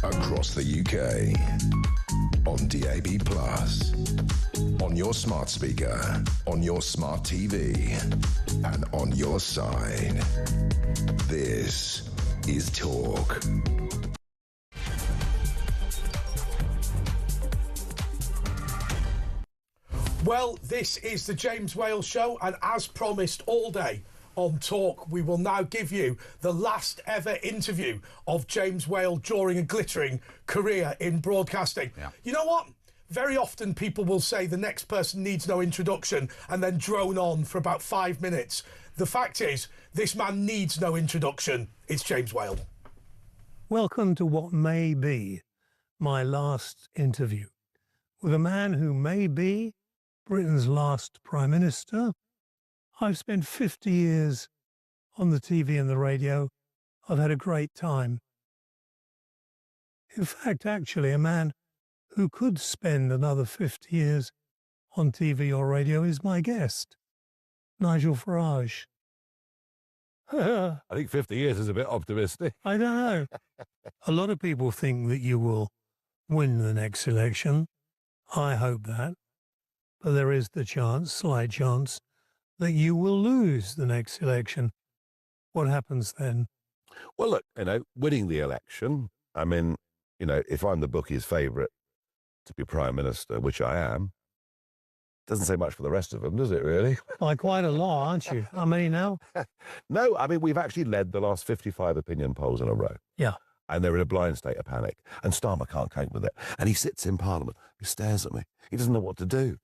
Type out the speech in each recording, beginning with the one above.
across the UK, on DAB+, on your smart speaker, on your smart TV, and on your side. This is Talk. Well, this is the James Whale Show, and as promised all day on Talk, we will now give you the last ever interview of James Whale during a glittering career in broadcasting. Yeah. You know what? Very often people will say the next person needs no introduction and then drone on for about 5 minutes. The fact is, this man needs no introduction. It's James Whale. Welcome to what may be my last interview with a man who may be Britain's last Prime Minister. I've spent 50 years on the TV and the radio. I've had a great time. In fact, actually, a man who could spend another 50 years on TV or radio is my guest, Nigel Farage. I think 50 years is a bit optimistic. I don't know. A lot of people think that you will win the next election. I hope that. But there is the chance, slight chance, that you will lose the next election. What happens then? Well, look, winning the election, I mean, if I'm the bookie's favourite to be Prime Minister, which I am, doesn't say much for the rest of them, does it really? By quite a lot, aren't you? How many now? No, I mean, we've actually led the last 55 opinion polls in a row. Yeah. And they're in a blind state of panic. And Starmer can't cope with it. And he sits in Parliament. He stares at me. He doesn't know what to do.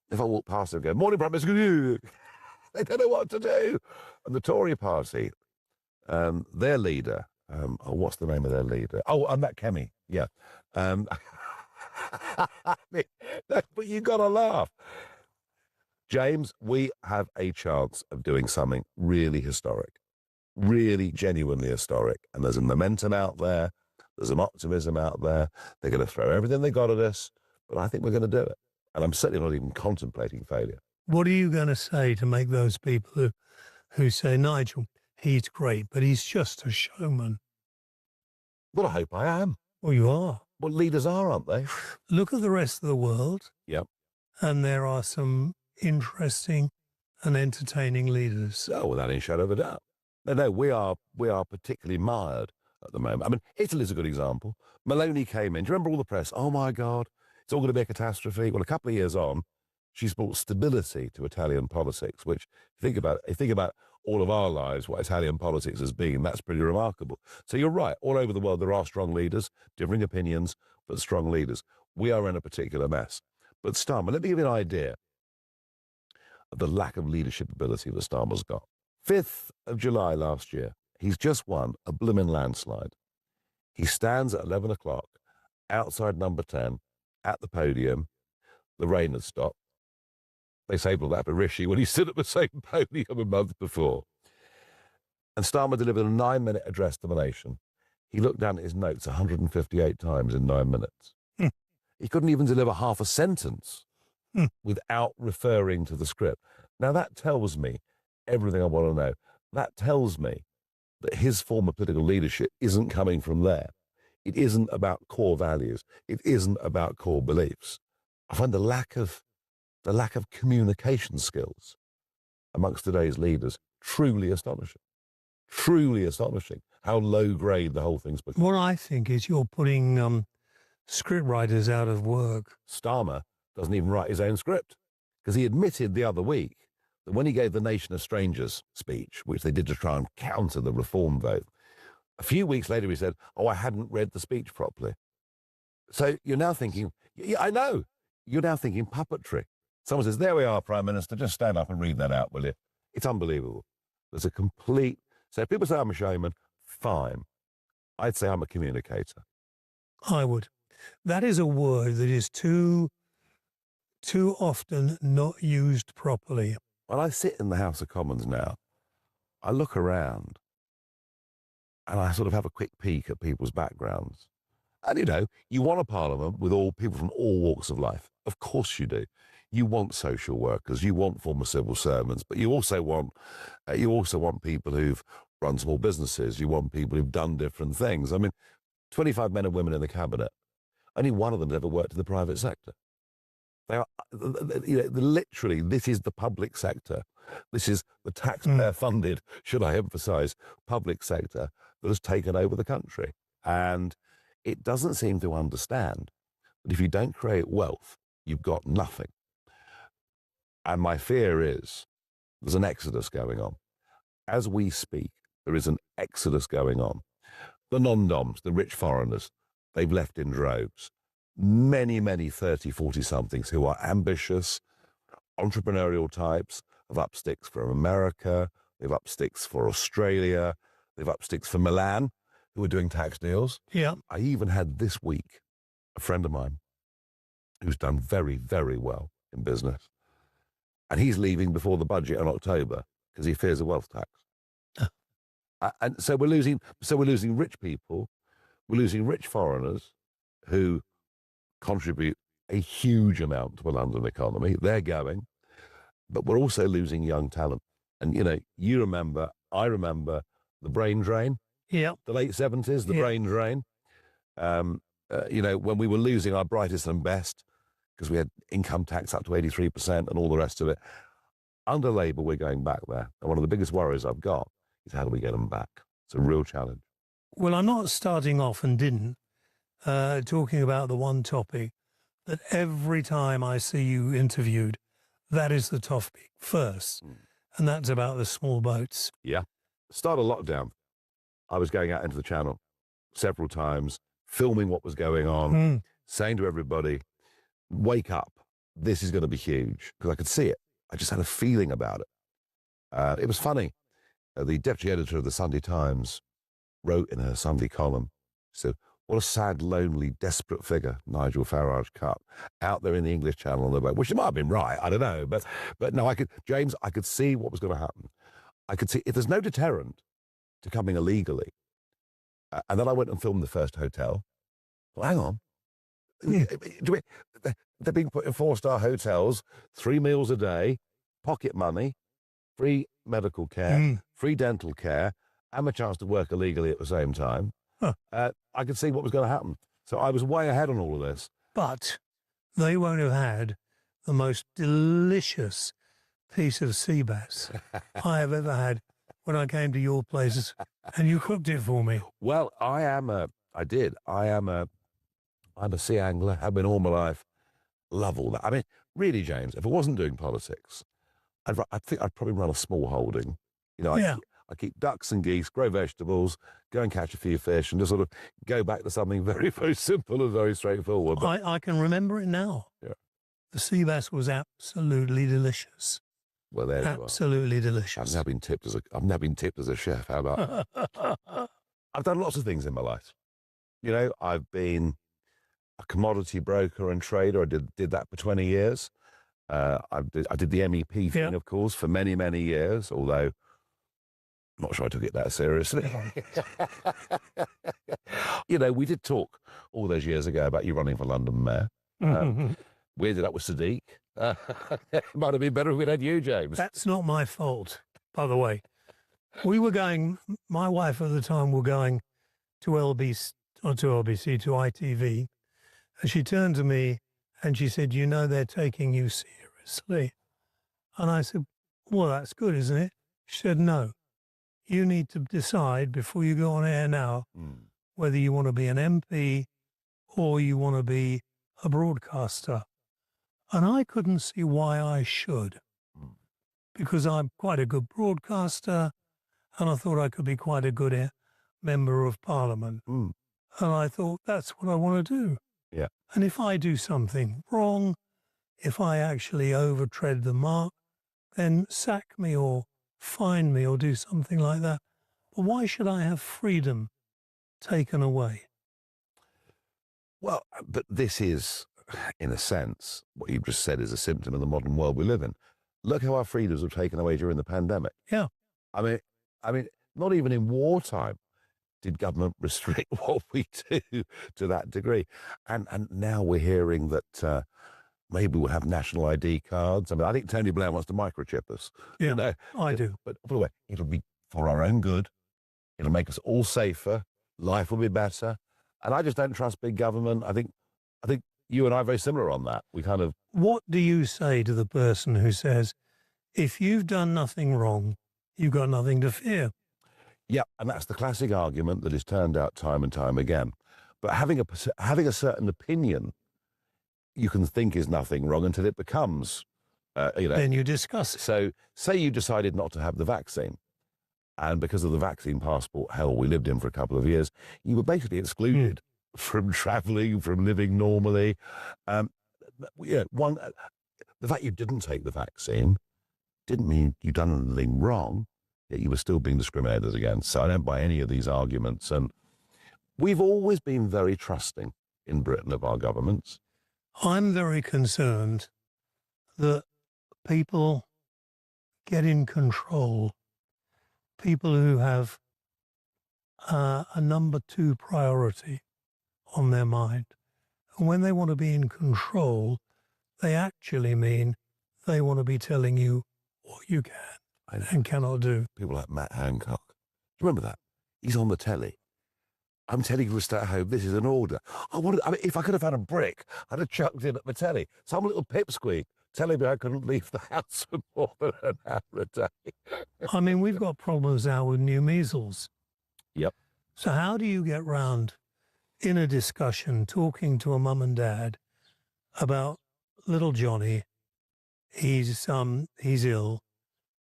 If I walk past him and go, "Morning, Prime Minister," they don't know what to do. And the Tory party, their leader, what's the name of their leader? Oh, Matt Kemmy, yeah. But you got to laugh. James, we have a chance of doing something really historic, really genuinely historic. And there's a momentum out there. There's some optimism out there. They're going to throw everything they got at us, but I think we're going to do it. And I'm certainly not even contemplating failure. What are you going to say to make those people who say, Nigel, he's great, but he's just a showman? Well, I hope I am. Well, you are. Well, leaders are, aren't they? Look at the rest of the world. Yep. And there are some interesting and entertaining leaders. Oh, without any shadow of a doubt. No, we are particularly mired at the moment. I mean, Italy's a good example. Meloni came in. Do you remember all the press? Oh, my God, it's all going to be a catastrophe. Well, a couple of years on, she's brought stability to Italian politics, which, if you think about all of our lives, what Italian politics has been, that's pretty remarkable. So you're right. All over the world, there are strong leaders, differing opinions, but strong leaders. We are in a particular mess. But Starmer, let me give you an idea of the lack of leadership ability that Starmer's got. 5th of July last year, he's just won a blooming landslide. He stands at 11 o'clock outside number 10 at the podium. The rain had stopped. They saved all that for Rishi when he stood at the same podium a month before. And Starmer delivered a 9-minute address to the nation. He looked down at his notes 158 times in 9 minutes. He couldn't even deliver half a sentence without referring to the script. Now, that tells me everything I want to know. That tells me that his form of political leadership isn't coming from there. It isn't about core values. It isn't about core beliefs. I find the lack of communication skills amongst today's leaders truly astonishing. Truly astonishing how low grade the whole thing's become. What I think is you're putting script writers out of work. Starmer doesn't even write his own script, because he admitted the other week that when he gave the Nation of Strangers speech, which they did to try and counter the reform vote, a few weeks later he said, "Oh, I hadn't read the speech properly." So you're now thinking, yeah, I know, you're now thinking puppetry. Someone says, "There we are, Prime Minister, just stand up and read that out, will you?" It's unbelievable. There's a complete... So if people say I'm a showman, fine. I'd say I'm a communicator. I would. That is a word that is too often not used properly. When I sit in the House of Commons now, I look around and I sort of have a quick peek at people's backgrounds. And, you want a parliament with all people from all walks of life. Of course you do. You want social workers, you want former civil servants, but you also want people who've run small businesses. You want people who've done different things. I mean, 25 men and women in the cabinet. Only one of them has ever worked in the private sector. They are, literally, this is the public sector. This is the taxpayer-funded, should I emphasise, public sector that has taken over the country. And it doesn't seem to understand that if you don't create wealth, you've got nothing. And my fear is there's an exodus going on. As we speak, there is an exodus going on. The non-doms, the rich foreigners, they've left in droves. Many, many 30, 40-somethings who are ambitious, entrepreneurial types, have up sticks from America, they've up sticks for Australia, they've up sticks for Milan, who are doing tax deals. Yeah. I even had this week a friend of mine who's done very, very well in business. And he's leaving before the budget in October because he fears a wealth tax. And so we're losing rich people, we're losing rich foreigners who contribute a huge amount to the London economy. They're going, but we're also losing young talent. And, I remember the brain drain. Yeah. The late 70s, the brain drain. When we were losing our brightest and best because we had income tax up to 83% and all the rest of it. Under Labour, we're going back there. And one of the biggest worries I've got is how do we get them back? It's a real challenge. Well, I'm not starting off and didn't talking about the one topic that every time I see you interviewed, that is the topic first. And that's about the small boats. Yeah. Start of lockdown, I was going out into the channel several times, filming what was going on, saying to everybody, wake up, this is going to be huge, because I could see it. I just had a feeling about it. It was funny. The deputy editor of the Sunday Times wrote in her Sunday column, so what a sad, lonely, desperate figure Nigel Farage cut out there in the English Channel on the boat, which it might have been right, I don't know, but no, I could see what was going to happen. I could see if there's no deterrent to coming illegally. And then I went and filmed the first hotel. Well, hang on. They're being put in 4-star hotels, 3 meals a day, pocket money, free medical care, free dental care, and a chance to work illegally at the same time. Huh. I could see what was going to happen. So I was way ahead on all of this. But they won't have had the most delicious piece of sea bass I have ever had when I came to your places and you cooked it for me. Well, I'm a sea angler, have been all my life. Love all that. I mean, really, James, if I wasn't doing politics, I think I'd probably run a small holding. I keep ducks and geese, grow vegetables, go and catch a few fish, and just sort of go back to something very, very simple and very straightforward. But I can remember it now. Yeah. The sea bass was absolutely delicious. Well, there you are. Absolutely delicious. I've now been tipped as a chef. How about? I've done lots of things in my life. I've been a commodity broker and trader. I did that for 20 years. I did the MEP thing, of course, for many, many years, although I'm not sure I took it that seriously. We did talk all those years ago about you running for London Mayor. We ended up with Sadiq. It might have been better if we'd had you, James. That's not my fault, by the way. We were going, my wife at the time were going to LBC, or to LBC, to ITV, and she turned to me and she said, they're taking you seriously. And I said, well, that's good, isn't it? She said, no. You need to decide before you go on air now whether you want to be an MP or you want to be a broadcaster. And I couldn't see why I should, because I'm quite a good broadcaster and I thought I could be quite a good member of Parliament. And I thought, that's what I want to do. Yeah. And if I do something wrong, if I actually overtread the mark, then sack me or fine me or do something like that. But why should I have freedom taken away? Well, but this is, in a sense, what you've just said is a symptom of the modern world we live in. Look how our freedoms were taken away during the pandemic. Yeah. I mean, not even in wartime did government restrict what we do to that degree. And now we're hearing that maybe we'll have national ID cards. I mean, I think Tony Blair wants to microchip us. Yeah, I do. But by the way, it'll be for our own good. It'll make us all safer. Life will be better. And I just don't trust big government. I think you and I are very similar on that. We kind of, What do you say to the person who says, if you've done nothing wrong, you've got nothing to fear? yeah, and that's the classic argument that is turned out time and time again. But having a certain opinion, you can think is nothing wrong until it becomes, Then you discuss it. So say you decided not to have the vaccine, and because of the vaccine passport hell we lived in for a couple of years, you were basically excluded from travelling, from living normally. The fact you didn't take the vaccine didn't mean you'd done anything wrong, yet you were still being discriminated against. So I don't buy any of these arguments. And we've always been very trusting in Britain of our governments. I'm very concerned that people get in control, people who have a number two priority on their mind. And when they want to be in control, they actually mean they want to be telling you what you can and cannot do. People like Matt Hancock. Do you remember that? He's on the telly. I'm telling you to stay at home. This is an order. If I could have had a brick, I'd have chucked in at the telly. Some little pipsqueak telling me I couldn't leave the house for more than an hour a day. I mean, we've got problems now with new measles. Yep. So how do you get round in a discussion talking to a mum and dad about little Johnny? He's ill,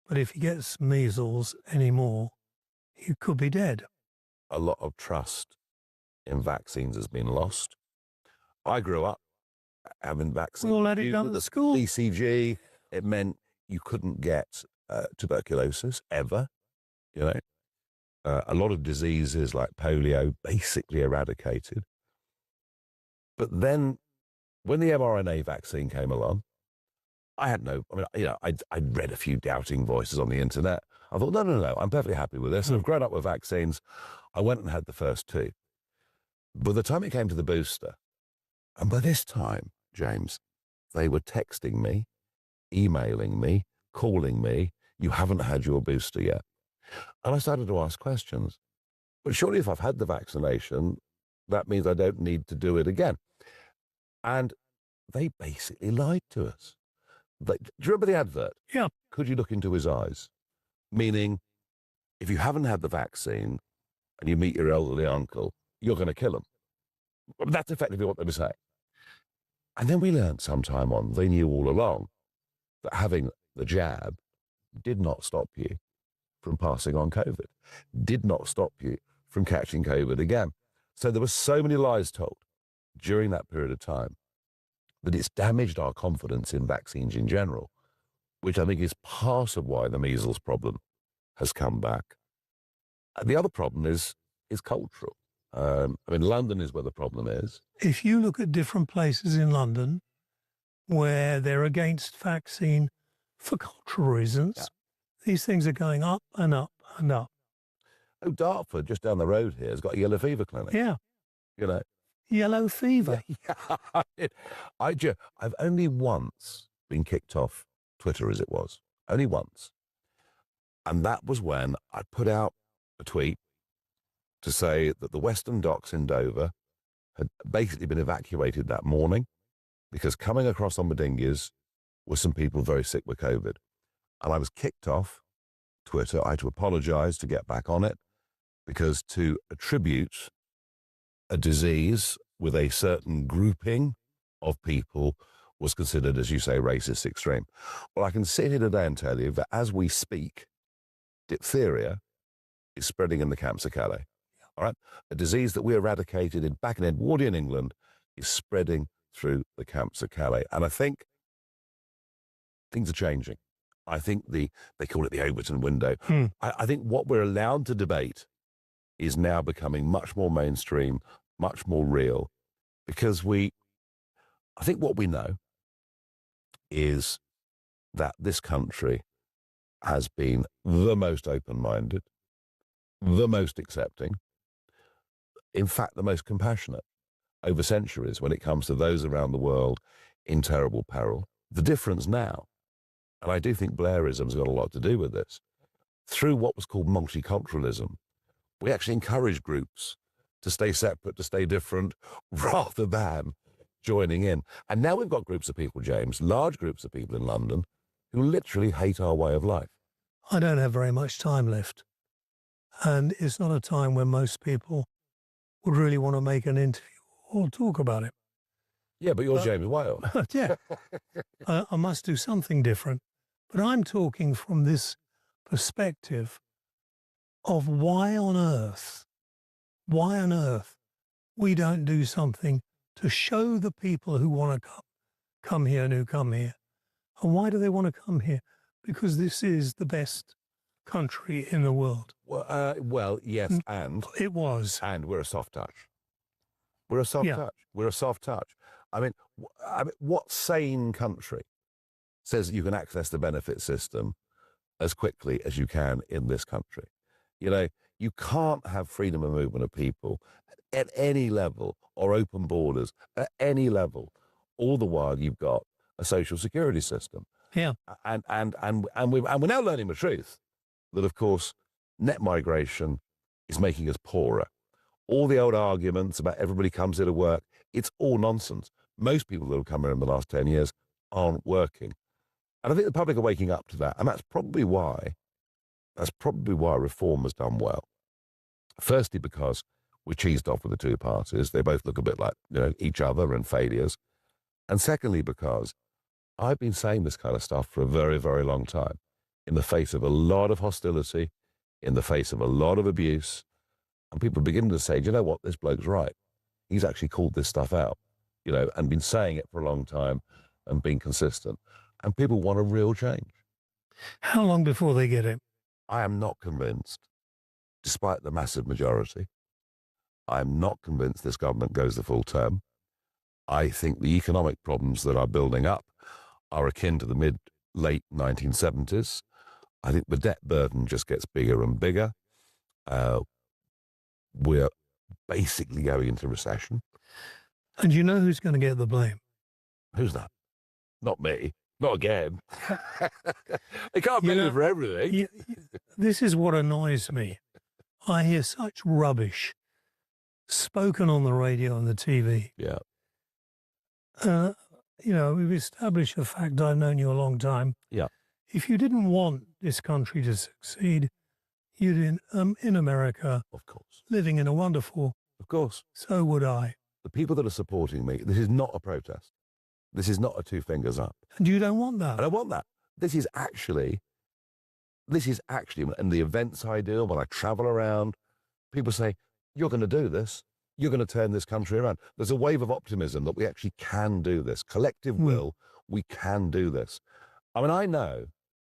but if he gets measles anymore, he could be dead. A lot of trust in vaccines has been lost. I grew up having vaccines. We all had it done at school. BCG, it meant you couldn't get tuberculosis ever, you know. A lot of diseases like polio basically eradicated. But then when the mRNA vaccine came along, I'd read a few doubting voices on the internet. I thought, no, I'm perfectly happy with this. And I've grown up with vaccines. I went and had the first two. By the time it came to the booster, and by this time, James, they were texting me, emailing me, calling me, you haven't had your booster yet. And I started to ask questions. But surely if I've had the vaccination, that means I don't need to do it again. And they basically lied to us. Do you remember the advert? Yeah. Could you look into his eyes? Meaning, if you haven't had the vaccine and you meet your elderly uncle, you're going to kill him. That's effectively what they were saying. And then we learned sometime on, they knew all along that having the jab did not stop you from passing on COVID, did not stop you from catching COVID again. So there were so many lies told during that period of time that it's damaged our confidence in vaccines in general, which I think is part of why the measles problem has come back. And the other problem is cultural. London is where the problem is. If you look at different places in London where they're against vaccine for cultural reasons, these things are going up and up and up. Oh, Dartford, just down the road here, has got a yellow fever clinic. Yeah. You know. Yellow fever. Yeah. I've only once been kicked off Twitter, as it was. Only once. And that was when I put out a tweet to say that the Western Docks in Dover had basically been evacuated that morning because coming across on the dinghies were some people very sick with COVID. And I was kicked off Twitter. I had to apologize to get back on it because to attribute a disease with a certain grouping of people was considered, as you say, racist extreme. Well, I can sit here today and tell you that as we speak, diphtheria is spreading in the camps of Calais. All right? A disease that we eradicated back in Edwardian England is spreading through the camps of Calais. And I think things are changing. I think they call it the Overton window. I think what we're allowed to debate is now becoming much more mainstream, much more real, because I think what we know is that this country has been the most open-minded, the most accepting, in fact, the most compassionate over centuries when it comes to those around the world in terrible peril. The difference now, and I do think Blairism's got a lot to do with this, through what was called multiculturalism, we actually encourage groups to stay separate, to stay different, rather than joining in. And now we've got groups of people, James, large groups of people in London, who literally hate our way of life. I don't have very much time left. And it's not a time when most people would really want to make an interview or talk about it. Yeah, but you're James Whale. Yeah, I must do something different. But I'm talking from this perspective of why on earth we don't do something to show the people who want to come here and who come here. And why do they want to come here? Because this is the best country in the world. Well, yes, and it was. And we're a soft touch. We're a soft touch. We're a soft touch. I mean, what sane country says that you can access the benefit system as quickly as you can in this country? You know, you can't have freedom of movement of people at any level, or open borders at any level, all the while you've got a social security system. Yeah. And we're now learning the truth that, of course, net migration is making us poorer. All the old arguments about everybody comes here to work, it's all nonsense. Most people that have come here in the last 10 years aren't working. And I think the public are waking up to that. And that's probably why reform has done well. Firstly, because we're cheesed off with the two parties. They both look a bit like, each other and failures. And secondly, because I've been saying this kind of stuff for a very, very long time, in the face of a lot of hostility, in the face of a lot of abuse. And people begin to say, do you know what, this bloke's right. He's actually called this stuff out, and been saying it for a long time and been consistent. And people want a real change. How long before they get it? I am not convinced, despite the massive majority. I'm not convinced this government goes the full term. I think the economic problems that are building up are akin to the late 1970s. I think the debt burden just gets bigger and bigger. We're basically going into recession. And you know who's going to get the blame? Who's that? Not me. Not again. They can't blame me for everything. This is what annoys me. I hear such rubbish spoken on the radio and the TV. Yeah. We've established the fact, I've known you a long time. Yeah. If you didn't want this country to succeed, you'd in America, of course, living in a wonderful. Of course. So would I. The people that are supporting me, this is not a protest. This is not a two fingers up. And you don't want that. I don't want that. This is actually, and the events I do, when I travel around, people say, you're going to do this. You're going to turn this country around. There's a wave of optimism that we actually can do this. Collective will, we can do this. I mean, I know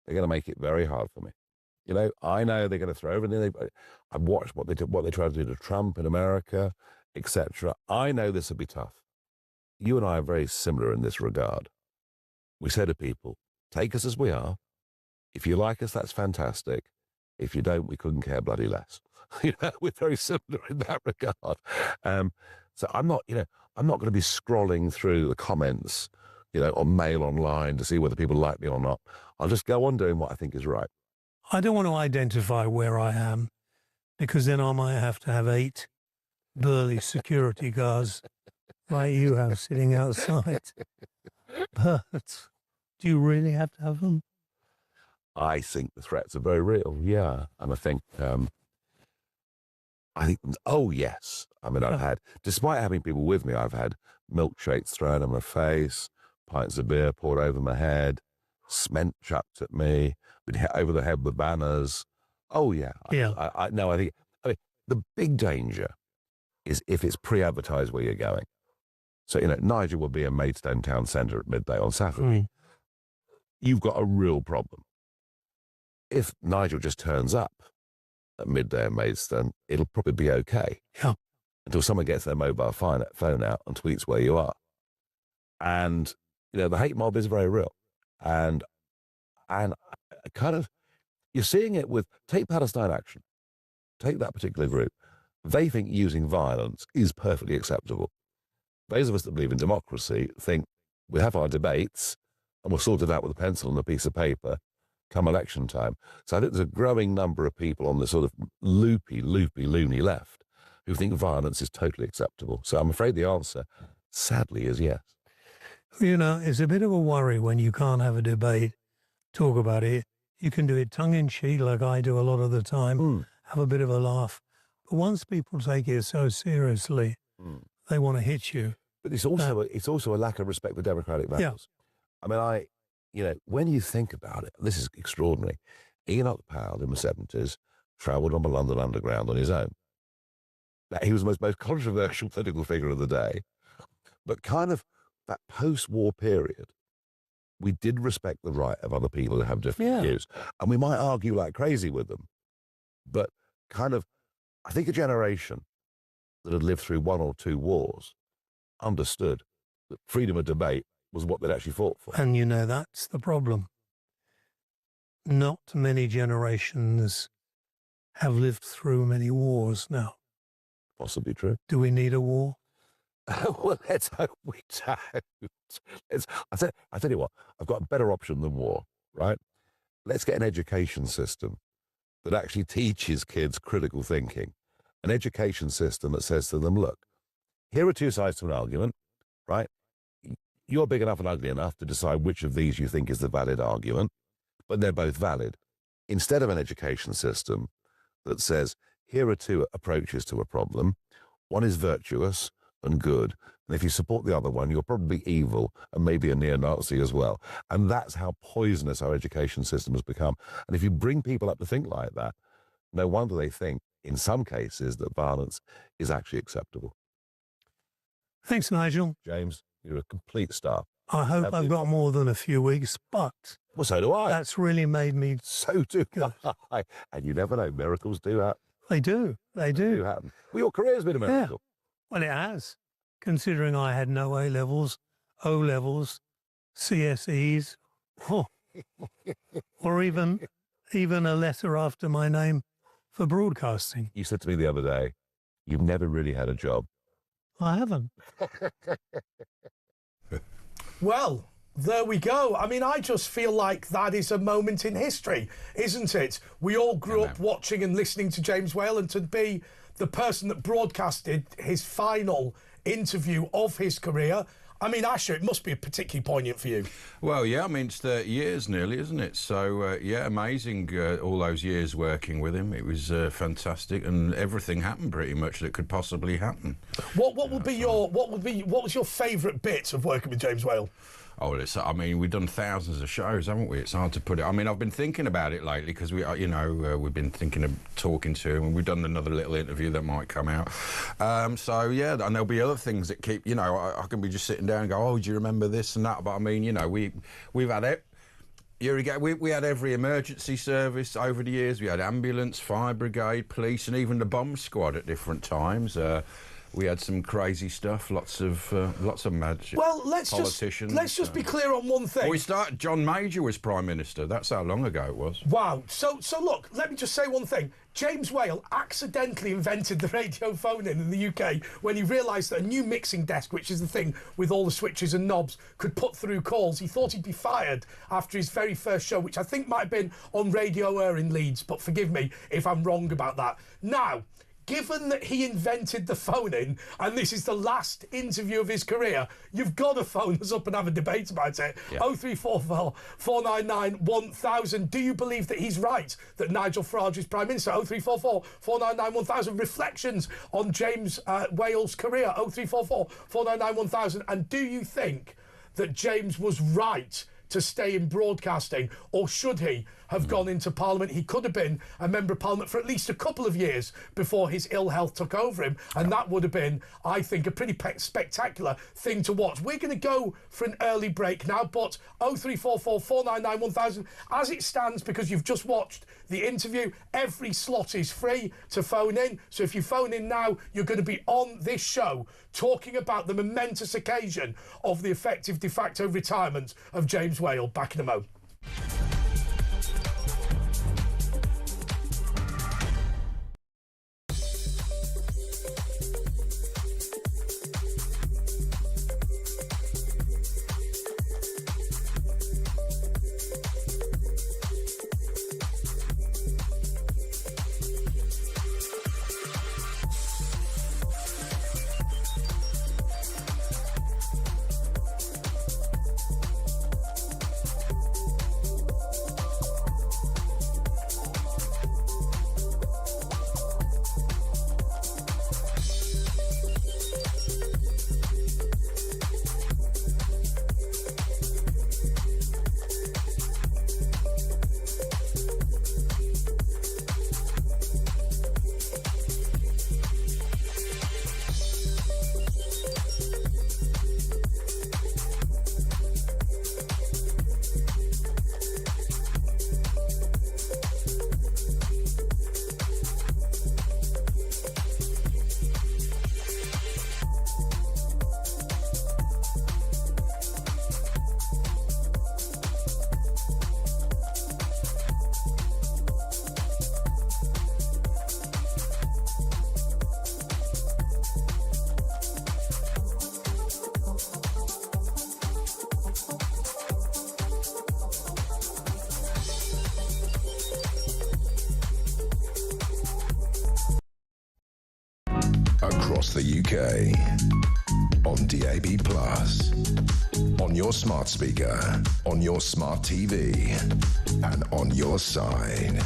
they're going to make it very hard for me. I know they're going to throw everything. I've watched what they tried to do to Trump in America, etc. I know this will be tough. You and I are very similar in this regard. We say to people, take us as we are. If you like us, that's fantastic. If you don't, we couldn't care bloody less. We're very similar in that regard. So I'm not going to be scrolling through the comments, on Mail Online to see whether people like me or not. I'll just go on doing what I think is right. I don't want to identify where I am, because then I might have to have 8 burly security guards like you have sitting outside. But do you really have to have them? I think the threats are very real, yeah. And I think, oh yes. I mean, I've had, despite having people with me, I've had milkshakes thrown in my face, pints of beer poured over my head, cement chucked at me, been hit over the head with banners. Oh yeah. Yeah. I think the big danger is if it's pre-advertised where you're going. So, Nigel will be in Maidstone Town Centre at midday on Saturday. You've got a real problem. If Nigel just turns up at midday in Maidstone, it'll probably be okay. Yeah. Until someone gets their mobile phone out and tweets where you are. And, the hate mob is very real. And kind of, you're seeing it with, take Palestine Action. Take that particular group. They think using violence is perfectly acceptable. Those of us that believe in democracy think we have our debates and we'll sort it out with a pencil and a piece of paper come election time. So I think there's a growing number of people on the sort of loony left who think violence is totally acceptable. So I'm afraid the answer, sadly, is yes. You know, it's a bit of a worry when you can't have a debate, talk about it. You can do it tongue-in-cheek like I do a lot of the time, have a bit of a laugh. But once people take it so seriously, they want to hit you. But it's also a lack of respect for democratic values. I mean, when you think about it, this is extraordinary. Enoch Powell in the 70s travelled on the London Underground on his own. Now, he was the most controversial political figure of the day. But kind of that post-war period, we did respect the right of other people to have different views. And we might argue like crazy with them. But kind of, I think a generation that had lived through one or two wars understood that freedom of debate was what they'd actually fought for. And, you know, that's the problem. Not many generations have lived through many wars now. Possibly true. Do we need a war? Well, let's hope we don't. I tell you what, I've got a better option than war, right? Let's get an education system that actually teaches kids critical thinking. An education system that says to them, look, here are two sides to an argument, right? You're big enough and ugly enough to decide which of these you think is the valid argument, but they're both valid. Instead of an education system that says, here are two approaches to a problem. One is virtuous and good, and if you support the other one, you're probably evil and maybe a neo-Nazi as well. And that's how poisonous our education system has become. And if you bring people up to think like that, no wonder they think, in some cases, that violence is actually acceptable. Thanks, Nigel. James, you're a complete star. I hope I've got more than a few weeks, but... Well, so do I. That's really made me... So do I. And you never know, miracles do happen. They do. They do. Happen. Well, your career's been a miracle. Well, it has, considering I had no A-levels, O-levels, CSEs, or even a letter after my name for broadcasting. You said to me the other day, you've never really had a job. I haven't. Well, there we go. I mean, I just feel like that is a moment in history, isn't it? We all grew up watching and listening to James Whale, and to be the person that broadcasted his final interview of his career, I mean, Asher, it must be particularly poignant for you. Well, yeah, I mean, it's 30 years nearly, isn't it? So, yeah, amazing, all those years working with him. It was fantastic, and everything happened pretty much that could possibly happen. What was your favourite bit of working with James Whale? Oh, I mean, we've done thousands of shows, haven't we? It's hard to put it. I mean, I've been thinking about it lately because we've been thinking of talking to him, and we've done another little interview that might come out. So yeah, and there'll be other things that keep. You know, I can be just sitting down and go, oh, do you remember this and that? But I mean, you know, we've had it. We had every emergency service over the years. We had ambulance, fire brigade, police, and even the bomb squad at different times. We had some crazy stuff, lots of mad politicians. Let's just be clear on one thing. John Major was Prime Minister. That's how long ago it was. Wow. So look, let me just say one thing. James Whale accidentally invented the radio phone-in the UK when he realised that a new mixing desk, which is the thing with all the switches and knobs, could put through calls. He thought he'd be fired after his very first show, which I think might have been on Radio Air in Leeds, but forgive me if I'm wrong about that. Now, given that he invented the phone-in, and this is the last interview of his career, you've got to phone us up and have a debate about it. Yeah. 0344 499 1000. Do you believe that he's right, that Nigel Farage is Prime Minister? 0344 499 1000. Reflections on James Whale's career. 0344 499 1000. And do you think that James was right to stay in broadcasting, or should he have gone into Parliament? He could have been a Member of Parliament for at least a couple of years before his ill health took over him, and that would have been, I think, a pretty spectacular thing to watch. We're going to go for an early break now, but 0344 499 1000, as it stands, because you've just watched the interview, every slot is free to phone in. So if you phone in now, you're going to be on this show talking about the momentous occasion of the effective de facto retirement of James Whale. Back in a moment. across the UK. On DAB+, on your smart speaker, on your smart TV, and on your side.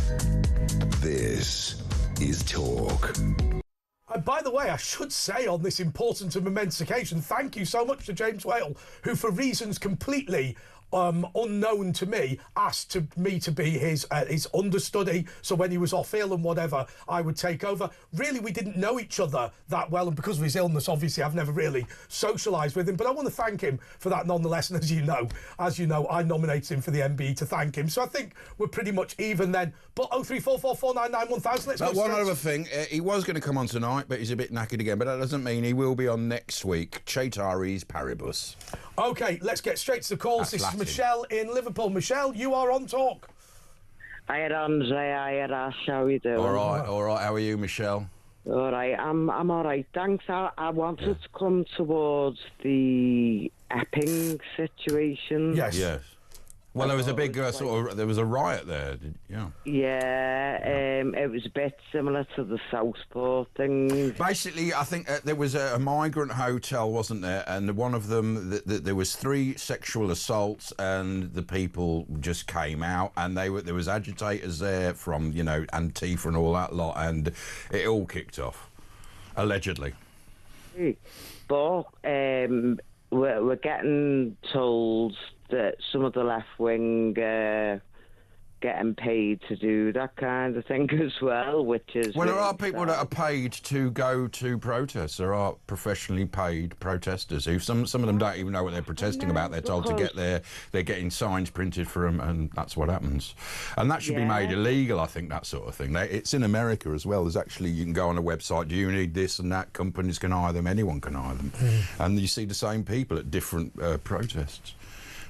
This is Talk. And by the way, I should say on this important and momentous occasion, thank you so much to James Whale, who for reasons completely unknown to me, asked me to be his understudy. So when he was off ill and whatever, I would take over. Really, we didn't know each other that well, and because of his illness, obviously, I've never really socialised with him. But I want to thank him for that nonetheless. And as you know, I nominated him for the MBE to thank him. So I think we're pretty much even then. But 03444991000. Let's go. One other thing, he was going to come on tonight, but he's a bit knackered again. But that doesn't mean he will be on next week. Chaitaris Paribus. OK, let's get straight to the calls. This is Michelle in Liverpool. Michelle, you are on Talk. Hi, Andre. Hi, Ash. How are you doing? All right. How are you, Michelle? All right. I'm all right. Thanks. I wanted to come towards the Epping situation. Yes. Well, there was a big there was a riot there. Yeah, it was a bit similar to the Southport thing. Basically, I think there was a migrant hotel, wasn't there? And one of them, there was 3 sexual assaults, and the people just came out, and there was agitators there from Antifa and all that lot, and it all kicked off, allegedly. But we're getting told that some of the left wing getting paid to do that kind of thing as well, which is... Well, there are people that are paid to go to protests. There are professionally paid protesters who some of them don't even know what they're protesting about. They're told to get there. They're getting signs printed for them, and that's what happens. And that should be made illegal, I think, that sort of thing. It's in America as well. There's actually, you can go on a website, do you need this and that? Companies can hire them. Anyone can hire them. And you see the same people at different protests,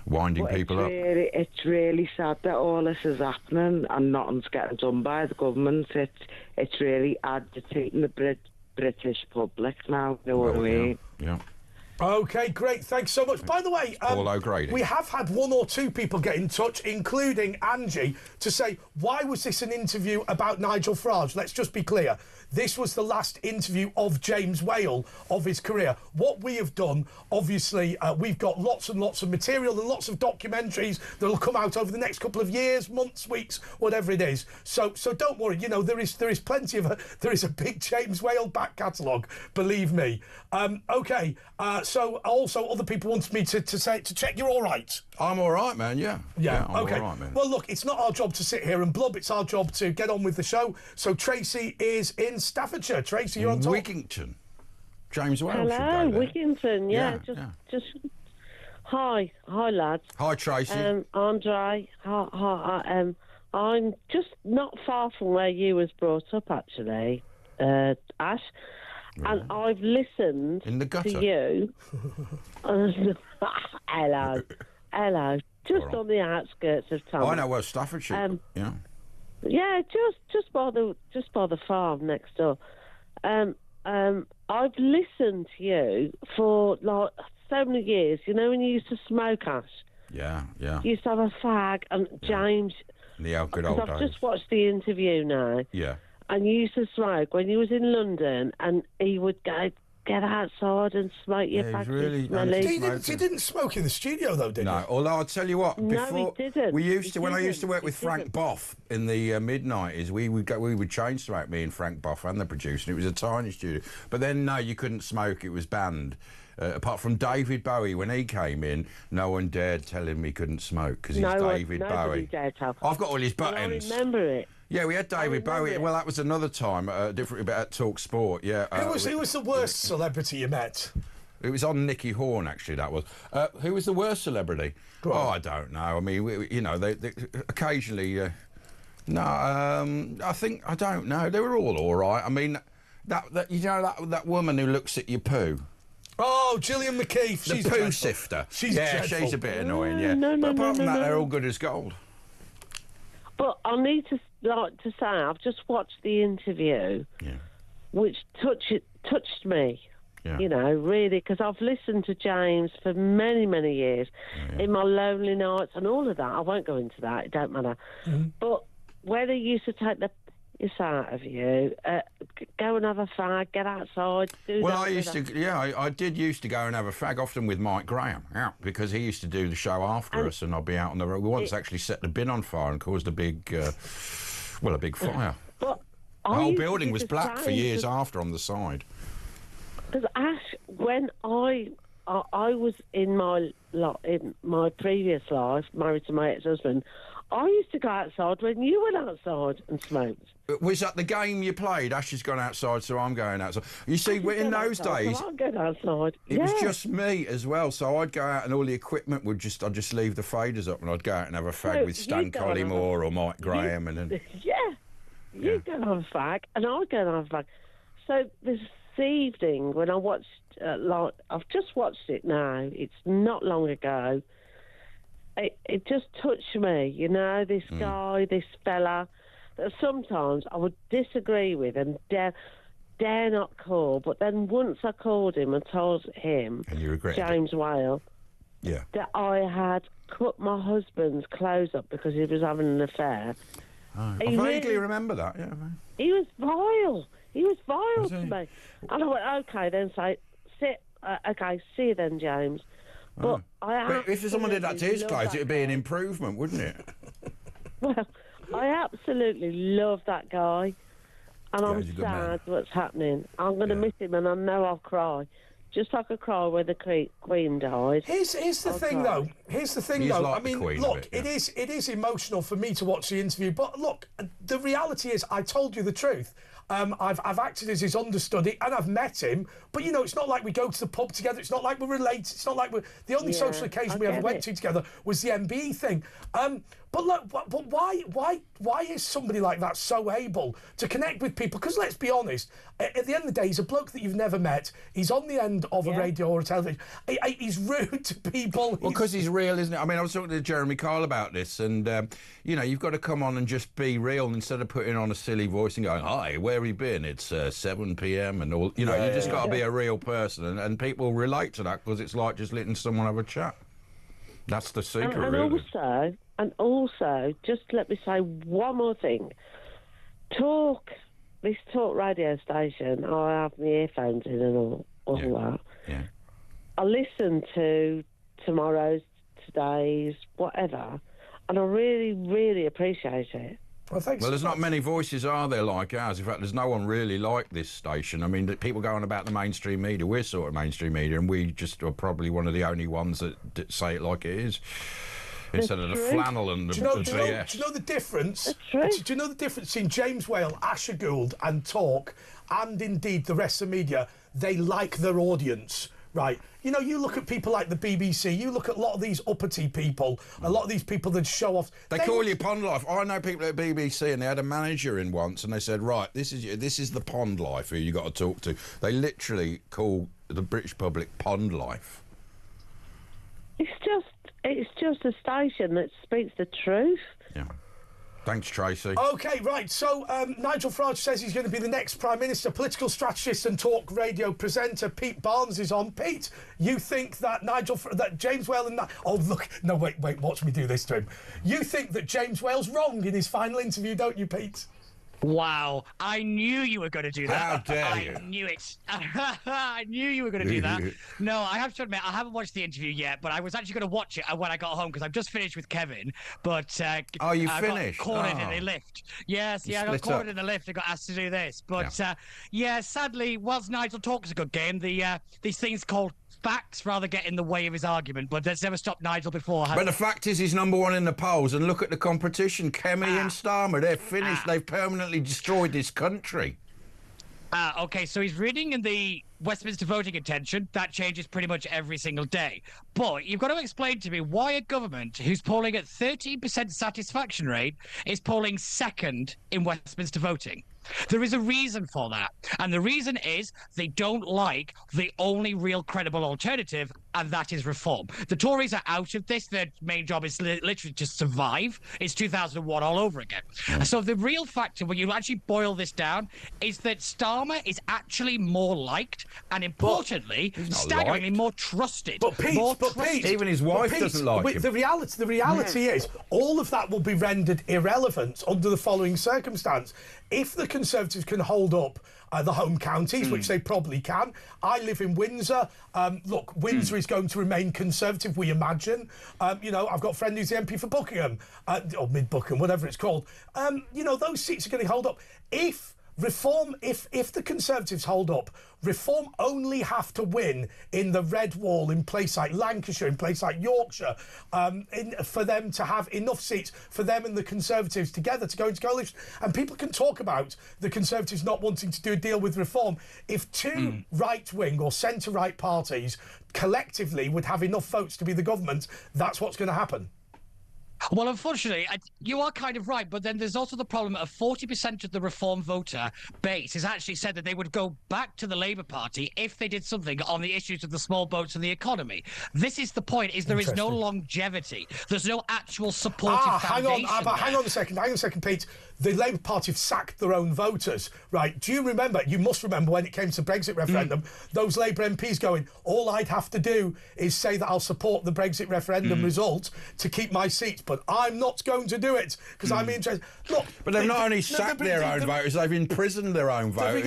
winding people up. It's really sad that all this is happening and nothing's getting done by the government. It's really agitating the British public now. You know what I mean? Yeah. OK, great. Thanks so much. By the way, we have had 1 or 2 people get in touch, including Angie, to say, why was this an interview about Nigel Farage? Let's just be clear. This was the last interview of James Whale of his career. What we have done, obviously, we've got lots and lots of material and lots of documentaries that will come out over the next couple of years, months, weeks, whatever it is. So don't worry. There is plenty of there is a big James Whale back catalogue, believe me. OK. So also other people wanted me to check you're all right. I'm all right, man. Yeah. I'm OK. all right, man. Well, look, it's not our job to sit here and blub. It's our job to get on with the show. So Tracy is in Staffordshire. Tracy, you're on top. Wickington. James Whale. Hello, Wickington. Yeah. Just. Hi, lads. Hi, Tracy. Andre. Hi. I'm just not far from where you was brought up, actually, Ash. And I've listened in the gutter to you. Hello. Just on the outskirts of town. I know where Staffordshire. Yeah, just by the farm next door. I've listened to you for like so many years. You know when you used to smoke, Ash? Yeah. You used to have a fag, and James. The good old days. I've just watched the interview now. Yeah. And you used to smoke when you was in London, and he would get outside and smoke your back. Really he didn't smoke in the studio though, did he? No, although I'll tell you what, No, he didn't. When I used to work with Frank Boff in the mid-90s, we would chain smoke, me and Frank Boff and the producer, and it was a tiny studio. But then, no, you couldn't smoke, it was banned. Apart from David Bowie, when he came in, no one dared tell him he couldn't smoke because he's David Bowie. Dared tell. I've got all his buttons. I remember it. Yeah, we had David Bowie. Well, that was another time, different about Talk Sport. Yeah. Who was the worst celebrity you met? It was on Nicky Horn, actually. That was. Who was the worst celebrity? Oh, I don't know. I mean, they occasionally. No, I don't know. They were all right. I mean, that woman who looks at your poo. Oh, Gillian McKeith. The poo sifter. She's a bit annoying. Yeah, but apart from that, they're all good as gold. But I need to say, I've just watched the interview, which touched me. Yeah. Really, because I've listened to James for many, many years in my lonely nights and all of that. I won't go into that; it don't matter. Mm-hmm. But where they used to take this out of you. Go and have a fag, get outside, do Well, that. I did used to go and have a fag, often with Mike Graham, because he used to do the show after us, and I'd be out on the road. We once actually set the bin on fire and caused a big fire. But the whole building was black for years after on the side. Because Ash, when I was in my previous life, married to my ex-husband, I used to go outside when you went outside and smoked. Was that the game you played? Ash has gone outside, so I'm going outside. You see, in those days, I'd go outside. It was just me as well, so I'd go out and all the equipment I'd just leave the faders up, and I'd go out and have a fag with Stan Collymore or Mike Graham, and then you go and have a fag, and I'd go and have a fag. So this evening, when I watched, I've just watched it now. It's not long ago. It just touched me, this guy, this fella, that sometimes I would disagree with and dare not call, but then once I called him and told him, and you regret James Whale, that I had cut my husband's clothes up because he was having an affair. Oh, I vaguely remember that, yeah. He was vile. He was vile to me. And I went, okay, then sit. Okay, see you then, James. But if someone did that to his clothes, it'd be an improvement, wouldn't it? Well, I absolutely love that guy, and I'm sad what's happening. I'm going to miss him, and I know I'll cry. Just like I cry when the Queen died. Here's the thing, though. I mean, look, it is emotional for me to watch the interview, but look, the reality is, I told you the truth. I've acted as his understudy and I've met him, but it's not like we go to the pub together. It's not like we're related. It's not like the only social occasion we ever went to together was the MBE thing. But look, but why is somebody like that so able to connect with people? Because let's be honest, at the end of the day, he's a bloke that you've never met. He's on the end of a radio or a television. He's rude to people. Well, because he's real, isn't it? I mean, I was talking to Jeremy Kyle about this, and you've got to come on and just be real instead of putting on a silly voice and going, "Hi, where have you been? It's 7 p.m." and all. You just got to be a real person, and people relate to that because it's like just letting someone have a chat. That's the secret, really. And also, just let me say one more thing. This talk radio station, I have my earphones in and all that. Yeah. I listen to tomorrow's, today's, whatever, and I really, really appreciate it. Well, thanks. Well, there's not many voices, are there, like ours? In fact, there's no one really like this station. I mean, people go on about the mainstream media. We're sort of mainstream media, and we just are probably one of the only ones that say it like it is. Instead of the flannel and the BS. Do you know the difference? Do you know the difference between James Whale, Asher Gould and Talk, and indeed the rest of the media? They like their audience, right? You look at people like the BBC, you look at a lot of these uppity people, a lot of these people that show off. They call you Pond Life. I know people at BBC, and they had a manager in once, and they said, right, this is the Pond Life who you got to talk to. They literally call the British public Pond Life. It's just a station that speaks the truth. Yeah. Thanks, Tracy. OK, right. So Nigel Farage says he's going to be the next Prime Minister. Political strategist and talk radio presenter Pete Barnes is on. Pete, you think that that James Whale and... Oh, look. No, wait. Watch me do this to him. You think that James Whale's wrong in his final interview, don't you, Pete? Wow, I knew you were going to do that. How dare you? I knew it. I knew you were going to do that. No, I have to admit, I haven't watched the interview yet, but I was actually going to watch it when I got home because I've just finished with Kevin. But you I finished? got cornered in the lift. Yes, I got cornered in the lift and got asked to do this. But sadly, whilst Nigel talks a good game, these things called facts rather get in the way of his argument, but that's never stopped Nigel before. But the fact is he's number one in the polls, and look at the competition. Kemi and Starmer, they're finished. They've permanently destroyed this country. Okay, so he's reading in the Westminster voting intention. That changes pretty much every single day. But you've got to explain to me why a government who's polling at 13% satisfaction rate is polling second in Westminster voting. There is a reason for that. And the reason is they don't like the only real credible alternative, and that is reform. The Tories are out of this. Their main job is literally to survive. It's 2001 all over again. So the real factor, when you actually boil this down, is that Starmer is actually more liked and, importantly, staggeringly more trusted. But Pete, even his wife doesn't like him. The reality is, all of that will be rendered irrelevant under the following circumstance. If the Conservatives can hold up the home counties, which they probably can. I live in Windsor. Look, Windsor is going to remain Conservative, we imagine. You know, I've got a friend who's the MP for Buckingham, or Mid-Buckingham, whatever it's called. You know, those seats are going to hold up. If the Conservatives hold up, Reform only have to win in the red wall in place like Lancashire, in place like Yorkshire, for them to have enough seats for them and the Conservatives together to go into coalition. And people can talk about the Conservatives not wanting to do a deal with Reform. If two right-wing or centre-right parties collectively would have enough votes to be the government, that's what's going to happen. Well, unfortunately, you are kind of right, but then there's also the problem of 40% of the Reform voter base has actually said that they would go back to the Labour Party if they did something on the issues of the small boats and the economy. This is the point, is there is no longevity. There's no actual supportive foundation. Hang on a second, Pete. The Labour Party have sacked their own voters, right? Do you remember, you must remember when it came to the Brexit referendum, those Labour MPs going, all I'd have to do is say that I'll support the Brexit referendum result to keep my seats, but I'm not going to do it because I'm interested. Look, but they've not only sacked their own voters, they've imprisoned their own voters.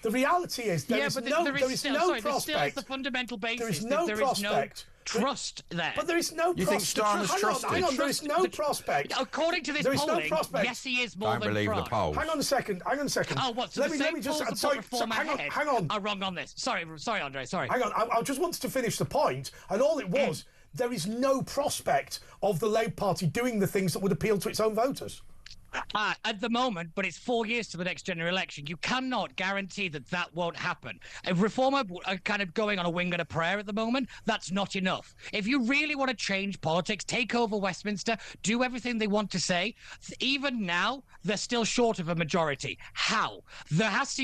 The reality is there is no prospect. There still is the fundamental basis. There is no prospect. Trust there. But there is no prospect. You think Starmer's trusted? Hang on, there is no prospect. According to this polling, yes, he is more than Don't believe the polls. Hang on a second. Oh, what? So let me just hang on. Are wrong on this. Sorry, Andre. Sorry. Hang on. I just wanted to finish the point, and all it was, there is no prospect of the Labour Party doing the things that would appeal to its own voters. At the moment, but it's 4 years to the next general election. You cannot guarantee that that won't happen. If Reform are kind of going on a wing and a prayer at the moment, that's not enough. If you really want to change politics, take over Westminster, do everything they want to say, even now, they're still short of a majority. How? You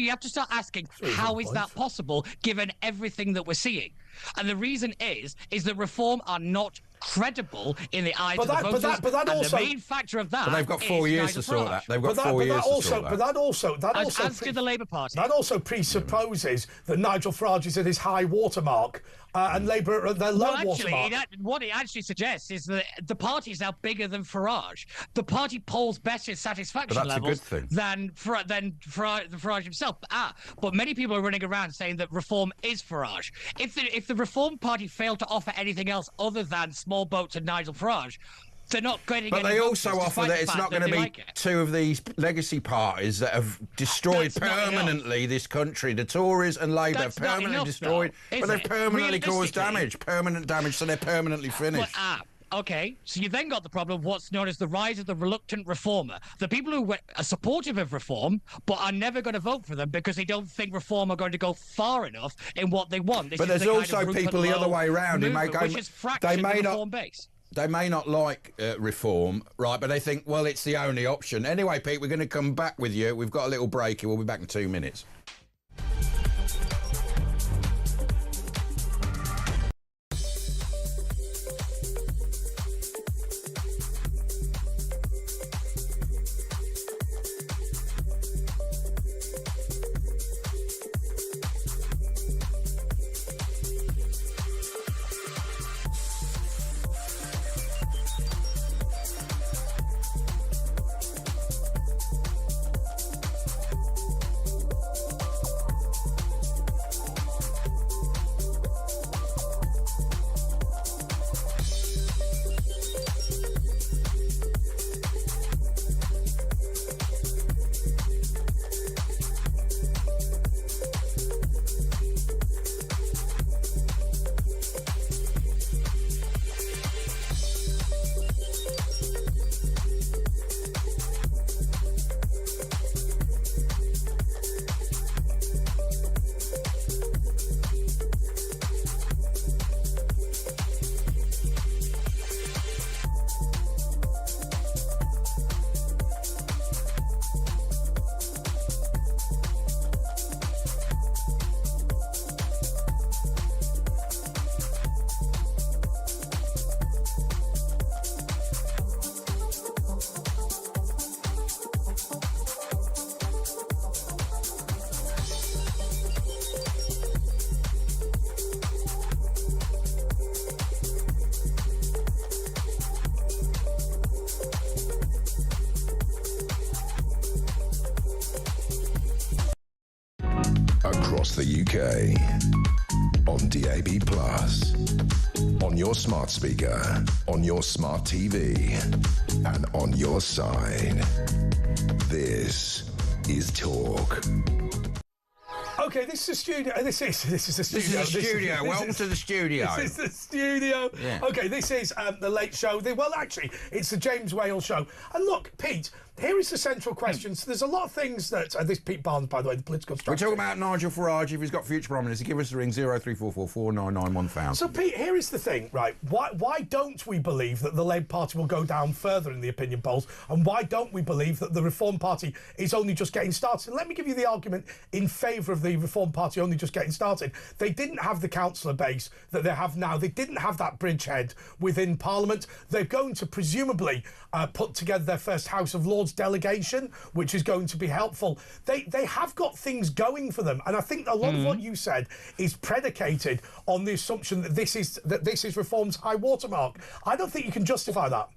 have to start asking, how is that possible, given everything that we're seeing? And the reason is that Reform are not credible in the eyes of the voters. The main factor of that. But they've got 4 years to sort that. They've got 4 years to sort that. But that also as did the Labour Party. That also presupposes that Nigel Farage is at his high watermark and Labour are at their low watermark. What it actually suggests is that the party is now bigger than Farage. The party polls better satisfaction levels than Farage himself. But many people are running around saying that Reform is Farage. If the Reform Party failed to offer anything else other than small boats and Nigel Farage, they're not getting any. But they also offer that it's not going to be two of these legacy parties that have destroyed permanently this country. The Tories and Labour have permanently destroyed, but they've permanently caused permanent damage, so they're permanently finished. Okay, so you then got the problem of what's known as the rise of the reluctant reformer. The people who are supportive of Reform but are never going to vote for them because they don't think Reform are going to go far enough in what they want. But there's also people the other way around who may go, which is fractured the Reform base. They may not like Reform, right, but they think, well, it's the only option. Anyway, Pete, we're going to come back with you. We've got a little break here. We'll be back in 2 minutes. across the UK. On DAB+, on your smart speaker, on your smart TV, and on your side. This is Talk. Okay, this is the studio. This is the studio. Welcome to the studio. This is the studio. Yeah. Okay, this is the Late Show. Well, actually, it's the James Whale Show. And look, Pete, here is the central question. So there's a lot of things that... this Pete Barnes, by the way, the political strategist. We're talking about Nigel Farage. If he's got future prominence, give us a ring, 03444991000. So, Pete, here is the thing, right? Why don't we believe that the Labour Party will go down further in the opinion polls? And why don't we believe that the Reform Party is only just getting started? And let me give you the argument in favour of the Reform Party only just getting started. They didn't have the councillor base that they have now. They didn't have that bridgehead within Parliament. They're going to presumably put together their first House of Lords delegation, which is going to be helpful. They have got things going for them, and I think a lot of what you said is predicated on the assumption that this is Reform's high watermark. I don't think you can justify that.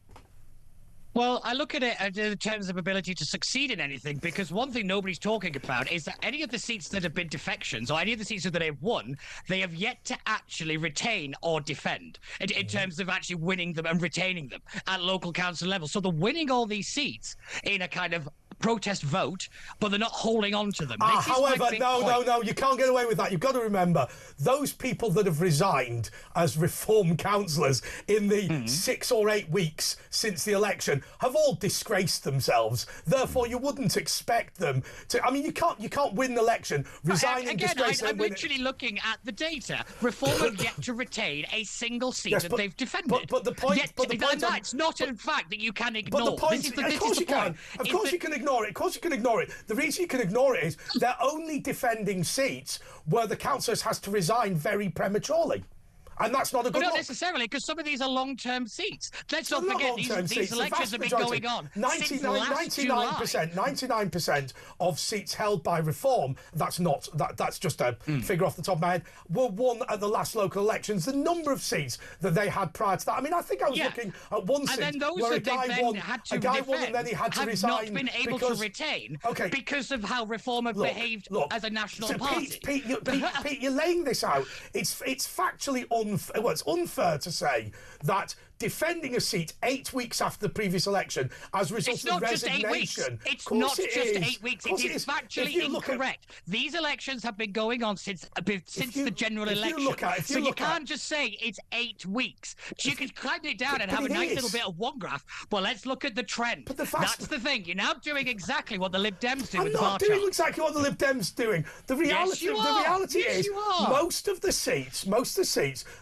Well, I look at it in terms of ability to succeed in anything, because one thing nobody's talking about is that any of the seats that have been defections, or any of the seats that they've won, they have yet to actually retain or defend in terms of actually winning them and retaining them at local council level. So they're winning all these seats in a kind of protest vote, but they're not holding on to them. However, no, you can't get away with that. You've got to remember, those people that have resigned as Reform councillors in the 6 or 8 weeks since the election have all disgraced themselves. Therefore, you wouldn't expect them to... I mean, you can't win the election, resign and disgrace... I'm literally looking at the data. Reform have yet to retain a single seat that they've defended. But the point... It's not in fact that you can ignore. But the point... Of course you can. Of course you can ignore it. Of course you can ignore it. The reason you can ignore it is they're only defending seats where the councillors has to resign very prematurely. And that's not a good look. Not necessarily, because some of these are long-term seats. Let's not forget, these elections have been going on 99% of seats held by Reform, that's just a figure off the top of my head, were won at the last local elections. The number of seats that they had prior to that, I mean, I think I was looking at one seat where a guy won and then he had to resign. Not been able to retain because of how Reform have behaved as a national party. Pete, you're laying this out. It's factually it's unfair to say that defending a seat 8 weeks after the previous election as a result of resignation... It's not just 8 weeks. It is factually incorrect. These elections have been going on since the general election. So you can't just say it's 8 weeks. You can cut it down and have a nice little bit of one graph. Well, let's look at the trend. That's the thing. You're now doing exactly what the Lib Dems do with the bar chart. I'm not doing exactly what the Lib Dems doing. The reality is most of the seats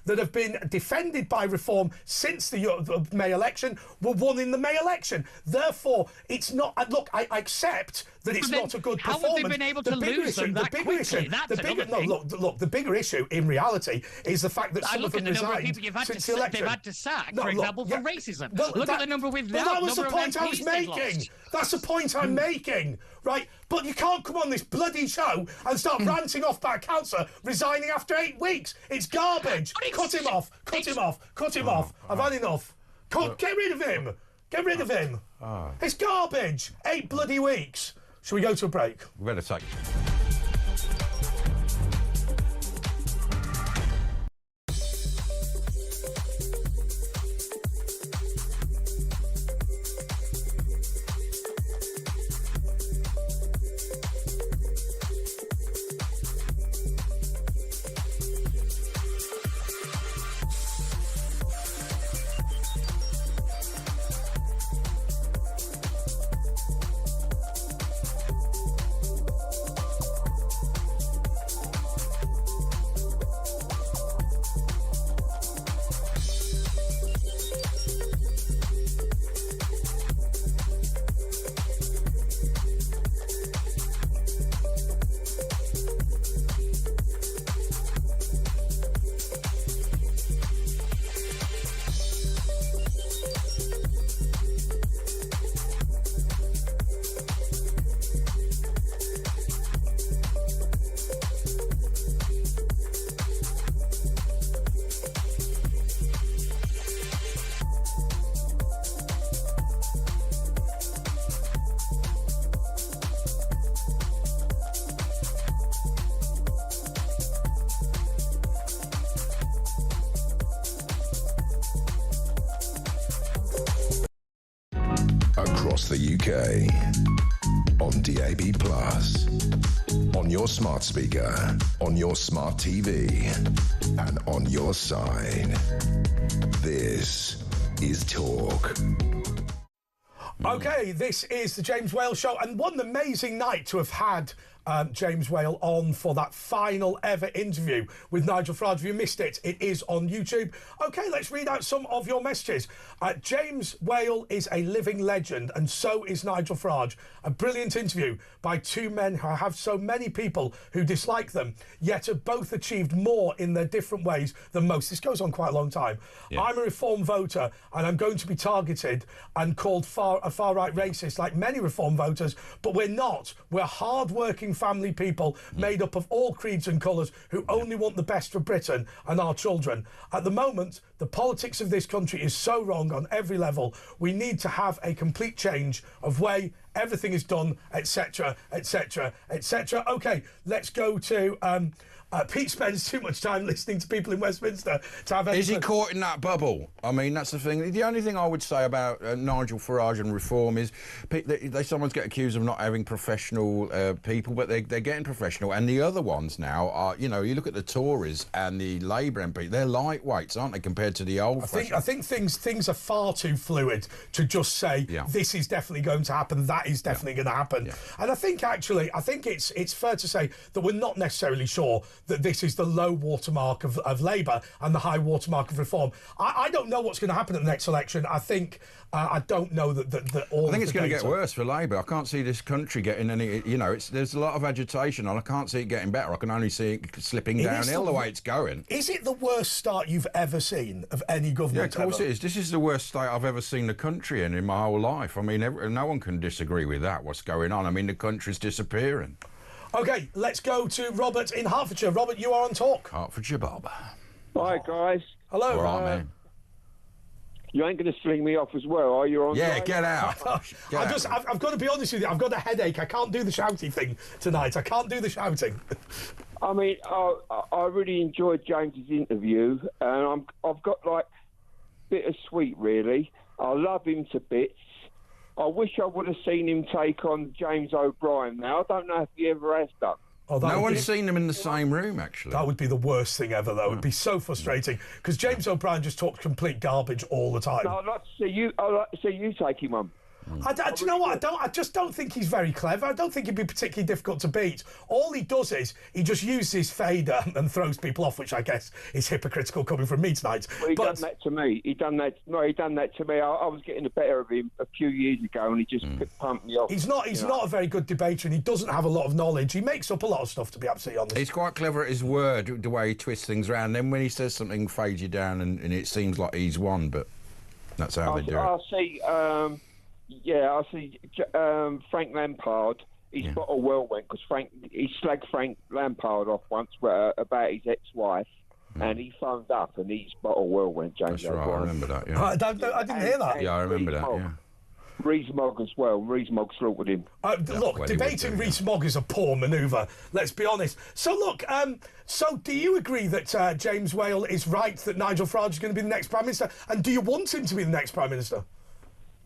that have been defended by Reform since the May election were won in the May election. Therefore, it's not... Look, I accept that it's not a good performance. How have they been able to lose them that quickly? The bigger issue, in reality, is the fact that some of them resigned since the election. They've had to sack, for example, for racism. Look at the number we've now. That was the point I was making. That's the point I'm making, right? But you can't come on this bloody show and start ranting off about councillor resigning after 8 weeks. It's garbage. Cut him off. I've had enough. Get rid of him. Get rid of him. It's garbage. 8 bloody weeks. Shall we go to a break? We better take... across the UK. On DAB+, on your smart speaker, on your smart TV, and on your side. This is Talk. Okay, this is the James Whale Show, and what an amazing night to have had James Whale on for that final ever interview with Nigel Farage. If you missed it, it is on YouTube. Okay, let's read out some of your messages. James Whale is a living legend, and so is Nigel Farage. A brilliant interview by two men who have so many people who dislike them, yet have both achieved more in their different ways than most. This goes on quite a long time. Yeah. I'm a Reform voter, and I'm going to be targeted and called a far-right racist like many Reform voters, but we're not. We're hard-working family people made up of all creeds and colours who only want the best for Britain and our children. At the moment, the politics of this country is so wrong on every level. We need to have a complete change of way everything is done, etc., etc., etc. OK, let's go to... Pete spends too much time listening to people in Westminster to have... Is he caught in that bubble? I mean, that's the thing. The only thing I would say about Nigel Farage and Reform is they sometimes get accused of not having professional people, but they're getting professional. And the other ones now are, you know, you look at the Tories and the Labour MP, they're lightweights, aren't they, compared to the old... I think things are far too fluid to just say, this is definitely going to happen, that is definitely going to happen. Yeah. And I think, actually, it's fair to say that we're not necessarily sure that this is the low watermark of Labour and the high watermark of Reform. I don't know what's going to happen at the next election. I think I don't know that all. I think it's going to get worse for Labour. I can't see this country getting any. You know, there's a lot of agitation, and I can't see it getting better. I can only see it slipping downhill the way it's going. Is it the worst start you've ever seen of any government? Yeah, of course it is. This is the worst state I've ever seen the country in my whole life. I mean, no one can disagree with that. What's going on? I mean, the country's disappearing. OK, let's go to Robert in Hertfordshire. Robert, you are on Talk. Hertfordshire, Bob. Hi, guys. Hello. All right, man. You ain't going to sling me off as well, are you? Get out. I've got to be honest with you. I've got a headache. I can't do the shouting thing tonight. I can't do the shouting. I mean, I really enjoyed James's interview, and I've got, like, bittersweet, really. I love him to bits. I wish I would have seen him take on James O'Brien now. I don't know if he ever has done. No one's seen them in the same room, actually. That would be the worst thing ever, though. It would be so frustrating, because James O'Brien just talks complete garbage all the time. No, I'd like to see you take him on. Do you know what? I just don't think he's very clever. I don't think he'd be particularly difficult to beat. All he does is he just uses his fader and throws people off, which I guess is hypocritical coming from me tonight. Well, he done that to me. He done that to me. I was getting the better of him a few years ago, and he just pumped me off. He's not a very good debater, and he doesn't have a lot of knowledge. He makes up a lot of stuff, to be absolutely honest. He's quite clever at his word, the way he twists things around. Then when he says something, fades you down, and it seems like he's won, but that's how they do it. I see Frank Lampard. His bottle well went because he slagged Frank Lampard off once about his ex-wife, and he phoned up and his bottle well went. James, that's right. I remember that. Yeah, I didn't hear that. Yeah, I remember that. Yeah. Rees-Mogg as well. Rees-Mogg slaughtered him. Look, debating Rees-Mogg is a poor manoeuvre. Let's be honest. So look, so do you agree that James Whale is right that Nigel Farage is going to be the next Prime Minister, and do you want him to be the next Prime Minister?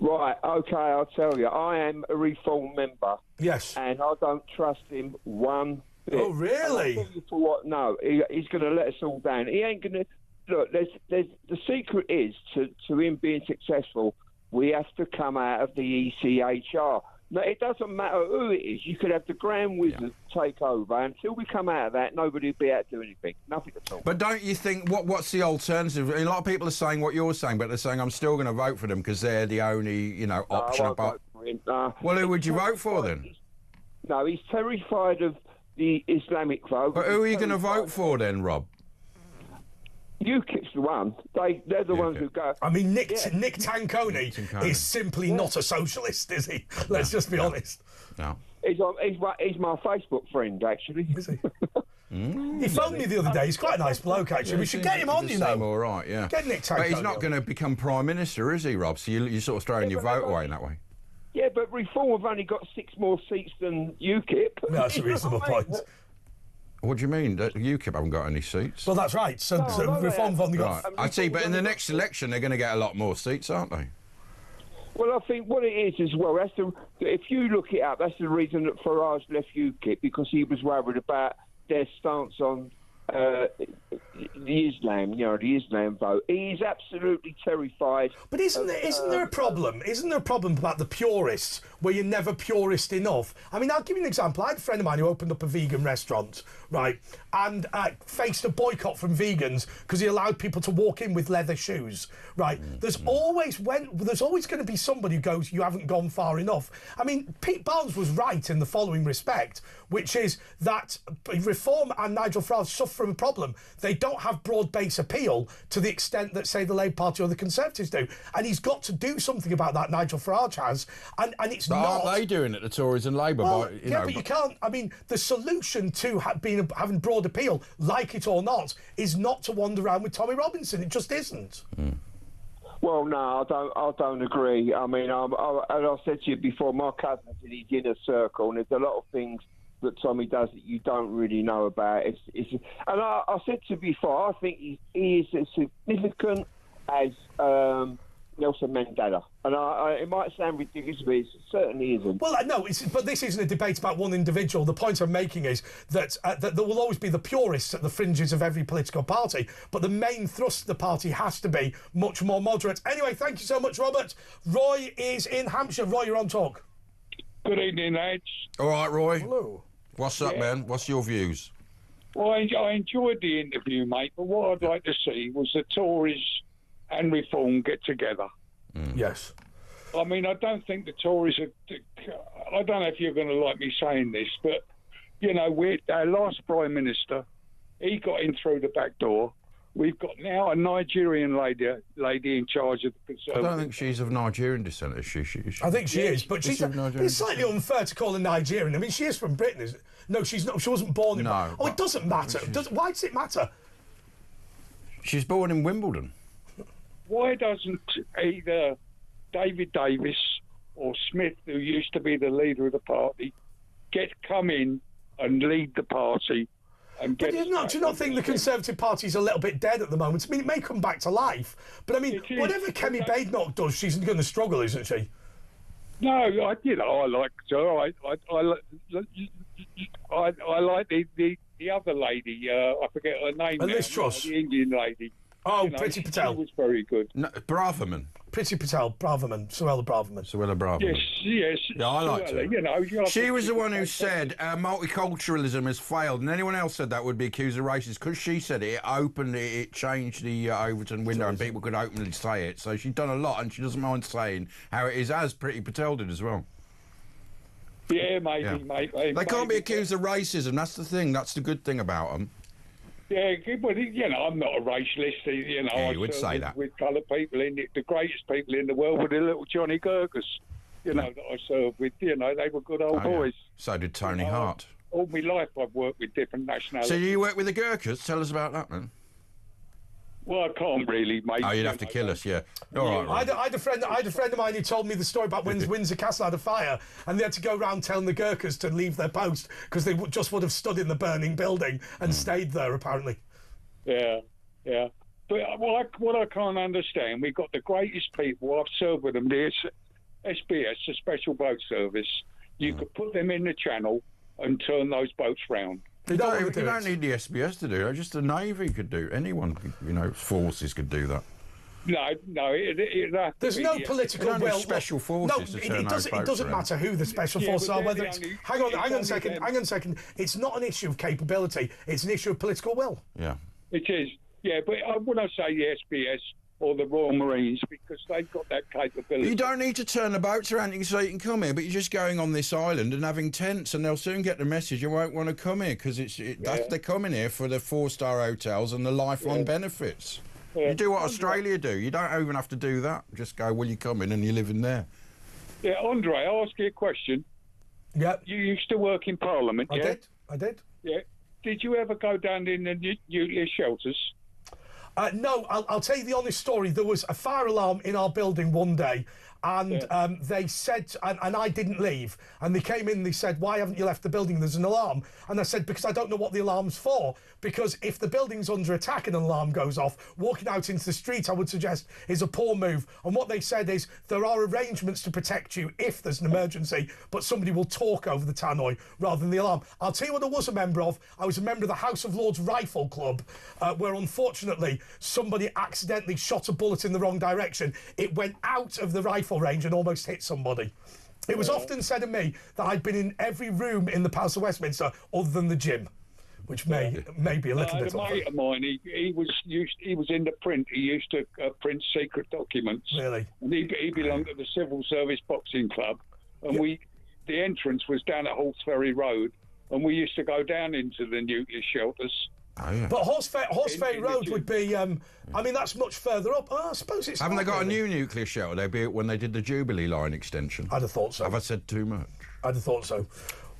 Right, OK, I'll tell you. I am a Reform member. Yes. And I don't trust him one bit. Oh, really? I'll tell you for what? No, he's going to let us all down. He ain't going to... Look, the secret is, to him being successful, we have to come out of the ECHR. No, it doesn't matter who it is. You could have the Grand Wizard take over. Until we come out of that, nobody will be able to do anything. Nothing at all. But don't you think, what's the alternative? A lot of people are saying what you're saying, but they're saying, I'm still going to vote for them because they're the only, option. I won't vote for him. Well, who would you vote for then? No, he's terrified of the Islamic vote. But who are you going to vote for then, Rob? UKIP's the one. They're the ones who go. I mean, Nick Tanconi is simply not a socialist, is he? Let's just be honest. No. He's my Facebook friend, actually. Is he? He phoned me the other day. He's quite a nice bloke, actually. We should get him on, all right, yeah. Get Nick Tanconi. But he's not going to become Prime Minister, is he, Rob? So you're sort of throwing your vote away in that way. Yeah, but Reform have only got 6 more seats than UKIP. That's a reasonable point. What do you mean? UKIP haven't got any seats? Well, that's right. So Reform have only got... Right. I see, but in the next election, they're going to get a lot more seats, aren't they? Well, I think what it is as well, if you look it up, that's the reason that Farage left UKIP, because he was worried about their stance on the Islam vote. He's absolutely terrified. But isn't there a problem? Isn't there a problem about the purists, where you're never purist enough? I mean, I'll give you an example. I had a friend of mine who opened up a vegan restaurant, right, and faced a boycott from vegans because he allowed people to walk in with leather shoes, right? There's always going to be somebody who goes, you haven't gone far enough. I mean, Pete Barnes was right in the following respect, which is that Reform and Nigel Farage suffer from a problem. They don't have broad-based appeal to the extent that, say, the Labour Party or the Conservatives do. And he's got to do something about that, Nigel Farage has. And it's but not... aren't they doing it, the Tories and Labour? Well, but you can't... I mean, the solution to having broad appeal, like it or not, is not to wander around with Tommy Robinson. It just isn't. Well, no, I don't agree. I mean, as I said to you before, my cousin's in his inner circle, and there's a lot of things that Tommy does that you don't really know about. And I said to you before, I think he is as significant as Nelson Mandela. And it might sound ridiculous, but it certainly isn't. Well, no, but this isn't a debate about one individual. The point I'm making is that there will always be the purists at the fringes of every political party, but the main thrust of the party has to be much more moderate. Anyway, thank you so much, Robert. Roy is in Hampshire. Roy, you're on Talk. Good evening, lads. All right, Roy. Hello. What's up, man? What's your views? Well, I enjoyed the interview, mate, but what I'd like to see was the Tories and Reform get together. Yes. I mean, I don't think the Tories are... I don't know if you're going to like me saying this, but, you know, our last Prime Minister, he got in through the back door. We've got now a Nigerian lady in charge of the Conservatives. I don't think she's of Nigerian descent, is she? I think she is, but it's slightly unfair to call her Nigerian. I mean, she is from Britain, isn't it? No, she's not. She wasn't born in... No. Oh, it doesn't matter. Why does it matter? She's born in Wimbledon. Why doesn't either David Davis or Smith, who used to be the leader of the party, come in and lead the party? But do you not think the Conservative Party's a little bit dead at the moment? I mean, it may come back to life, but I mean, whatever Kemi Badenoch does, she's going to struggle, isn't she? No, I like her. I like the other lady. I forget her name. Liz Truss. The Indian lady. Oh, Priti Patel. She was very good. No, Braverman. Priti Patel, Suella Braverman. Yes. Yeah, I liked her. You know, she was the one who said multiculturalism has failed, and anyone else said that would be accused of racist. Because she said it changed the Overton window, and people could openly say it. So she's done a lot, and she doesn't mind saying how it is, as Priti Patel did as well. Yeah, maybe, mate. They can't be accused of racism. That's the thing. That's the good thing about them. Yeah, well, you know, I'm not a racialist. You know, yeah, you would say that. With coloured people, the greatest people in the world were the little Johnny Gurkhas, you know, that I served with. You know, they were good old boys. So did Tony Hart. All my life I've worked with different nationalities. So you work with the Gurkhas? Tell us about that, man. Well, I can't really, mate. Oh, you'd have to kill us, yeah. All right. I had a friend of mine who told me the story about when Windsor Castle had a fire, and they had to go around telling the Gurkhas to leave their post because they just would have stood in the burning building and stayed there, apparently. Yeah. But what I can't understand, we've got the greatest people. I've served with them. There's SBS, the Special Boat Service. You could put them in the channel and turn those boats round. You don't need the SBS to do that. Just the Navy could do. Anyone, forces could do that. No. There's no political will. Special forces. No, it doesn't matter who the special forces are. Whether it's hang on a second. It's not an issue of capability. It's an issue of political will. Yeah. It is. Yeah, but I wouldn't say the SBS or the Royal Marines because they've got that capability. You don't need to turn the boats around. You can say you can come here, but you're just going on this island and having tents, and they'll soon get the message you won't want to come here because they're coming here for the 4-star hotels and the lifelong benefits. Yeah. You do what Australia do. You don't even have to do that. Just go, will you come in and you live in there. Yeah, Andre, I'll ask you a question. Yeah. You used to work in Parliament, I did. Yeah. Did you ever go down in the nuclear shelters? No, I'll tell you the honest story. There was a fire alarm in our building one day, and they said, and I didn't leave, and they came in and they said, why haven't you left the building? There's an alarm. And I said, because I don't know what the alarm's for, because if the building's under attack and an alarm goes off, walking out into the street, I would suggest, is a poor move. And what they said is, there are arrangements to protect you if there's an emergency, but somebody will talk over the tannoy rather than the alarm. I'll tell you what I was a member of. I was a member of the House of Lords Rifle Club, where unfortunately somebody accidentally shot a bullet in the wrong direction. It went out of the rifle range and almost hit somebody. It was often said of me that I'd been in every room in the Palace of Westminster other than the gym, which may be a little bit. A mate of mine, he was in the print. He used to print secret documents. Really? And he belonged to the Civil Service Boxing Club, and the entrance was down at Hawkesbury Road, and we used to go down into the nuclear shelters. Oh, yeah. But Horseferry Road would be, I mean, that's much further up. I suppose it's. Haven't they got a new nuclear shelter? They built when they did the Jubilee line extension. I'd have thought so. Have I said too much? I'd have thought so.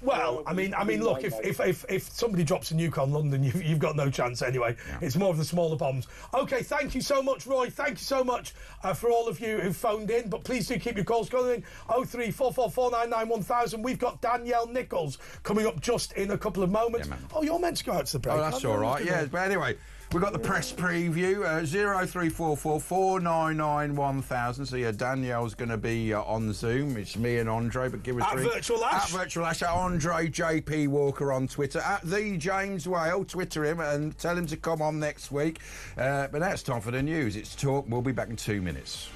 Well, I mean, look, if somebody drops a nuke on London, you've got no chance anyway. Yeah. It's more of the smaller bombs. OK, thank you so much, Roy. Thank you so much for all of you who phoned in. But please do keep your calls going. 03444991000. We've got Danielle Nichols coming up just in a couple of moments. Yeah, you're meant to go out to the break. Oh, that's all right. Yeah, but anyway. We've got the press preview, 0344449911000. So, yeah, Danielle's going to be on Zoom. It's me and Andre, but give us at Virtual Ash. At Virtual Ash, at Andre JP Walker on Twitter, at the James Whale. Twitter him and tell him to come on next week. But now it's time for the news. It's Talk. We'll be back in 2 minutes.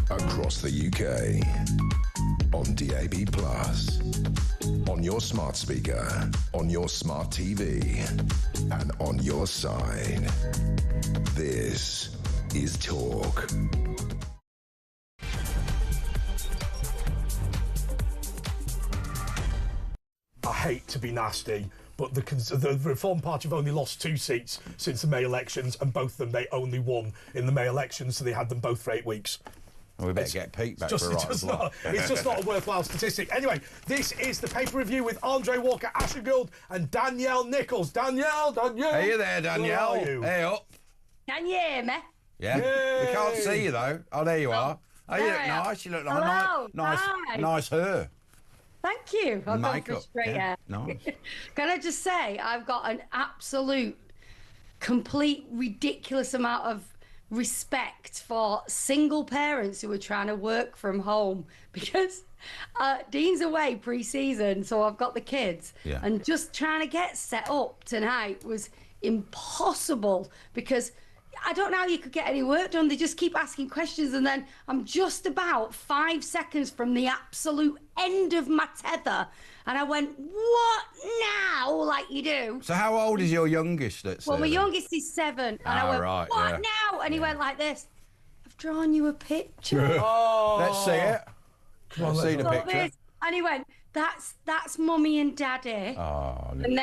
Across the UK, on DAB+, on your smart speaker, on your smart TV, and on your side. This is Talk. I hate to be nasty, but the Reform Party have only lost 2 seats since the May elections, and both of them they only won in the May elections, so they had them both for 8 weeks. Well, we better get Pete back for a right. It's just not a worthwhile statistic. Anyway, this is the paper review with Andre Walker Ashengold and Danielle Nichols. Danielle! Hey there, Danielle. Where are you? Hey up. Can you hear me? Yeah. Yay. We can't see you though. Oh, there you are. Oh, you look nice. You look nice hair. Thank you. I'll go for straight hair. Nice. Can I just say, I've got an absolute, complete, ridiculous amount of respect for single parents who are trying to work from home, because Dean's away pre-season, so I've got the kids, and just trying to get set up tonight was impossible, because I don't know how you could get any work done. They just keep asking questions, and then I'm just about 5 seconds from the absolute end of my tether, and I went, what now? Like you do. So how old is your youngest? Well, my youngest is 7, and I went, right, what now? And he went like this, I've drawn you a picture. Let's see it. Let's see the picture. And he went, that's mummy and daddy. Oh, and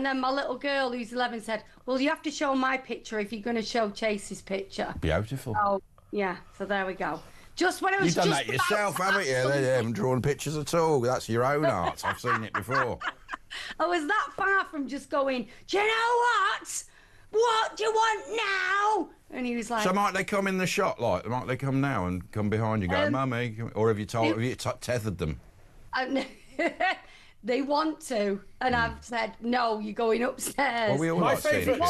then my little girl who's 11 said, well, you have to show my picture if you're going to show Chase's picture. Beautiful. Oh, yeah. So there we go. Just when I was You've done that yourself, haven't you? They haven't drawn pictures at all. That's your own art. I've seen it before. I was that far from just going, do you know what? What do you want now? And he was like... So might they come in the shot, like? Might they come now and come behind you and go, Mummy? Or have you tethered them? They want to, and I've said, no, you're going upstairs. Well, we all my favourite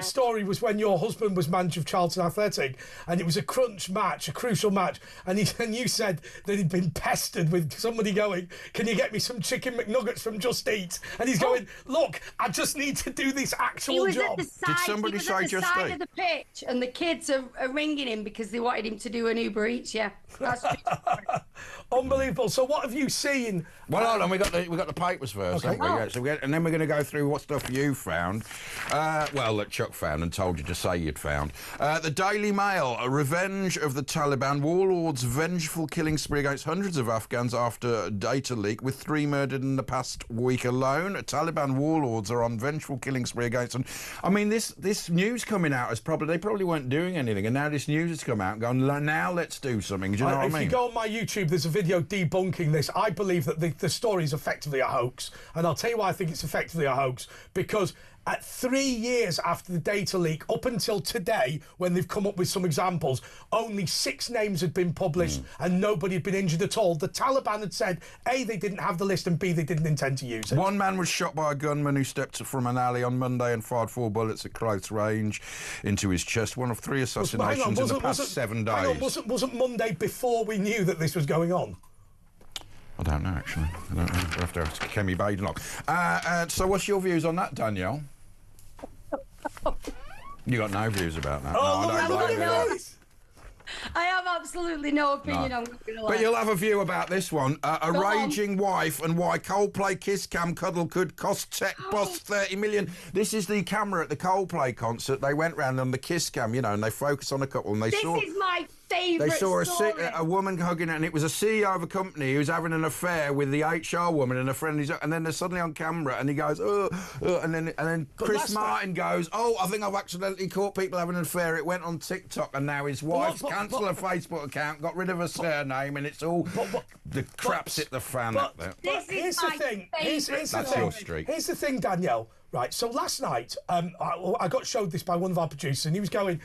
story was when your husband was manager of Charlton Athletic, and it was a crunch match, a crucial match, and you said that he'd been pestered with somebody going, can you get me some chicken McNuggets from Just Eat? And he's going, look, I just need to do this actual job. Did somebody say Just Eat? He was at the side of the pitch, and the kids are ringing him because they wanted him to do an Uber Eats, That's unbelievable. So what have you seen? Well, hold on, we got the papers first, haven't we? Yeah, so and then we're going to go through what stuff you found. That Chuck found and told you to say you'd found. The Daily Mail, a revenge of the Taliban warlords' vengeful killing spree against hundreds of Afghans after data leak, with 3 murdered in the past week alone. Taliban warlords are on vengeful killing spree against them. I mean, this news coming out is they probably weren't doing anything, and now this news has come out and gone, now let's do something. Do you know what I mean? If you go on my YouTube, there's a video debunking this. I believe that the story is effectively a hoax, and I'll tell you why I think it's effectively a hoax, because at 3 years after the data leak, up until today, when they've come up with some examples, only 6 names had been published and nobody had been injured at all. The Taliban had said, A, they didn't have the list, and B, they didn't intend to use it. One man was shot by a gunman who stepped from an alley on Monday and fired 4 bullets at close range into his chest. One of 3 assassinations in the past 7 days. Hang on, wasn't Monday before we knew that this was going on? I don't know, actually. I don't know. We'll have to ask Kemi Badenoch. So what's your views on that, Danielle? You got no views about that? Oh, no, I don't blame you. I have absolutely no opinion on But you'll have a view about this one. A raging wife and why Coldplay kiss cam cuddle could cost tech boss 30 million. This is the camera at the Coldplay concert. They went round on the kiss cam, and they focus on a couple, and they saw... This is my favourite story. A woman hugging her, and it was a CEO of a company who's having an affair with the HR woman and a friend. And then they're suddenly on camera, and he goes, and then Chris Martin goes, I think I've accidentally caught people having an affair. It went on TikTok, and now his wife's cancelled her Facebook account, got rid of her surname, and it's all the crap's hit the fan up there. Here's the thing. That's your streak. Here's the thing, Danielle. Right, so last night, I got showed this by one of our producers, and he was going,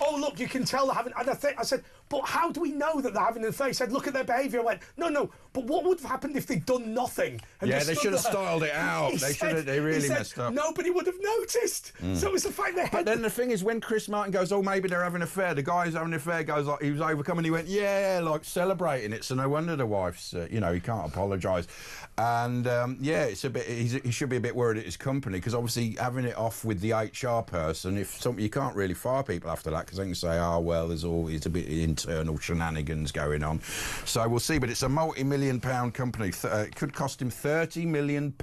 oh, look, you can tell they're having... And I said, but how do we know that they're having an affair? He said, look at their behaviour. I went, no, but what would have happened if they'd done nothing? And they should have styled it out. They really messed up. Nobody would have noticed. So it was the fact they had... But then the thing is, when Chris Martin goes, maybe they're having an affair, the guy who's having an affair goes, he was overcome, and he went, celebrating it. So no wonder the wife's, he can't apologise. And, it's a bit... He should be a bit worried at his company, because obviously having it off with the HR person, you can't really fire people after that, because they can say, it's a bit internal shenanigans going on. So we'll see, but it's a multi-million-pound company. It could cost him £30 million.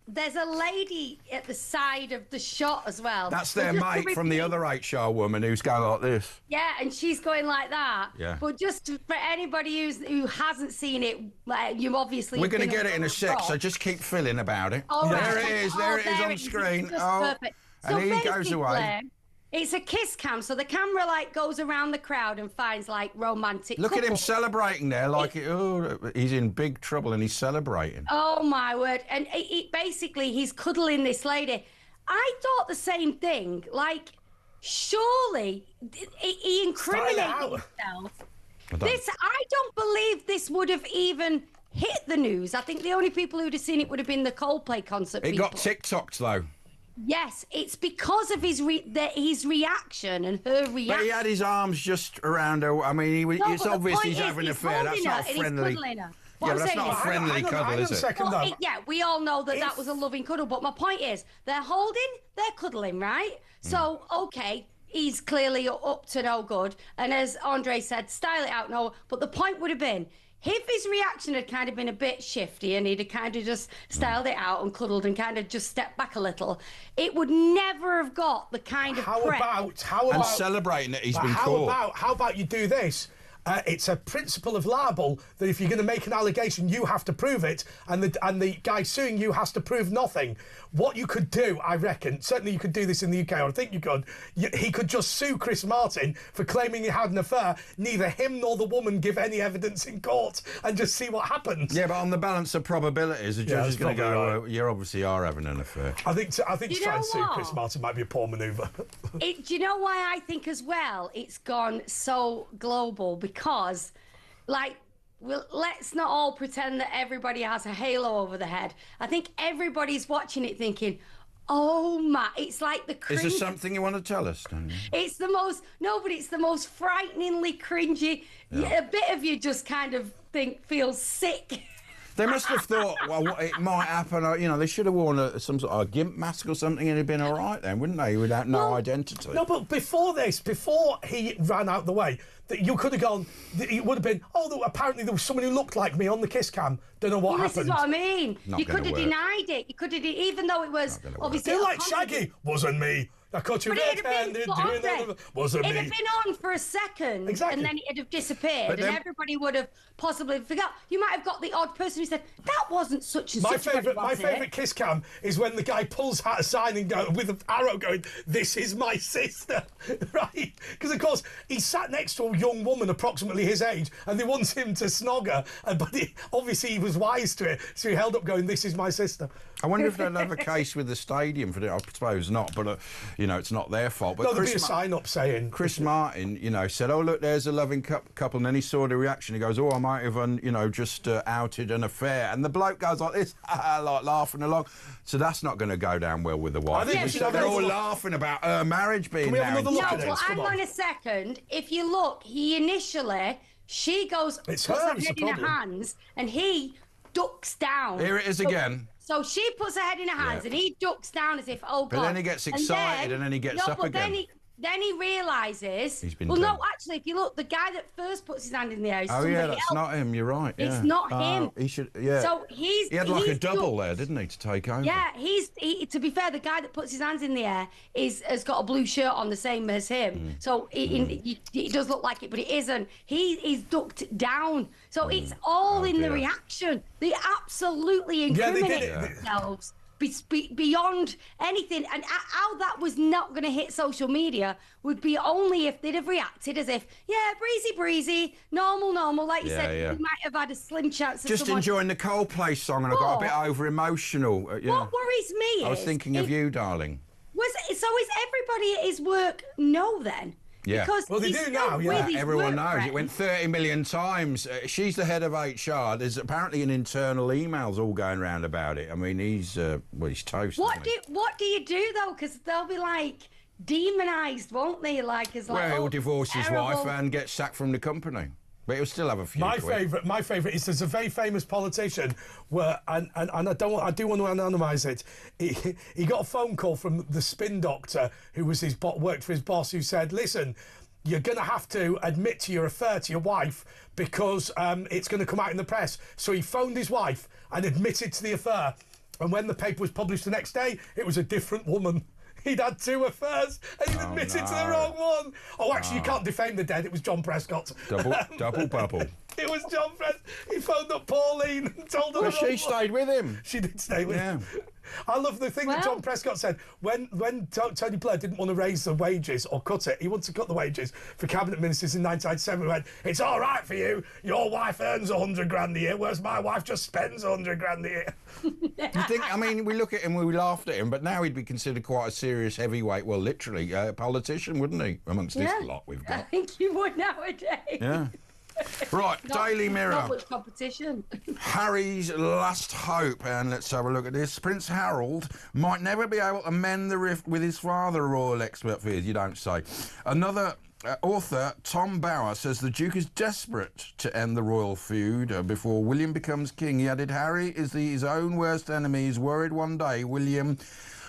There's a lady at the side of the shot as well. That's their mate from the other HR woman who's going like this. Yeah, and she's going like that. Yeah. But just for anybody who hasn't seen it, you obviously... We're going to get it in a sec, so just keep filling about it. There it is on screen. Perfect. And he goes away. It's a kiss cam, so the camera goes around the crowd and finds romantic. Look at him celebrating there, he's in big trouble and he's celebrating. Oh my word! And basically he's cuddling this lady. I thought the same thing. Surely he incriminated himself. I don't believe this would have even hit the news. I think the only people who'd have seen it would have been the Coldplay concert. It got TikToked though. Yes, it's because of his reaction and her reaction. But he had his arms just around her. I mean, it's but the obvious point he's is, having an he's affair. That's holding not her and friendly. he's cuddling her. Yeah, but that's not a friendly cuddle, is it? Well, yeah, we all know that was a loving cuddle. But my point is, they're cuddling, right? So, okay, he's clearly up to no good. And as Andre said, style it out, no. But the point would have been, if his reaction had kind of been a bit shifty and he'd have kind of just styled it out and cuddled and kind of just stepped back a little, it would never have got the kind of How about celebrating that he's been caught? How about you do this? It's a principle of libel that if you're going to make an allegation, you have to prove it, and the guy suing you has to prove nothing. What you could do, I reckon, certainly you could do this in the UK, or I think you could, he could just sue Chris Martin for claiming he had an affair. Neither him nor the woman give any evidence in court, and just see what happens. Yeah, but on the balance of probabilities, the judge is going to go, right. well, you obviously are having an affair. I think to try and sue Chris Martin might be a poor manoeuvre. Do you know why I think as well it's gone so global? Because, let's not all pretend that everybody has a halo over the head. I think everybody's watching it thinking, oh my, it's like the cringe. Is there something you want to tell us, Daniel? It's the most frighteningly cringy. A bit of you just kind of feels sick. They must have thought, well, it might happen. They should have worn some sort of gimp mask or something, and it'd been all right then, wouldn't they? Without no identity. No, but before he ran out the way, that you could have gone. It would have been. Oh, apparently there was someone who looked like me on the kiss cam. Don't know what happened. This is what I mean. Not you could have denied it. You could have, even though it was obviously. They're like Shaggy. Wasn't me. I caught you red-handed doing that. Wasn't me. It'd have been on for a second, and then it'd have disappeared, and everybody would have possibly forgot. You might have got the odd person who said that wasn't such and such. My favourite kiss cam is when the guy pulls out a sign and with an arrow going, "This is my sister," right? Because of course he sat next to a young woman approximately his age, and they want him to snog her, but obviously he was wise to it, so he held up going, "This is my sister." I wonder if they'll have a case with the stadium for it. I suppose not, but it's not their fault. But no, there'll be a sign up saying Chris Martin, said, "Oh look, there's a loving couple," and then he saw the reaction. He goes, "Oh, I might have, just outed an affair," and the bloke goes like this, like laughing along. So that's not going to go down well with the wife. They're all laughing about her marriage being now. No, well, hang on a second. If you look, she goes, puts her head in her hands, and he ducks down. Here it is again. So she puts her head in her hands, and he ducks down as if, oh God. But then he gets excited, and then he gets up again. Then he realises. No, actually, if you look, the guy that first puts his hand in the air is somebody else. That's not him. You're right. Yeah. It's not him. He should. Yeah. So he had like a double there, didn't he, to take over? Yeah. To be fair, the guy that puts his hands in the air has got a blue shirt on, the same as him. So it does look like it, but it isn't. He's ducked down. So it's all in the reaction. They absolutely incriminate themselves. Beyond anything, and how that was not going to hit social media would be only if they'd have reacted as if, breezy, normal, like you said, we might have had a slim chance of just enjoying the Coldplay song, and I got a bit over emotional. What worries me I was thinking of you, darling. Is everybody at his work know then? Yeah. Because they do now, everyone knows. It went 30 million times. She's the head of HR. There's apparently an internal emails all going around about it. I mean, he's toast. What do you do, though? Because they'll be, demonised, won't they? He'll divorce his wife and get sacked from the company. But he'll still have a few. My favourite is there's a very famous politician where, and I do want to anonymise it. He got a phone call from the spin doctor who was worked for his boss, who said, "Listen, you're going to have to admit to your affair to your wife because it's going to come out in the press." So he phoned his wife and admitted to the affair. And when the paper was published the next day, it was a different woman. He'd had 2 affairs and he'd admitted to the wrong one. Oh, actually, you can't defame the dead. It was John Prescott. Double bubble. It was John Prescott. He phoned up Pauline and told her. But she stayed with him. She did stay with him. I love the thing that John Prescott said when Tony Blair didn't want to raise the wages or cut it. He wanted to cut the wages for cabinet ministers in 1997. He went, "It's all right for you. Your wife earns 100 grand a year, whereas my wife just spends 100 grand a year." You think? I mean, we look at him, we laughed at him, but now he'd be considered quite a serious heavyweight. Well, literally, politician, wouldn't he? Amongst this lot we've got. I think he would nowadays. Yeah. Right, Daily Mirror. Not much competition. Harry's last hope, and let's have a look at this. Prince Harold might never be able to mend the rift with his father, a royal expert fears, you don't say. Another author, Tom Bower, says the Duke is desperate to end the royal feud before William becomes king. He added, Harry is his own worst enemy. He's worried one day William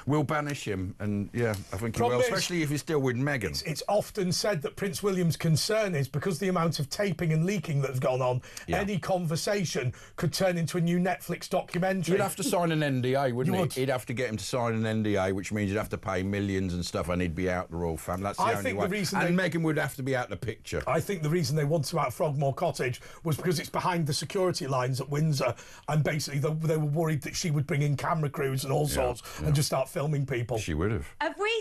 will banish him, and yeah, I think he will, especially if he's still with Meghan. It's often said that Prince William's concern is because the amount of taping and leaking that's gone on, any conversation could turn into a new Netflix documentary. You'd have to sign an NDA, wouldn't he? He'd have to get him to sign an NDA, which means you'd have to pay millions and stuff, and he'd be out the royal family. That's the only way. And Meghan would have to be out the picture. I think the reason they wanted to out Frogmore Cottage was because it's behind the security lines at Windsor, and basically they were worried that she would bring in camera crews and all sorts and just start filming people. She would have. Have we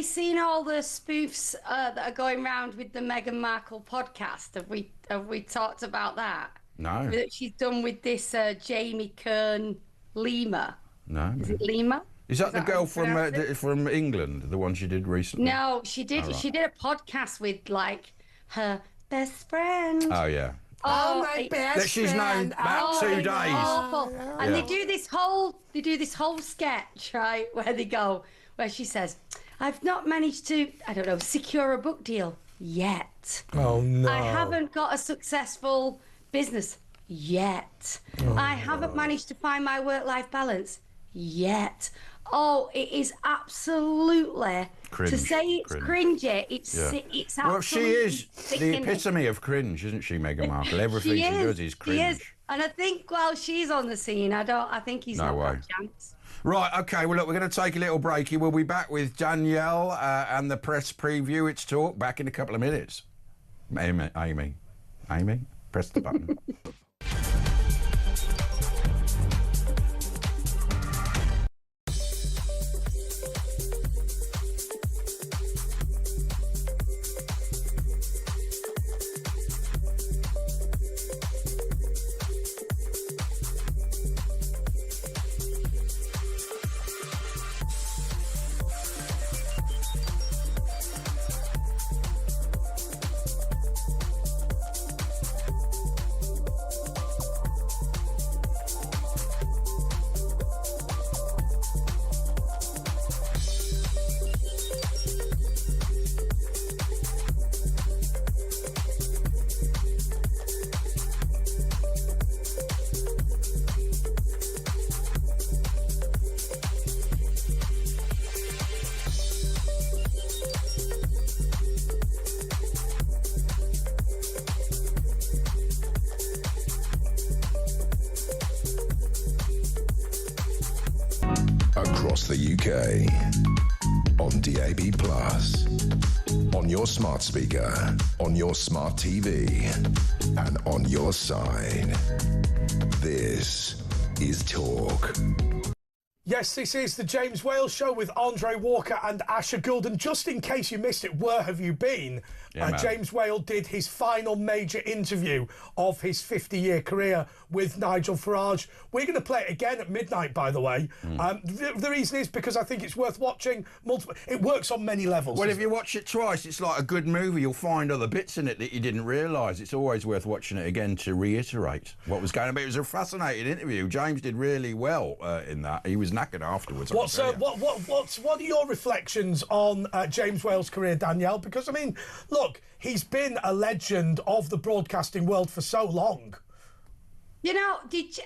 seen all the spoofs that are going around with the Meghan Markle podcast? Have we talked about that? No. That she's done with this Jamie Kern Lima. No. Is it Lima? Is that the girl from England, the one she did recently? No, she did. Right. She did a podcast with like her best friend. Oh yeah. Oh, my best that she's known about 2 days. Awful. And they do this whole sketch, right, where she says, I've not managed to, secure a book deal yet. Oh no. I haven't got a successful business yet. I haven't managed to find my work-life balance yet. Oh, it is absolutely cringe. To say it's cringy. It's absolutely. Well, she is the epitome of cringe, isn't she, Meghan Markle? Everything she does is cringe. She is. And I think while she's on the scene, I think he's not got a chance. Right, OK, well, look, we're going to take a little break here. We'll be back with Danielle and the press preview. It's Talk, back in a couple of minutes. Amy, press the button. Across the UK, on DAB+, on your smart speaker, on your smart TV, and on your side. This is Talk. Yes, this is the James Wales Show with Andre Walker and Asher Gould. And just in case you missed it, where have you been? James Wales did his final major interview of his 50-year career with Nigel Farage. We're going to play it again at midnight, by the way. The reason is because I think it's worth watching. It works on many levels. Well, if you watch it twice, it's like a good movie. You'll find other bits in it that you didn't realise. It's always worth watching it again to reiterate what was going on. It was a fascinating interview. James did really well in that. He was knackered afterwards. What are your reflections on James Wales' career, Danielle? Because, I mean, look, he's been a legend of the broadcasting world for so long. You know,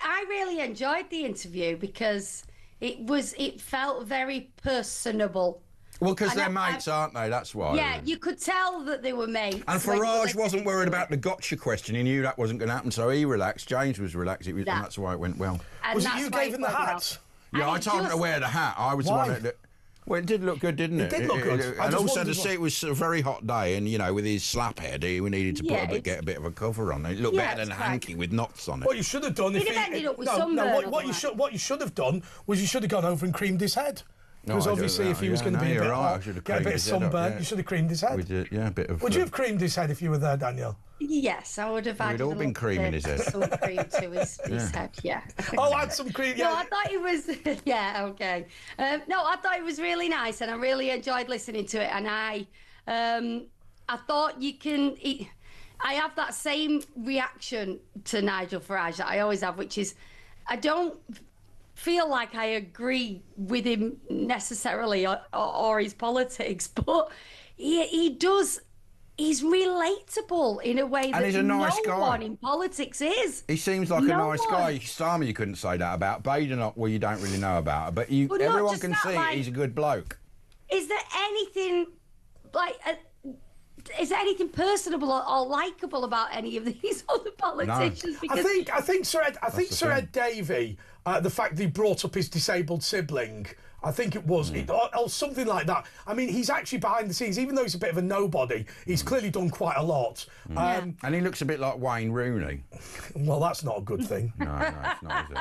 I really enjoyed the interview because it felt very personable. Well, because they're mates, aren't they? That's why. Yeah, you could tell that they were mates. And Farage wasn't worried about the gotcha question. He knew that wasn't going to happen, so he relaxed. James was relaxed, and that's why it went well. Was it you gave him the hat? Yeah, I told him to wear the hat. I was the one that... Well, it did look good, didn't it? It did look good. And also to see it was a very hot day, and, you know, with his slap head, we needed to get a bit of a cover on. It looked better than Hanky with knots on it. What you should have done... He'd have ended up with sunburn. What you should have done was you should have gone over and creamed his head. Because obviously, if he was going to be a bit hot, get a bit of sunburn, you should have creamed his head. We did, a bit of... Would you have creamed his head if you were there, Danielle? Yes, I would have added all been creaming his head. Some cream to his head, yeah. Oh, add some cream, yeah. No, I thought it was... Yeah, okay. No, I thought it was really nice, and I really enjoyed listening to it, and I thought you can... I have that same reaction to Nigel Farage that I always have, which is I don't feel like I agree with him necessarily or his politics, but he does. He's relatable in a way that he's a nice no guy. one in politics is. He seems like a nice guy. Starmer, you couldn't say that about. Baden, well, you don't really know about it, but everyone can see he's a good bloke. Is there anything like? Is there anything personable or likable about any of these other politicians? No. Because I think Sir Ed Davey, the fact that he brought up his disabled sibling, I think it was, or something like that. I mean, he's actually behind the scenes, even though he's a bit of a nobody, he's clearly done quite a lot. And he looks a bit like Wayne Rooney. Well, that's not a good thing. No, it's not, is it?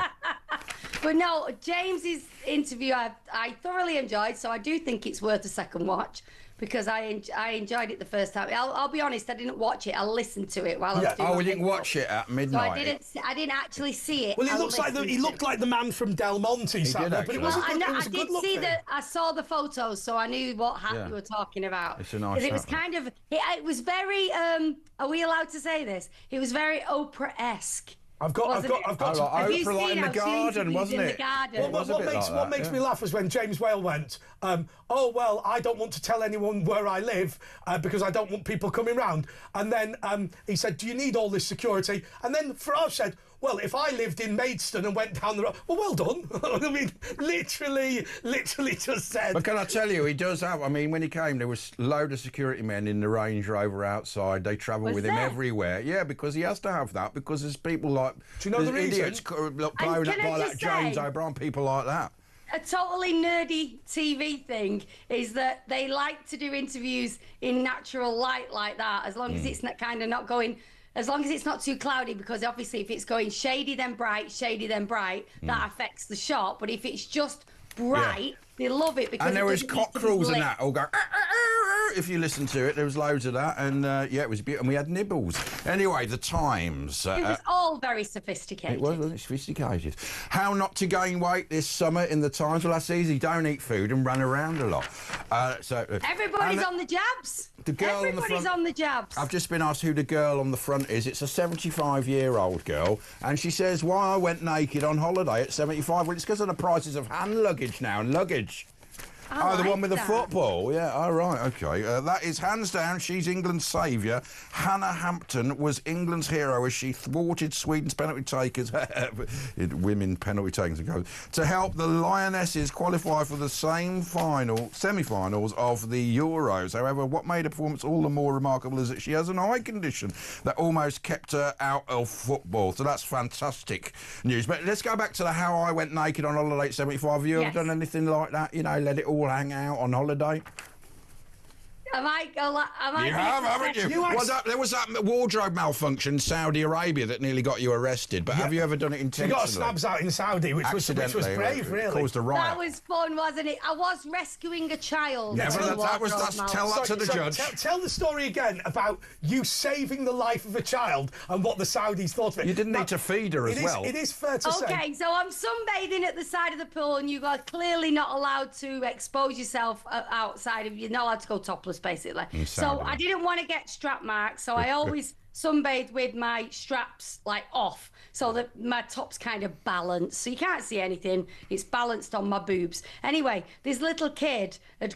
But no, James's interview I thoroughly enjoyed, so I do think it's worth a second watch. Because I enjoyed it the first time. I'll be honest, I didn't watch it. I listened to it while I was doing we didn't watch it at midnight. So I didn't actually see it. Well, he looked like the man from Del Monte. But it was I did see that. I saw the photos, so I knew what hat you were talking about. It's a nice hat. It was kind of. It was very. Are we allowed to say this? It was very Oprah-esque. I've got Oprah in the garden, wasn't it? What makes me laugh was when James Whale went, oh, well, I don't want to tell anyone where I live because I don't want people coming round. And then he said, do you need all this security? And then Farage said, well, if I lived in Maidstone and went down the road, well done. I mean, literally just said. But can I tell you, he does have, I mean, when he came, there was a load of security men in the Range Rover outside. They travel with him everywhere. Yeah, because he has to have that, because there's people like, do you know the reason? Idiots blown up by that James O'Brien, people like that. A totally nerdy TV thing is that they like to do interviews in natural light like that, as long as it's not kind of not going... As long as it's not too cloudy, because obviously if it's going shady then bright, that affects the shot. But if it's just bright, they love it because. And there was cockerels and that all go. If you listen to it, there was loads of that, and it was beautiful. And we had nibbles. Anyway, the Times. It was all very sophisticated. It was, wasn't it? Sophisticated. How not to gain weight this summer in the Times? Well, that's easy. Don't eat food and run around a lot. Everybody's on the jabs. Everybody's on the jabs. I've just been asked who the girl on the front is. It's a 75-year-old girl, and she says, why I went naked on holiday at 75? Well, it's because of the prices of hand luggage now and luggage. The one with the football. Yeah, right, OK. That is hands down, she's England's saviour. Hannah Hampton was England's hero as she thwarted Sweden's penalty takers, women penalty takers ago, to help the Lionesses qualify for the semi-finals of the Euros. However, what made her performance all the more remarkable is that she has an eye condition that almost kept her out of football. So that's fantastic news. But let's go back to the how I went naked on holiday at 75. Have you ever done anything like that? You know, let it all hang out on holiday? You have, haven't you? There was that wardrobe malfunction in Saudi Arabia that nearly got you arrested, but have you ever done it intentionally? You got snabs out in Saudi, which was brave, really. Caused a riot. That was fun, wasn't it? I was rescuing a child. Yeah, but tell that to the judge. Tell the story again about you saving the life of a child and what the Saudis thought of it. You didn't need to feed her as well. It is fair to say. Okay, so I'm sunbathing at the side of the pool, and you are clearly not allowed to expose yourself outside of. You're not allowed to go topless, basically. So I didn't want to get strap marks, so I always sunbathe with my straps like off, so that my top's kind of balanced, so you can't see anything. It's balanced on my boobs. Anyway, this little kid had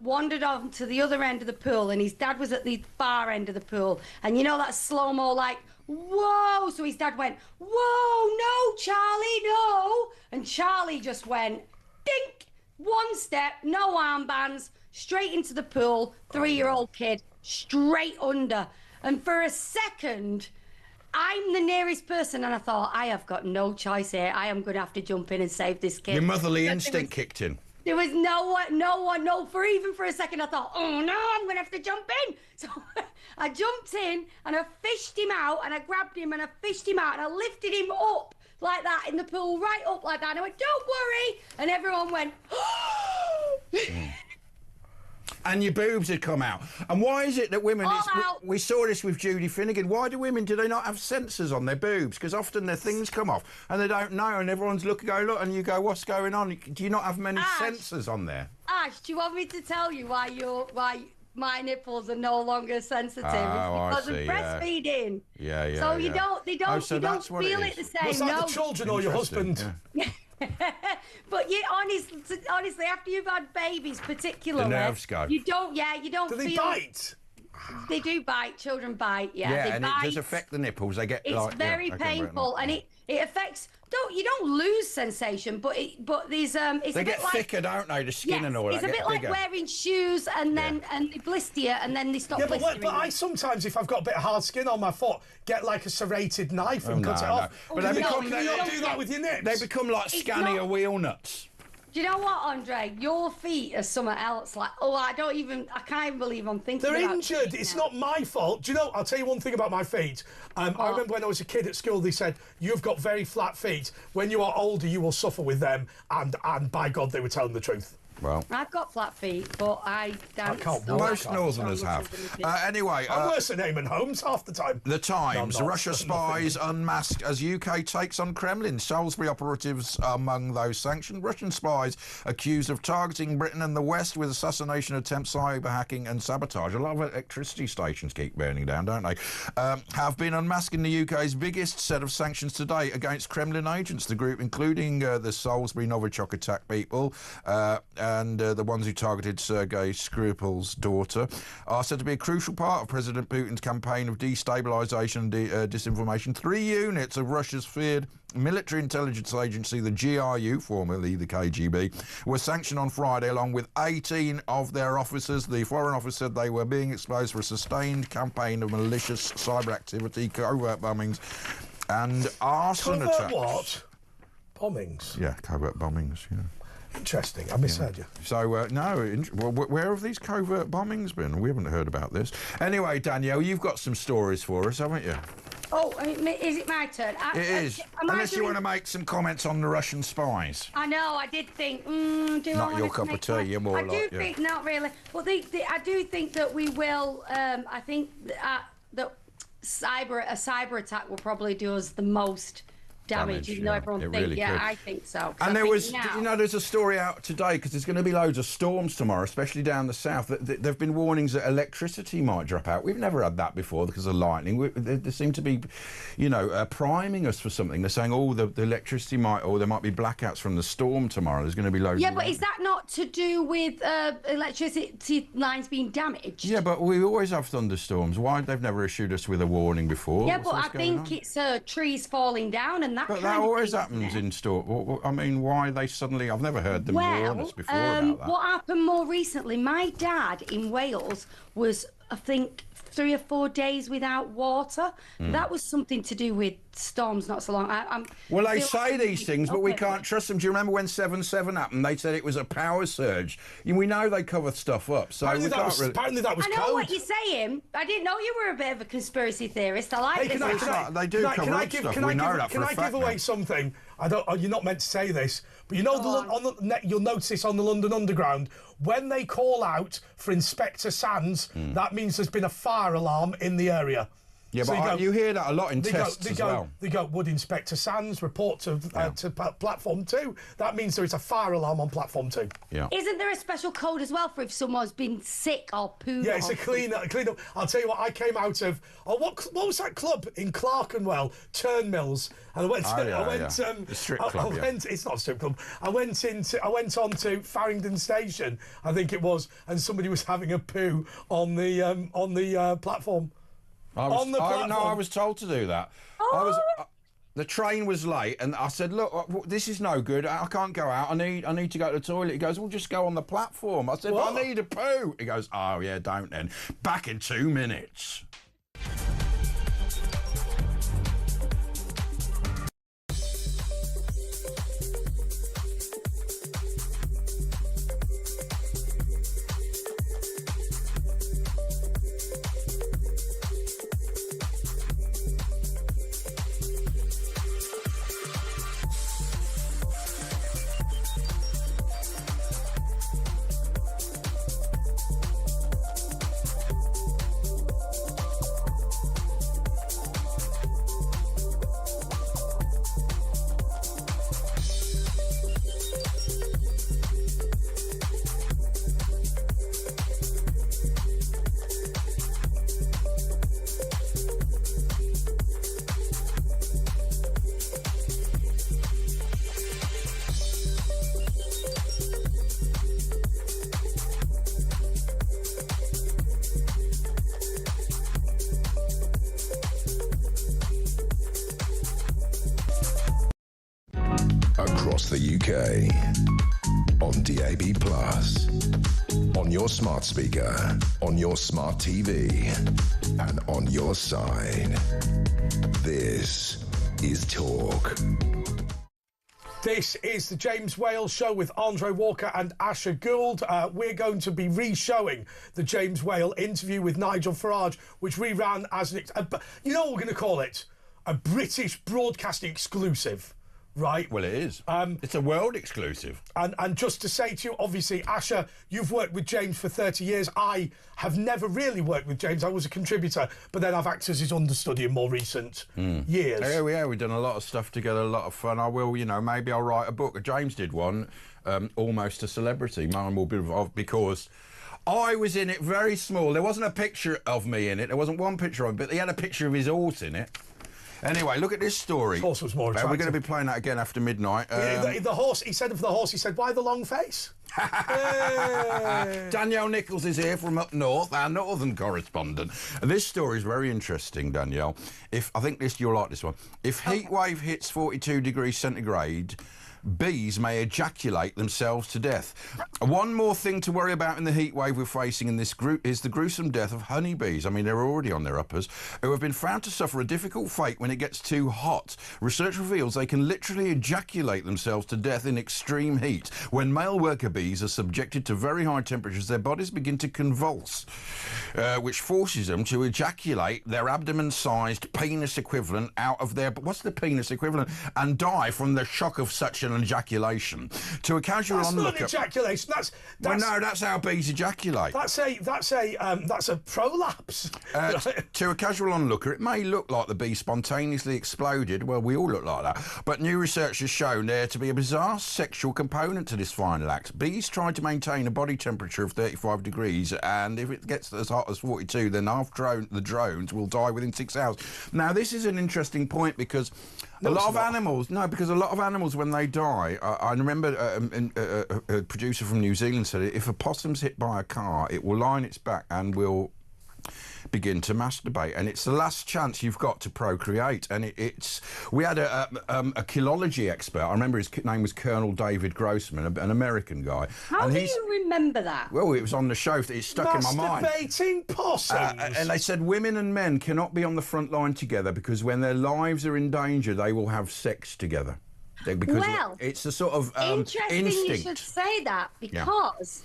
wandered on to the other end of the pool, and his dad was at the far end of the pool, and you know that slow-mo like, whoa, so his dad went, whoa, no, Charlie, no, and Charlie just went, dink, one step, no armbands, straight into the pool, 3-year-old kid, straight under. And for a second, I'm the nearest person, and I thought, I have got no choice here. I am going to have to jump in and save this kid. Your motherly instinct kicked in. There was no one, for a second, I thought, oh no, I'm going to have to jump in. So I jumped in, and I fished him out, and I grabbed him, and I fished him out, and I lifted him up like that in the pool, right up like that. And I went, don't worry. And everyone went, And your boobs had come out. And why is it that women... We saw this with Judy Finnegan. Why do they not have sensors on their boobs? Because often their things come off and they don't know, and everyone's looking, and you go, what's going on? Do you not have many sensors on there? Ash, do you want me to tell you why my nipples are no longer sensitive. Oh, It's because I see, of breastfeeding. Yeah. So you don't so you don't that's what feel it it the is. same. Was that the children or your husband? Yeah. But you honestly, after you've had babies, particularly, The nerves go. You don't Do they feel. bite? They do bite. Children bite. Yeah, Yeah, they and bite. it does affect the nipples. They get It's very painful, and it affects. You don't lose sensation, but there's it's They a get bit like, thicker, don't they? The skin yes, and all it's that. a bit like bigger. wearing shoes, and then and they blister you, and then they stop blistering. But I sometimes, if I've got a bit of hard skin on my foot, get like a serrated knife and cut it off. But they become. Can you not do that with your nips? They become like scannier wheel nuts. Do you know what, Andre? Your feet are something else. Like, I can't even believe I'm thinking They're about injured. It's not my fault. Do you know, I'll tell you one thing about my feet. I remember when I was a kid at school, they said, you've got very flat feet. When you are older, you will suffer with them. And by God, they were telling the truth. Well, I've got flat feet, but I dance. Most Northerners have. Anyway, I'm worse than Eamon Holmes half the time. The Times. No, Russia spies unmasked as UK takes on Kremlin. Salisbury operatives among those sanctioned. Russian spies accused of targeting Britain and the West with assassination attempts, cyber hacking and sabotage. A lot of electricity stations keep burning down, don't they? Have been unmasking the UK's biggest set of sanctions to date against Kremlin agents. The group, including the Salisbury Novichok attack people, and the ones who targeted Sergei Skripal's daughter, are said to be a crucial part of President Putin's campaign of destabilisation and disinformation. 3 units of Russia's feared military intelligence agency, the GRU, formerly the KGB, were sanctioned on Friday along with 18 of their officers. The Foreign Office said they were being exposed for a sustained campaign of malicious cyber activity, covert bombings and arson attacks. What? Bombings? Yeah, covert bombings, yeah. Interesting. I misheard you. So, where have these covert bombings been? We haven't heard about this. Anyway, Danielle, you've got some stories for us, haven't you? Oh, is it my turn? It is. Unless you want to make some comments on the Russian spies. I know, I did think, do Not I your want cup to of tea, you're more I like... do think, not really. Well, I do think that we will, I think that a cyber attack will probably do us the most damage, even though everyone thinks, really could. I think so. And there's a story out today, because there's going to be loads of storms tomorrow, especially down the south. There have been warnings that electricity might drop out. We've never had that before because of lightning. They seem to be, priming us for something. They're saying, the electricity there might be blackouts from the storm tomorrow. There's going to be loads. Yeah, but is that not to do with electricity lines being damaged? Yeah, but we always have thunderstorms. Why they've never issued us with a warning before? Yeah, but I think it's trees falling down and that. But that always happens in storm. I mean, why they suddenly... I've never heard them warn us before about that. What happened more recently, my dad in Wales was, I think, 3 or 4 days without water. That was something to do with storms not so long. Well, they say these things, but we can't trust them. Do you remember when 7/7 happened? They said it was a power surge. We know they cover stuff up, so apparently that was I know code. what you're saying. I didn't know you were a bit of a conspiracy theorist. I like this. They do cover up stuff. We know that for a fact. Can I give away something? You're not meant to say this, but you'll notice this on the London Underground. When they call out for Inspector Sands, that means there's been a fire alarm in the area. Yeah, so but you hear that a lot in tests as well. They go, would Inspector Sands report to Platform 2? That means there is a fire alarm on Platform 2. Yeah. Isn't there a special code as well for if someone's been sick or pooed? Yeah, it's a clean up. I'll tell you what, I came out of... what was that club in Clerkenwell? Turnmills. And I went... The strip club, It's not a strip club. I went on to Farringdon Station, I think it was, and somebody was having a poo on the platform. I was told to do that. The train was late, and I said, "Look, this is no good. I can't go out. I need to go to the toilet." He goes, "Well, just go on the platform." I said, "But I need a poo." He goes, "Oh yeah, don't then. Back in 2 minutes." across the UK. On DAB+, on your smart speaker, on your smart TV, and on your side. This is Talk. This is the James Whale Show with Andre Walker and Asher Gould. We're going to be re-showing the James Whale interview with Nigel Farage, which we ran as an... you know what we're going to call it? A British broadcasting exclusive. Right. Well, it is. It's a world exclusive. And just to say to you, obviously, Asher, you've worked with James for 30 years. I have never really worked with James. I was a contributor, but then I've acted as his understudy in more recent years. Yeah, we've done a lot of stuff together, a lot of fun. I will, maybe I'll write a book. James did one, Almost a Celebrity. Mine will be involved because... I was in it very small. There wasn't a picture of me in it. There wasn't one picture of him, but he had a picture of his horse in it. Anyway, look at this story. His horse was more attractive. We're going to be playing that again after midnight. The horse, he said of the horse, he said, why the long face? Hey. Danielle Nichols is here from up north, our northern correspondent. And this story is very interesting, Danielle. I think you'll like this one. If heat wave hits 42 degrees centigrade, bees may ejaculate themselves to death. One more thing to worry about in the heat wave we're facing in this group is the gruesome death of honeybees. I mean, they're already on their uppers, who have been found to suffer a difficult fate when it gets too hot. Research reveals they can literally ejaculate themselves to death in extreme heat. When male worker bees are subjected to very high temperatures, their bodies begin to convulse, which forces them to ejaculate their abdomen-sized penis equivalent out of their... What's the penis equivalent? And die from the shock of such an ejaculation. To a casual onlooker... That's not an ejaculation. Well, no, that's how bees ejaculate. That's a prolapse. To a casual onlooker, it may look like the bee spontaneously exploded. Well, we all look like that. But new research has shown there to be a bizarre sexual component to this final act. Bees try to maintain a body temperature of 35 degrees, and if it gets as hot as 42, then the drones will die within 6 hours. Now, this is an interesting point because... a lot of animals, when they die, I remember a producer from New Zealand said if a possum's hit by a car, it will lie on its back and will begin to masturbate, and it's the last chance you've got to procreate. And we had a philology expert. I remember his name was Colonel David Grossman, an American guy. How do you remember that? Well, it was on the show. It stuck in my mind. Masturbating possums. And they said women and men cannot be on the front line together because when their lives are in danger, they will have sex together. Because it's a sort of interesting instinct. You should say that because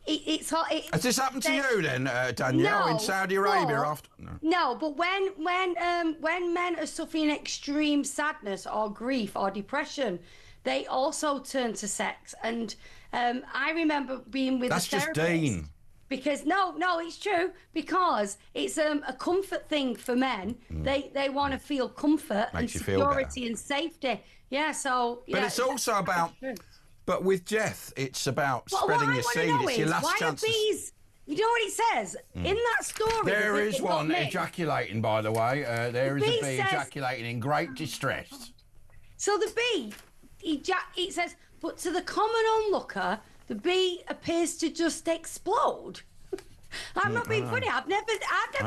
it's hot. Has this happened to you then, Danielle, in Saudi Arabia? No, but when men are suffering extreme sadness or grief or depression, they also turn to sex. And I remember being with a therapist. That's just Dean. Because no, it's true. Because it's a comfort thing for men. They want to feel comfort and security and safety. Yeah. So. But it's also about. But with death, it's about spreading your seed. It's your last chance. Bees, you know what it says in that story? There is one ejaculating, by the way. There is a bee ejaculating in great distress. So the bee, it says, but to the common onlooker, the bee appears to just explode. I'm not being funny. I've never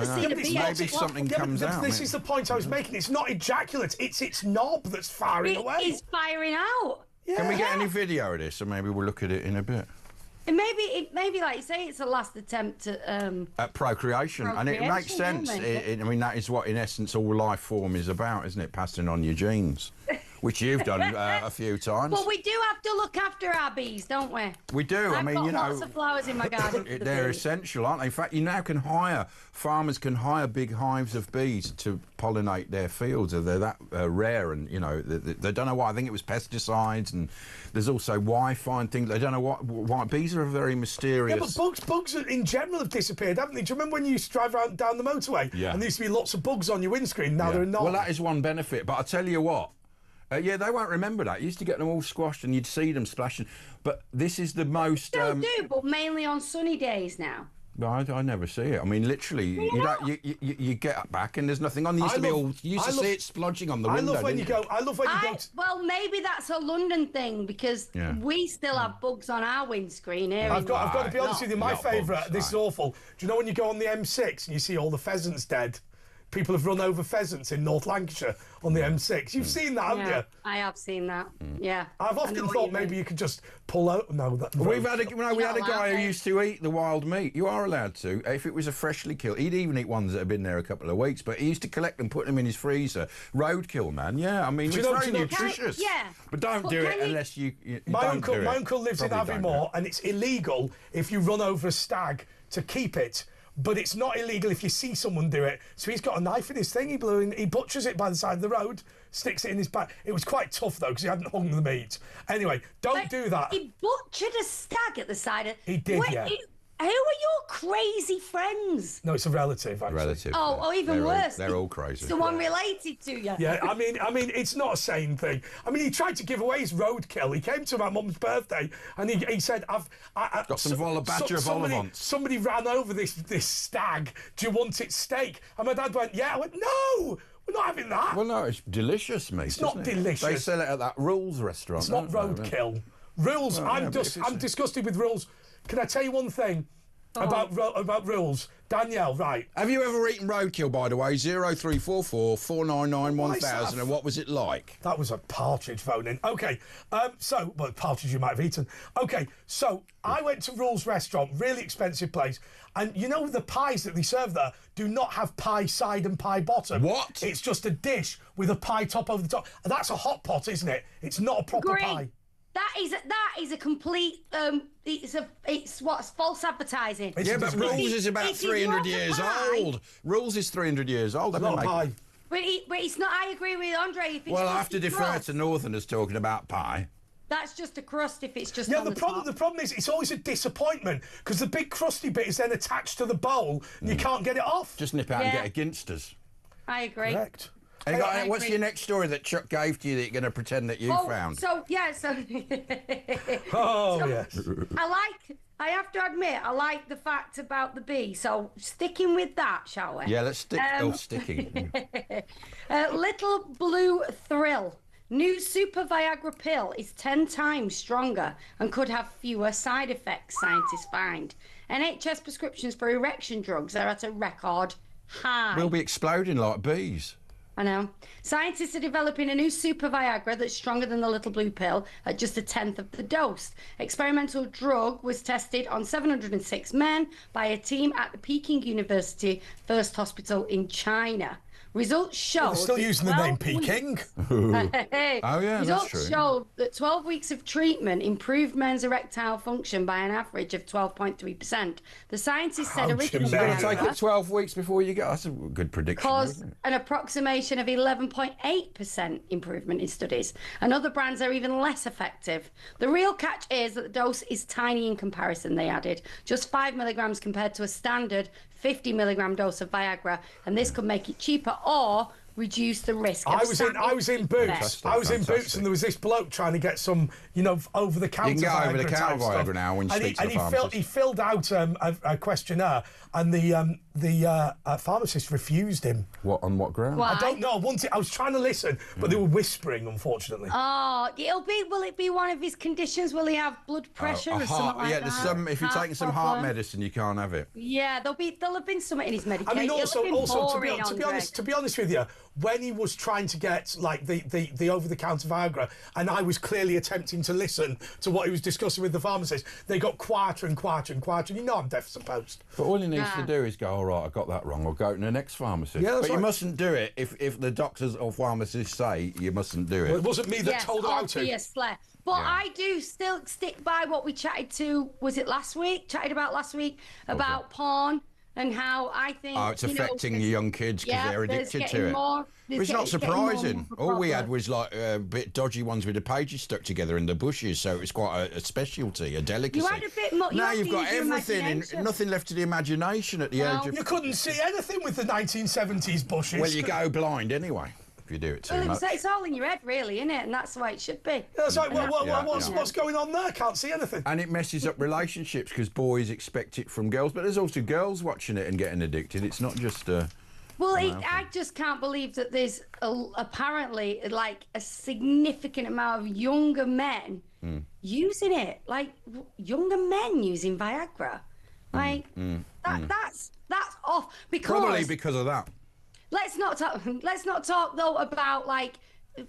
seen a bee. Maybe something comes out. This is the point I was making. It's not ejaculate. It's its knob that's firing away. It's firing out. Yeah. Can we get any video of this, or maybe we'll look at it in a bit? And maybe like you say, it's a last attempt at procreation, and it makes sense. I mean, that is what, in essence, all life form is about, isn't it? Passing on your genes, which you've done a few times. But we do have to look after our bees, don't we? We do. I've got lots of flowers in my garden. They're essential, aren't they? In fact, you now can farmers can hire big hives of bees to pollinate their fields. They're that rare, and they don't know why. I think it was pesticides, and there's also Wi-Fi and things. They don't know why. Bees are very mysterious. Yeah, but bugs in general have disappeared, haven't they? Do you remember when you used to drive down the motorway? Yeah. And there used to be lots of bugs on your windscreen. Now there are not. Well, that is one benefit. But I tell you what. They won't remember that. You used to get them all squashed and you'd see them splashing. But this is the most... Still do, but mainly on sunny days now. I never see it. I mean, literally, you get back and there's nothing on. You used to see it splodging on the window. I love when you go. Well, maybe that's a London thing because we still have bugs on our windscreen here. I've got to be honest with you. My favourite. This is awful. Do you know when you go on the M6 and you see all the pheasants dead? people have run over pheasants in North Lancashire on the M6. You've seen that, haven't you? I have seen that. Yeah. I've often thought maybe you could just pull out. No, that. We had a guy who used to eat the wild meat. You are allowed to, if it was a freshly killed. He'd even eat ones that had been there a couple of weeks, but he used to collect them, put them in his freezer. Roadkill, man. Yeah, I mean, it's very nutritious. But don't do it unless you my uncle lives in Aviemore, and it's illegal if you run over a stag to keep it. But it's not illegal if you see someone do it. So he's got a knife in his thing. He butchers it by the side of the road, sticks it in his back. It was quite tough, though, because he hadn't hung the meat. Anyway, don't do that. He butchered a stag at the side of... He did, yeah. Who are your crazy friends? No, it's a relative, actually. Relative. Oh, even worse. They're all crazy. Someone related to you. Yeah, I mean, it's not a sane thing. I mean, he tried to give away his roadkill. He came to my mum's birthday, and he said, "I've got some badger vol-au-vents. Somebody ran over this stag. Do you want its steak?" And my dad went, "Yeah." I went, "No, we're not having that." Well, no, it's delicious meat. It's not delicious. They sell it at that Rules restaurant. It's not roadkill. Rules. Well, I'm disgusted with Rules. Can I tell you one thing about Rules? Danielle, right. Have you ever eaten roadkill, by the way? 0344 499 1000, and what was it like? That was a partridge phoning. Okay, partridge you might have eaten. Okay, so I went to Rules restaurant, really expensive place, and you know the pies that they serve there do not have pie side and pie bottom. What? It's just a dish with a pie top over the top. That's a hot pot, isn't it? It's not a proper pie. That is a complete it's what's false advertising. Yeah, but Rules is about 300 years old. Rules is 300 years old. It's not a pie. But it's not. I agree with Andre. Well, I have to defer to Northerners talking about pie. That's just a crust if it's just the problem is it's always a disappointment because the big crusty bit is then attached to the bowl and you can't get it off. Just nip out and get a Ginsters. I agree. Correct. What's your next story that Chuck gave to you that you're going to pretend that you found? Yes. I have to admit, I like the fact about the bee. So sticking with that, shall we? Yeah, let's stick. Sticking. Little Blue Thrill. New super Viagra pill is 10 times stronger and could have fewer side effects, scientists find. NHS prescriptions for erection drugs are at a record high. We'll be exploding like bees. I know. Scientists are developing a new super Viagra that's stronger than the little blue pill at just a tenth of the dose. Experimental drug was tested on 706 men by a team at the Peking University First Hospital in China. Results show... They're still using the name Peking. Results show that 12 weeks of treatment improved men's erectile function by an average of 12.3%. The scientists said originally... You're going to take it 12 weeks before you get... That's a good prediction, caused an approximation of 11.8% improvement in studies. And other brands are even less effective. The real catch is that the dose is tiny in comparison, they added. Just 5 milligrams compared to a standard 50 milligram dose of Viagra, and this could make it cheaper or reduce the risk of I was in Boots. I was in Boots, and there was this bloke trying to get some, over-the-counter. You can go over-the-counter Viagra now when you speak to the pharmacist. He filled out a questionnaire, and the pharmacist refused him. What, on what ground? Why? I don't know. I was trying to listen, but they were whispering, unfortunately. Oh, will it be one of his conditions? Will he have blood pressure or something like that? If you're taking some heart medicine, you can't have it. Yeah, there'll have been something in his medication. I mean, also to be honest with you, when he was trying to get like the over-the-counter Viagra, and I was clearly attempting to listen to what he was discussing with the pharmacist, they got quieter and quieter and quieter. And I'm deaf as a post. But all he needs to do is go, all right, I got that wrong, or go to the next pharmacist. Yeah, but you mustn't do it if the doctors or pharmacists say you mustn't do it. Well, it wasn't me that told him how to. But I do still stick by what we chatted to. Was it last week? Chatted about last week about porn. And how I think... Oh, it's affecting young kids because they're addicted to it. It's not surprising. All we had was like a bit dodgy ones with the pages stuck together in the bushes, so it's quite a specialty, a delicacy. You had a bit more... Now you've got everything, and nothing left to the imagination at the age of... You couldn't see anything with the 1970s bushes. Well, you go blind anyway. If you do it too much. It's all in your head, really, isn't it? And that's the way it should be. That's like, what's going on there? Can't see anything. And it messes up relationships because boys expect it from girls, but there's also girls watching it and getting addicted. It's not just... I just can't believe that there's apparently like a significant amount of younger men using it. Like younger men using Viagra. Like that's off. Probably because of that. let's not talk. Let's not talk though about like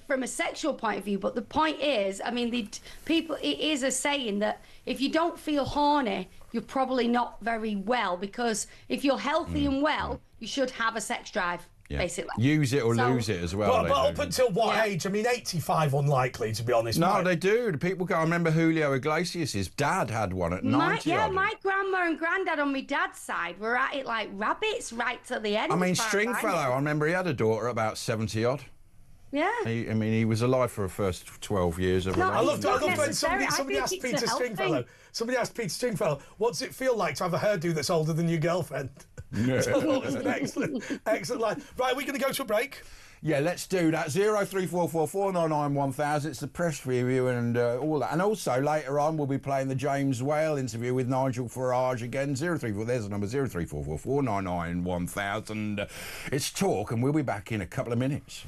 from a sexual point of view. But the point is, I mean, people. It is a saying that if you don't feel horny, you're probably not very well. Because if you're healthy and well, you should have a sex drive. Yeah. Basically. Use it or lose it as well. But up until what age? I mean, 85 unlikely, to be honest. No, they do. The people go, I remember Julio Iglesias' dad had one at 90. My grandma and granddad on my dad's side were at it like rabbits right to the end. I mean, Stringfellow, I remember he had a daughter about 70-odd. Yeah. He was alive for the first 12 years of I loved when somebody asked Peter Stringfellow. Somebody asked Peter Stringfellow, "What's it feel like to have a hairdo that's older than your girlfriend?" Yeah. So that was an excellent line. Right, we're going to go to a break. Yeah, let's do that. 03444991000. It's the press review and all that. And also later on, we'll be playing the James Whale interview with Nigel Farage again. 034. There's the number 03444991000. It's Talk, and we'll be back in a couple of minutes.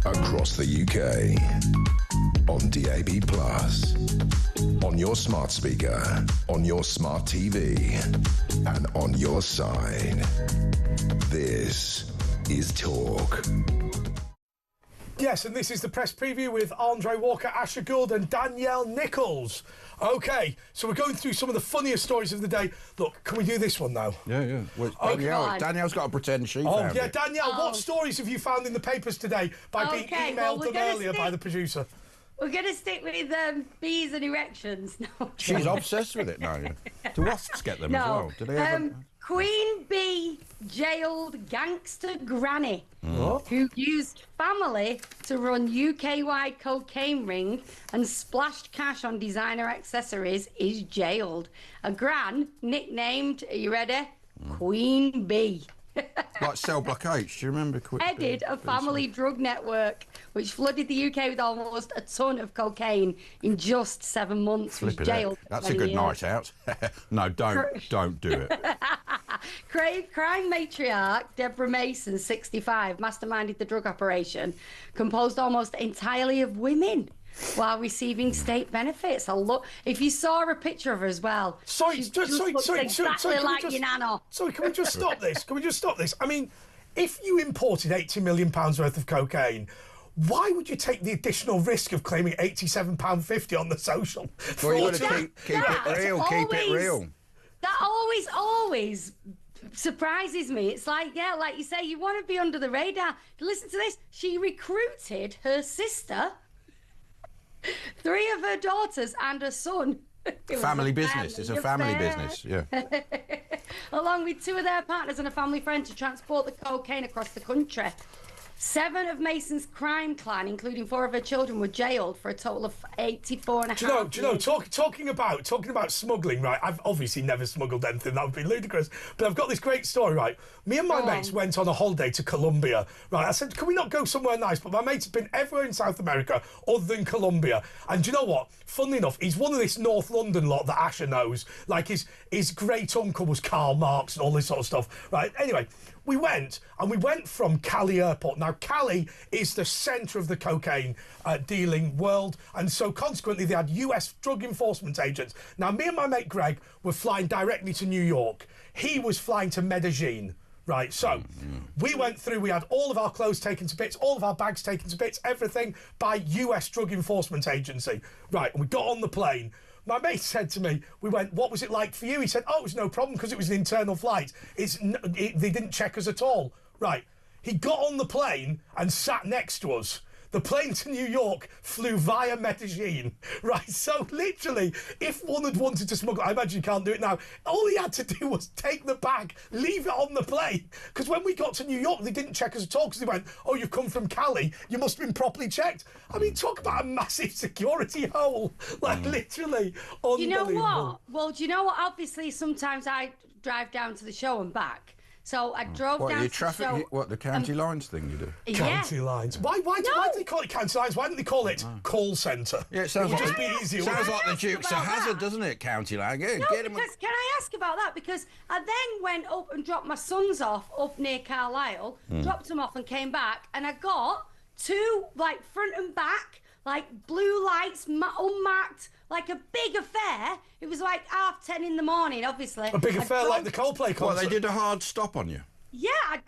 Across the UK, on DAB+, on your smart speaker, on your smart TV, and on your side. This is Talk. Yes, and this is the press preview with Andre Walker, Asher Gould and Danielle Nichols. OK, so we're going through some of the funniest stories of the day. Look, can we do this one now? Yeah. Well, Danielle's got to pretend she found it. Danielle, what stories have you found in the papers today by being emailed them earlier by the producer? We're going to stick with bees and erections. No. She's obsessed with it now. Do wasps get them as well? Do they ever... Queen Bee jailed gangster granny who used family to run UK-wide cocaine ring and splashed cash on designer accessories is jailed. A gran nicknamed, are you ready? Queen Bee. Like Cell Block H, do you remember? Headed a family drug network which flooded the UK with almost a ton of cocaine in just 7 months. Was jailed. That's a good night out. No, don't do it. Crime matriarch Deborah Mason, 65, masterminded the drug operation, composed almost entirely of women, while receiving state benefits. If you saw a picture of her as well, sorry, exactly like your nana. Sorry, can we just stop this? I mean, if you imported £80 million worth of cocaine, why would you take the additional risk of claiming £87.50 on the social? Well, you've got to keep it real. That always surprises me. It's like, like you say, you want to be under the radar. Listen to this. She recruited her sister, 3 of her daughters and her son Family business. It's a family business. Yeah. Along with 2 of their partners and a family friend to transport the cocaine across the country. 7 of Mason's crime clan, including 4 of her children, were jailed for a total of 84 and a half. Do you know? Talking about smuggling, right? I've obviously never smuggled anything. That would be ludicrous. But I've got this great story, right? Me and my mates went on a holiday to Colombia, right? I said, can we not go somewhere nice? But my mate's been everywhere in South America other than Colombia. And do you know what? Funnily enough, he's one of this North London lot that Asher knows. Like his great uncle was Karl Marx and all this sort of stuff, right? Anyway, we went from Cali Airport. Now, Cali is the centre of the cocaine dealing world, and so consequently they had US drug enforcement agents. Now, me and my mate Greg were flying directly to New York. He was flying to Medellin. Right, so we went through, we had all of our clothes taken to bits, all of our bags taken to bits, everything by US Drug Enforcement Agency. Right, and we got on the plane. My mate said to me, we went, what was it like for you? He said, oh, it was no problem because it was an internal flight. They didn't check us at all. Right, he got on the plane and sat next to us. The plane to New York flew via Medellin, right? So literally, if one had wanted to smuggle, I imagine you can't do it now, all he had to do was take the bag, leave it on the plane. Because when we got to New York, they didn't check us at all because they went, oh, you've come from Cali, you must have been properly checked. I mean, talk about a massive security hole, like literally unbelievable. You know what? Well, do you know what? Obviously, sometimes I drive down to the show and back. So I drove down to the show. What, the county lines thing you do? County lines. Why do they call it county lines? Why don't they call it call centre? Yeah, it sounds like just be easier. Sounds like the Dukes of Hazzard, doesn't it? County line. Yeah, No, because can I ask about that? Because I then went up and dropped my sons off up near Carlisle, dropped them off and came back, and I got 2, like, front and back, like, blue lights, unmarked, like a big affair. It was like 10:30 in the morning, obviously. A big affair like the Coldplay concert. Well, they did a hard stop on you. Yeah, I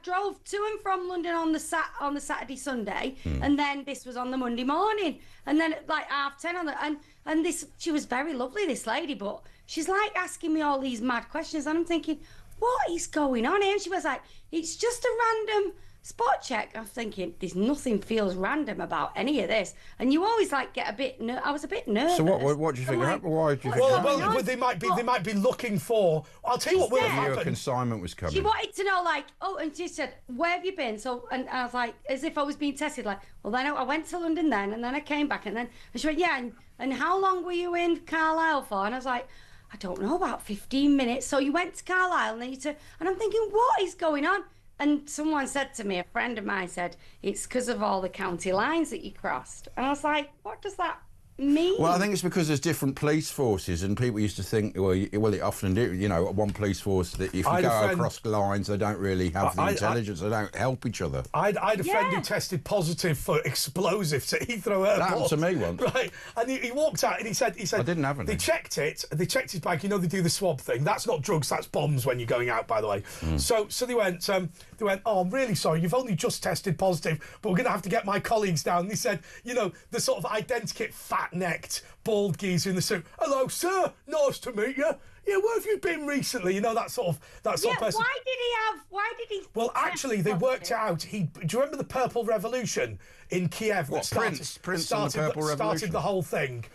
drove to and from London on the Saturday, Sunday, and then this was on the Monday morning, and then at like 10:30 on the and this, she was very lovely, this lady, but she's like asking me all these mad questions, and I'm thinking, what is going on here? And she was like, it's just a random spot check. I'm thinking, there's nothing feels random about any of this. And you always like get a bit. I was a bit nervous. So what do you think? Like, why do you think? Well, they might be looking for. I'll tell you what will have happened. A consignment was coming. She wanted to know, like, and she said, where have you been? So, and I was like, as if I was being tested, like, well, then I went to London then, and then I came back, and she went, yeah, and how long were you in Carlisle for? And I was like, I don't know, about 15 minutes. So you went to Carlisle, and then and I'm thinking, what is going on? And someone said to me, a friend of mine said, it's because of all the county lines that you crossed. And I was like, what does that mean? Well, I think it's because there's different police forces, and people used to think, well, it often do, one police force, that if you go across the lines, they don't really have the intelligence, they don't help each other. I had a friend who tested positive for explosives at Heathrow Airport. That happened to me once. Right, and he walked out and he said, I didn't have any. They checked his bag, they do the swab thing. That's not drugs, that's bombs when you're going out, by the way. So they went, oh, I'm really sorry, you've only just tested positive, but we're going to have to get my colleagues down. And he said, the sort of identikit fat-necked, bald geezer in the suit. Hello, sir. Nice to meet you. Yeah, where have you been recently? That sort of person. Why did he? Well, actually, they worked out. Do you remember the Purple Revolution in Kiev? What, Prince and the Purple Revolution? Started the whole thing.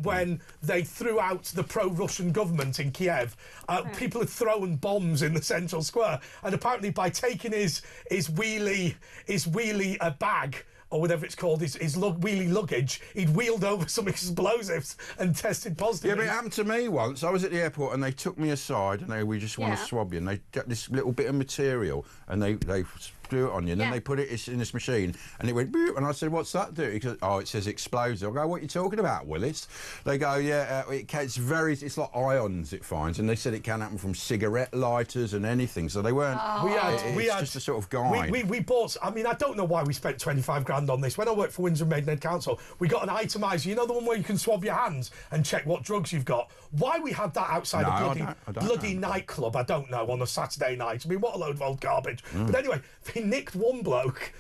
When they threw out the pro-Russian government in Kiev, people had thrown bombs in the central square, and apparently by taking his wheelie bag, or whatever it's called, his wheelie luggage, he'd wheeled over some explosives and tested positive. Yeah, but it happened to me once. I was at the airport and they took me aside and we just want to swab you, and they got this little bit of material and they threw it on you, and then they put it in this machine, and it went boop, and I said, what's that do? He goes, oh, it says explosive. I go, what are you talking about, Willis? They go, yeah, it's like ions it finds, and they said it can happen from cigarette lighters and anything, so they weren't. We had just a sort of guide. We bought, I don't know why we spent 25 grand on this. When I worked for Windsor and Maidenhead Council, we got an itomizer, the one where you can swab your hands and check what drugs you've got. Why we had that outside a bloody nightclub, I don't know, on a Saturday night. What a load of old garbage. But anyway, they nicked one bloke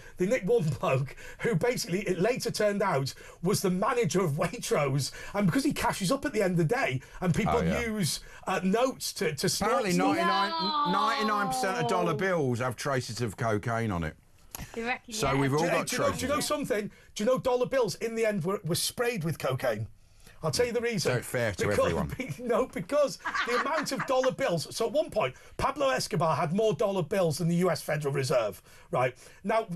who basically, it later turned out, was the manager of Waitrose, and because he cashes up at the end of the day and people use notes to apparently 99% of dollar bills have traces of cocaine on it. So we've all got traces. Do you know something? Do you know dollar bills in the end were sprayed with cocaine? I'll tell you the reason. So fair to everyone. No, because the amount of dollar bills. So at one point, Pablo Escobar had more dollar bills than the U.S. Federal Reserve, right? Now,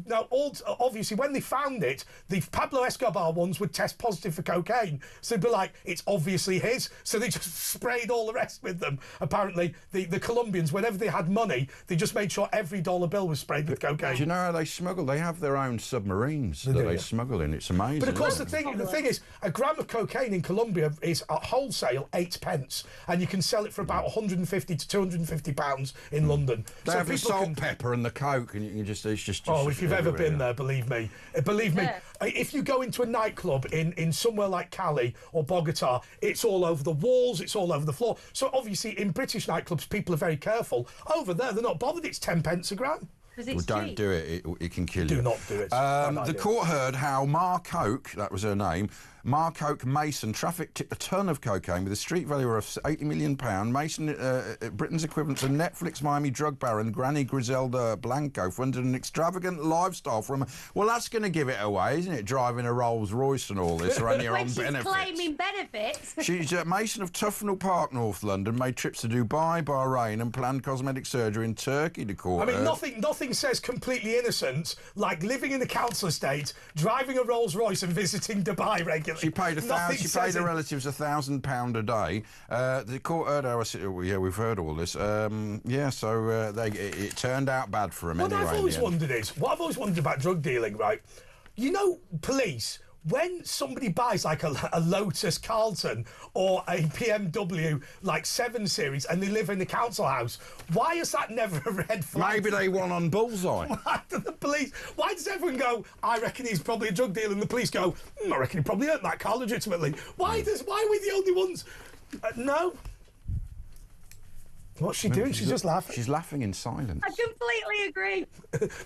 obviously, when they found it, the Pablo Escobar ones would test positive for cocaine. So they'd be like, it's obviously his. So they just sprayed all the rest with them. Apparently, the Colombians, whenever they had money, they just made sure every dollar bill was sprayed with cocaine. Do you know how they smuggle? They have their own submarines that they smuggle in. It's amazing. But of course, the thing is, a gram of cocaine in Colombia is at wholesale 8 pence, and you can sell it for about 150 to 250 pounds in London. They have the salt, pepper, and the coke, and you can just it's just. Oh, if you've ever been there, believe me, if you go into a nightclub in somewhere like Cali or Bogota, it's all over the walls, it's all over the floor. So obviously, in British nightclubs, people are very careful. Over there, they're not bothered. It's 10 pence a gram. Well, don't do it. It can kill you. Do not do it. The court heard how Mar Coke, that was her name, Mar Coke Mason trafficked a ton of cocaine with a street value of £80 million. Mason, Britain's equivalent to Netflix Miami drug baron Granny Griselda Blanco, funded an extravagant lifestyle from. Well, that's going to give it away, isn't it? Driving a Rolls Royce and all this, or on your own benefits. Claiming benefits. She's Mason of Tufnell Park, North London, made trips to Dubai, Bahrain, and planned cosmetic surgery in Turkey to court. I mean, nothing says completely innocent like living in a council estate, driving a Rolls Royce, and visiting Dubai regularly. She paid her relatives £1,000 a day. The court heard we've heard all this. It turned out bad for him anyway. What I've always wondered about drug dealing, right? You know, police, when somebody buys like a Lotus Carlton or a BMW like 7 Series and they live in the council house, why is that never a red flag? Maybe they won on bullseye. Why does everyone go, I reckon he's probably a drug dealer, and the police go, I reckon he probably earned that car legitimately. Why are we the only ones? No. What's she doing? She's just laughing. She's laughing in silence. I completely agree.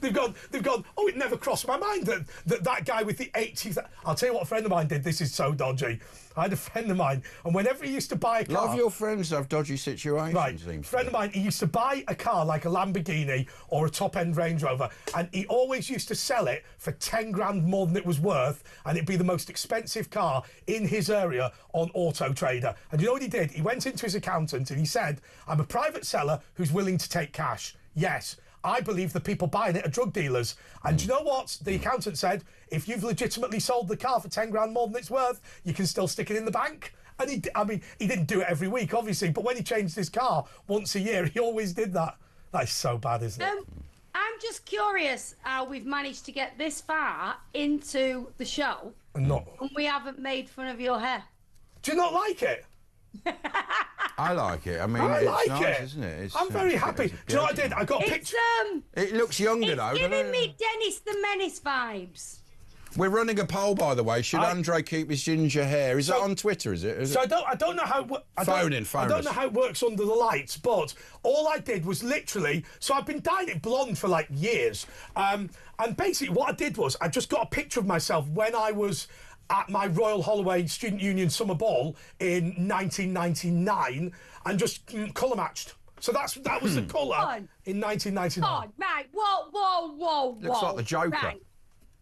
They've gone, oh, it never crossed my mind that guy with the 80s. I'll tell you what a friend of mine did. This is so dodgy. I had a friend of mine, and whenever he used to buy a car... Love your friends have dodgy situations. Right. Friend of mine, he used to buy a car like a Lamborghini or a top-end Range Rover, and he always used to sell it for 10 grand more than it was worth, and it'd be the most expensive car in his area on Auto Trader. And you know what he did? He went into his accountant and he said, I'm a private seller who's willing to take cash. Yes, I believe the people buying it are drug dealers. And do you know what? The accountant said, if you've legitimately sold the car for 10 grand more than it's worth, you can still stick it in the bank. And he didn't do it every week, obviously, but when he changed his car once a year, he always did that. That's so bad, isn't it? I'm just curious how we've managed to get this far into the show and we haven't made fun of your hair. Do you not like it? I like it. I mean, it's nice, isn't it? I'm very happy. Do you know what I did? I got a picture. It looks younger, though. It's giving me Dennis the Menace vibes. We're running a poll, by the way. Should Andre keep his ginger hair? Is that on Twitter? Is it? I don't know how. I don't know how it works under the lights, but all I did was literally. So I've been dyeing it blonde for like years, and basically what I did was I just got a picture of myself when I was at my Royal Holloway Student Union summer ball in 1999 and just colour matched. So that was the colour in 1999. Oh, right. Whoa. Looks like the Joker. Right.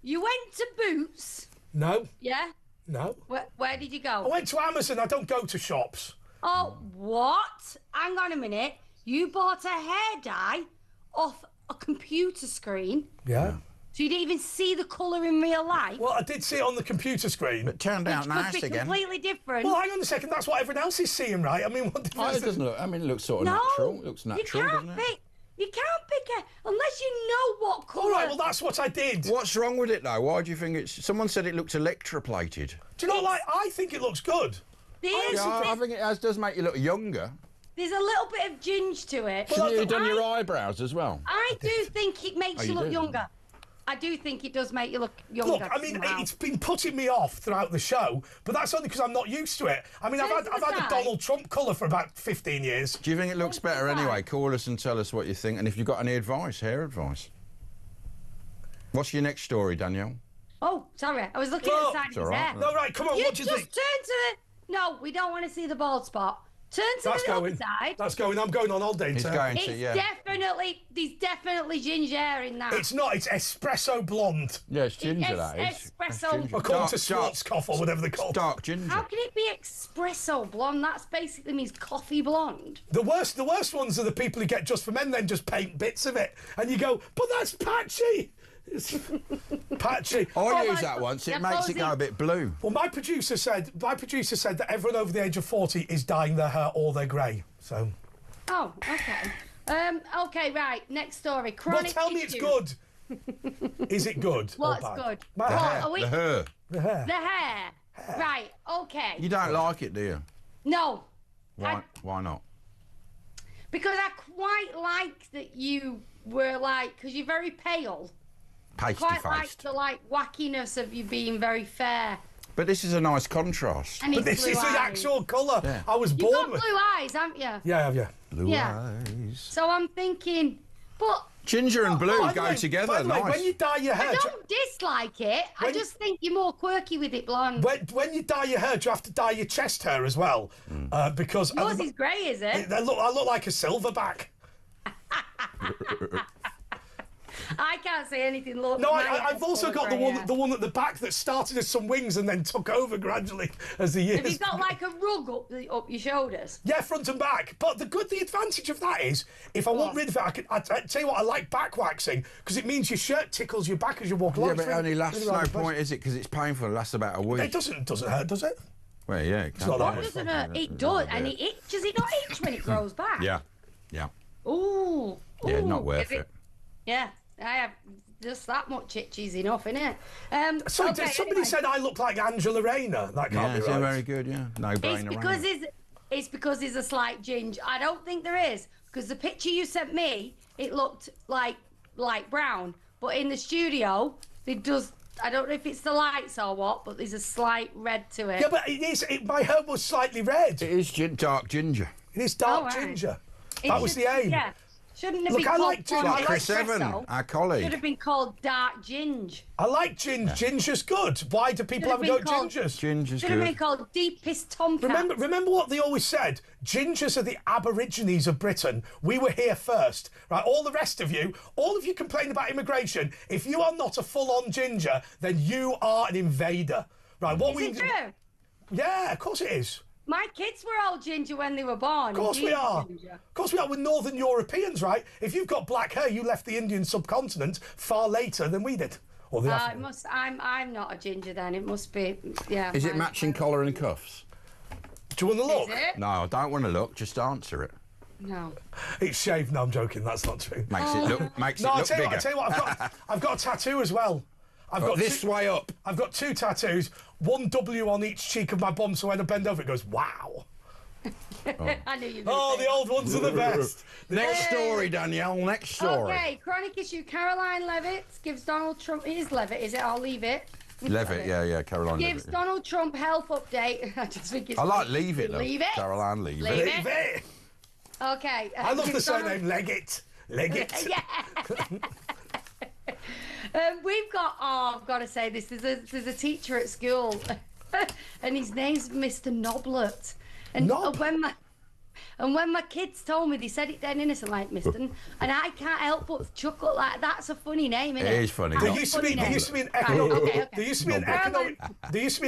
You went to Boots? No. Yeah? No. Where did you go? I went to Amazon. I don't go to shops. Oh, what? Hang on a minute. You bought a hair dye off a computer screen? Yeah. So you didn't even see the colour in real life? Well, I did see it on the computer screen. But turned out nice again. Completely different. Well, hang on a second. That's what everyone else is seeing, right? I mean, what difference? It doesn't look. I mean, it looks sort of natural. It looks natural, doesn't it? You can't pick it unless you know what colour. All right, well, that's what I did. What's wrong with it, though? Why do you think it's... Someone said it looked electroplated. Do you not like... I think it looks good. I think it does make you look younger. There's a little bit of ginge to it. Well, you've done your eyebrows as well. I do think it makes you look younger. I do think it does make you look younger. Look, I mean, it's been putting me off throughout the show, but that's only because I'm not used to it. I mean, I've had a Donald Trump colour for about 15 years. Do you think it looks better anyway? Call us and tell us what you think, and if you've got any advice, hair advice. What's your next story, Danielle? Oh, sorry, I was looking at the side of his hair. No, right, come on, what do you think? Just turn to the... No, we don't want to see the bald spot. Turn to the other side. That's going. I'm going on holiday. He's going to, yeah. There's definitely ginger in that. It's not. It's espresso blonde. Yeah, it's ginger, that is. Espresso. According to Schwarzkopf or whatever they call it. Dark ginger. How can it be espresso blonde? That's basically means coffee blonde. The worst ones are the people who get just for men, then just paint bits of it, and you go, but that's patchy. Patchy. I use that once. It makes it go a bit blue. Well, my producer said that everyone over the age of 40 is dyeing their hair all their grey. So. Oh, okay. Okay, right. Next story. Chronic well, tell me it's good. Is it good? What's good? The hair. The hair. Right. Okay. You don't like it, do you? No. Why not? Because I quite like that you were because you're very pale. Pasty-faced. Quite like the wackiness of you being very fair. But this is a nice contrast. And but this is the actual colour. Yeah. I was born with. You've got blue eyes, haven't you? Yeah, I have, yeah. Blue eyes. So I'm thinking, but... Ginger and blue go together, by the way, nice. When you dye your hair... I don't dislike it. I just think you're more quirky with it blonde. When you dye your hair, do you have to dye your chest hair as well? Because... Yours is grey, is it? I look like a silverback. I can't say anything. Look, no, I've also got the one at the back that started as some wings and then took over gradually as the years. Have you got like a rug up your shoulders? Yeah, front and back. But the advantage of that is, if I want rid of it, I tell you what, I like back waxing because it means your shirt tickles your back as you walk along. Yeah, but it only lasts. No point, is it? Because it's painful. It lasts about a week. It doesn't hurt, does it? Well, yeah, it's not that. It doesn't hurt. It does, and it does it not itch when it grows back? Yeah. Ooh. Yeah, not worth it. Yeah, I have. Just that much itchy's enough, innit? Somebody said I look like Angela Rayner. That can't be right. Yeah, very good, yeah. No brainer. It's because there's a slight ginge. I don't think there is, because the picture you sent me, it looked like light brown. But in the studio, it does... I don't know if it's the lights or what, but there's a slight red to it. Yeah, but it is... my hair was slightly red. It is dark ginger. It is dark ginger. That was the aim. Yeah. Shouldn't have been called like Chris Evan, our colleague. Should have been called dark ginge. I like ginge. Ginger's good. Why do people have go gingers? Ginger's should have been called deepest tomcat. Remember what they always said? Gingers are the aborigines of Britain. We were here first, right? All the rest of you, complain about immigration. If you are not a full-on ginger, then you are an invader, right? Is it true? Yeah, of course it is. My kids were all ginger when they were born. Of course we are. Of course we are. We're Northern Europeans, right? If you've got black hair, you left the Indian subcontinent far later than we did. Or the it must. I'm not a ginger then. It must be. Yeah. Is it matching collar and cuffs? Do you want to look? Is it? No, I don't want to look. Just answer it. No. It's shaved. No, I'm joking. That's not true. Makes it look bigger. I tell you what. I've got a tattoo as well. I've got this way up. I've got 2 tattoos, one W on each cheek of my bum, so when I bend over, it goes, wow. I knew you. The old ones are the best. Next story, Danielle. Next story. Okay, chronic issue. Caroline Levitt gives Donald Trump. It is Levitt, is it? I'll leave it. Levitt, yeah, Caroline gives Levitt. Donald Trump health update. I just think it's. I like leave it. Leave it. Caroline, leave it. Okay. I love the surname Leggett. Leggett. Yeah. We've got. I've got to say this. There's a teacher at school, and his name's Mr. Noblet. And when my kids told me, they said it dead innocent, like Mr. And I can't help but chuckle. Like, that's a funny name, isn't it? It is funny. There used to be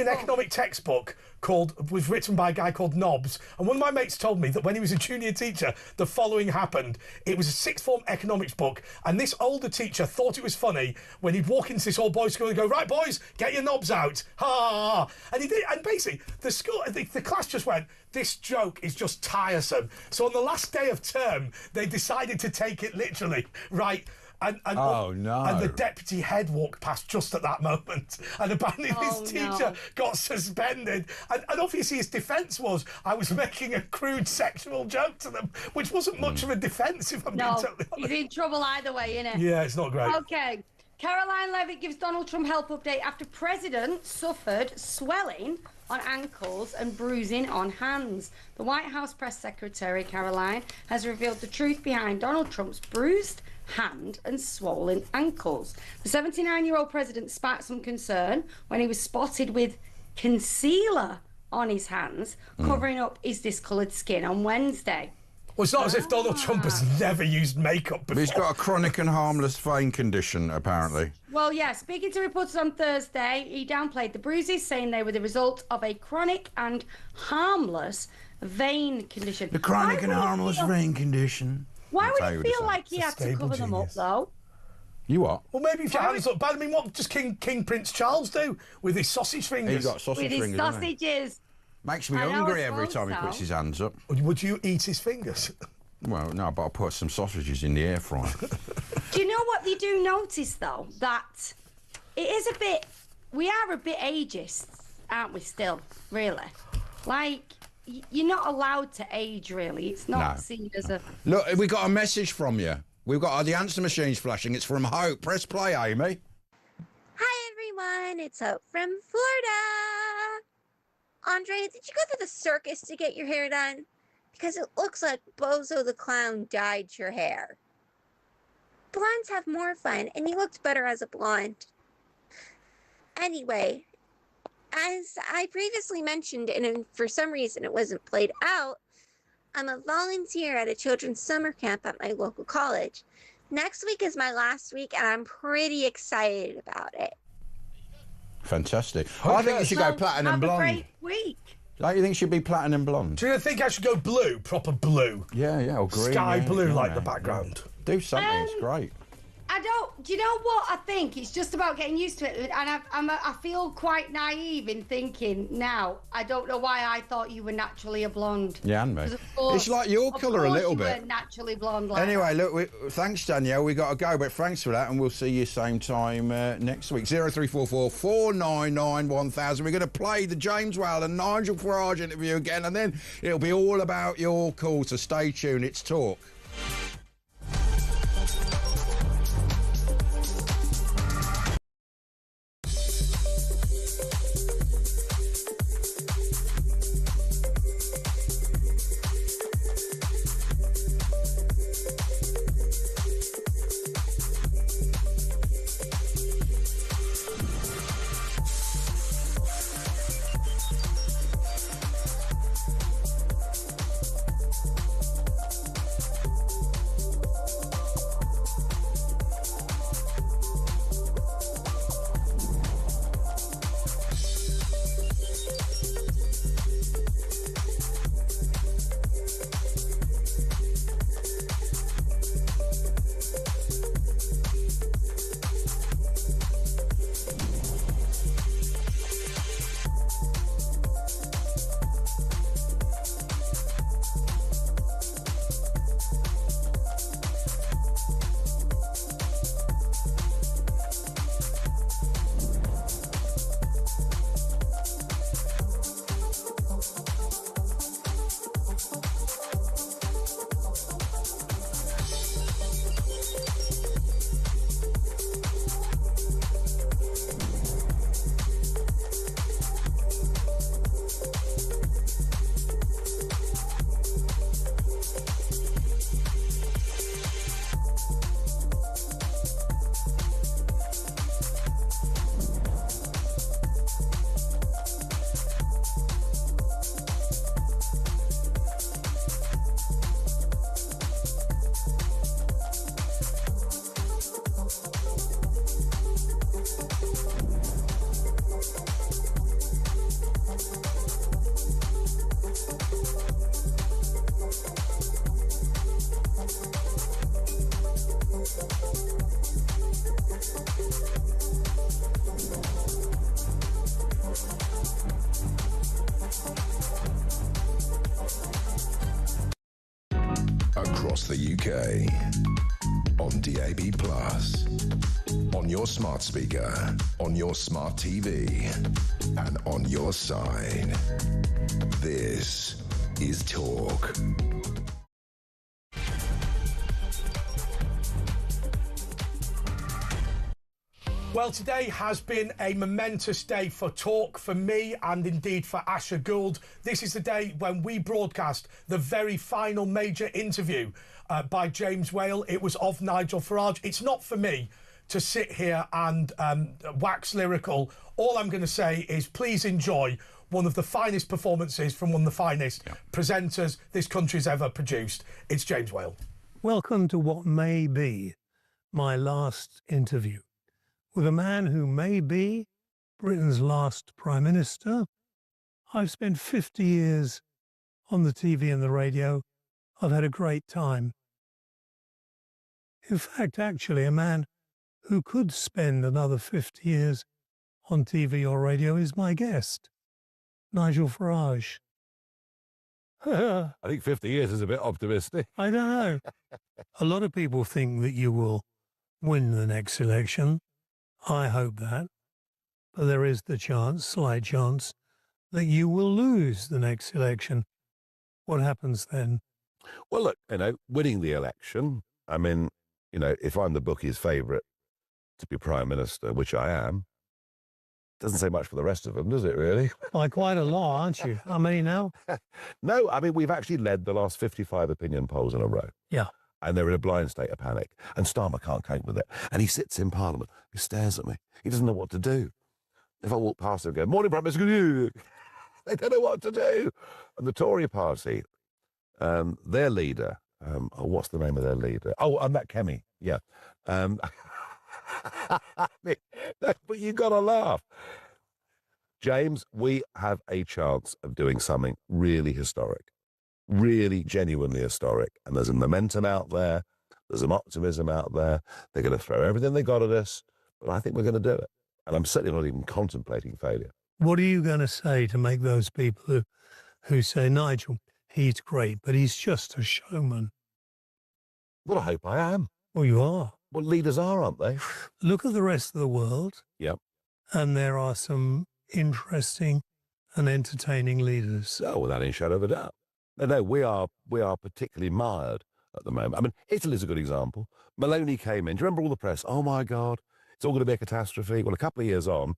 an economic textbook was written by a guy called Nobbs, and one of my mates told me that when he was a junior teacher, the following happened. It was a 6th form economics book, and this older teacher thought it was funny when he'd walk into this old boys' school and go, "Right, boys, get your knobs out, ha ha ha," and he did. And basically, the class just went, "This joke is just tiresome." So on the last day of term, they decided to take it literally, right? And the deputy head walked past just at that moment, and apparently this teacher got suspended. And obviously his defence was, I was making a crude sexual joke to them, which wasn't much of a defence, if I'm being totally honest. He's in trouble either way, innit? Yeah, it's not great. Okay. Caroline Levitt gives Donald Trump health update after president suffered swelling on ankles and bruising on hands. The White House press secretary, Caroline, has revealed the truth behind Donald Trump's bruised hand and swollen ankles. The 79-year-old president sparked some concern when he was spotted with concealer on his hands, covering up his discoloured skin on Wednesday. Well, it's not as if Donald Trump has never used makeup before. But he's got a chronic and harmless vein condition, apparently. Well, yeah, speaking to reporters on Thursday, he downplayed the bruises, saying they were the result of a chronic and harmless vein condition. The chronic and harmless vein condition. Why would he feel like he had to cover them up, though? You what? Well, maybe if your hands look bad. I mean, what does King Prince Charles do with his sausage fingers? He's got sausage fingers. With his sausages. Makes me hungry every time he puts his hands up. Would you eat his fingers? Well, no, but I'll put some sausages in the air fryer. Do you know what you do notice, though? That it is a bit... We are a bit ageist, aren't we, still, really? Like, you're not allowed to age, really. It's not seen as a... Look, we got a message from you. We've got the answer machine's flashing. It's from Hope. Press play, Amy. Hi, everyone. It's Hope from Florida. Andre, did you go to the circus to get your hair done? Because it looks like Bozo the Clown dyed your hair. Blondes have more fun, and you looked better as a blonde. Anyway, as I previously mentioned, and for some reason it wasn't played out, I'm a volunteer at a children's summer camp at my local college. Next week is my last week, and I'm pretty excited about it. Fantastic. Okay. I think you should go platinum blonde. Have a great week. Don't you think it should be platinum blonde? Do you think I should go blue, proper blue? Yeah, or green. Sky blue, like the background. Do something, it's great. Do you know what I think? It's just about getting used to it. And I feel quite naive in thinking now. I don't know why I thought you were naturally a blonde. Yeah, and me. It's like your colour a little bit. Were naturally blonde. Like anyway, look, thanks, Danielle. We got to go, but thanks for that, and we'll see you same time next week. 0344 499 1000. We're going to play the James Whale and Nigel Farage interview again, and then it'll be all about your call, so stay tuned. It's Talk. Across the UK, on DAB+, on your smart speaker, on your smart TV, and on your side. This is Talk. Well, today has been a momentous day for Talk, for me, and indeed for Asher Gould. This is the day when we broadcast the very final major interview by James Whale. It was of Nigel Farage. It's not for me to sit here and wax lyrical. All I'm going to say is please enjoy one of the finest performances from one of the finest presenters this country's ever produced. It's James Whale. Welcome to what may be my last interview with a man who may be Britain's last Prime Minister. I've spent 50 years on the TV and the radio. I've had a great time. In fact, actually, a man who could spend another 50 years on TV or radio is my guest, Nigel Farage. I think 50 years is a bit optimistic. I don't know. A lot of people think that you will win the next election. I hope that. But there is the chance, slight chance, that you will lose the next election. What happens then? Well, look, winning the election, I mean, if I'm the bookie's favourite to be Prime Minister, which I am, doesn't say much for the rest of them, does it really? By quite a lot, aren't you? How many now? No, I mean, we've actually led the last 55 opinion polls in a row. Yeah. And they're in a blind state of panic. And Starmer can't cope with it. And he sits in Parliament. He stares at me. He doesn't know what to do. If I walk past him and go, "Morning, Prime Minister," they don't know what to do. And the Tory party, their leader, what's the name of their leader? Oh, Matt Kemmy. Yeah. But you got to laugh. James, we have a chance of doing something really historic, really genuinely historic. And there's a momentum out there. There's some optimism out there. They're going to throw everything they got at us, but I think we're going to do it. And I'm certainly not even contemplating failure. What are you going to say to make those people who say, Nigel, he's great, but he's just a showman? Well, I hope I am. Well, you are. Well, leaders are, aren't they? Look at the rest of the world. Yep. And there are some interesting and entertaining leaders. Oh, without any shadow of a doubt. No, we are particularly mired at the moment. I mean, Italy's a good example. Meloni came in. Do you remember all the press? Oh, my God, it's all going to be a catastrophe. Well, a couple of years on,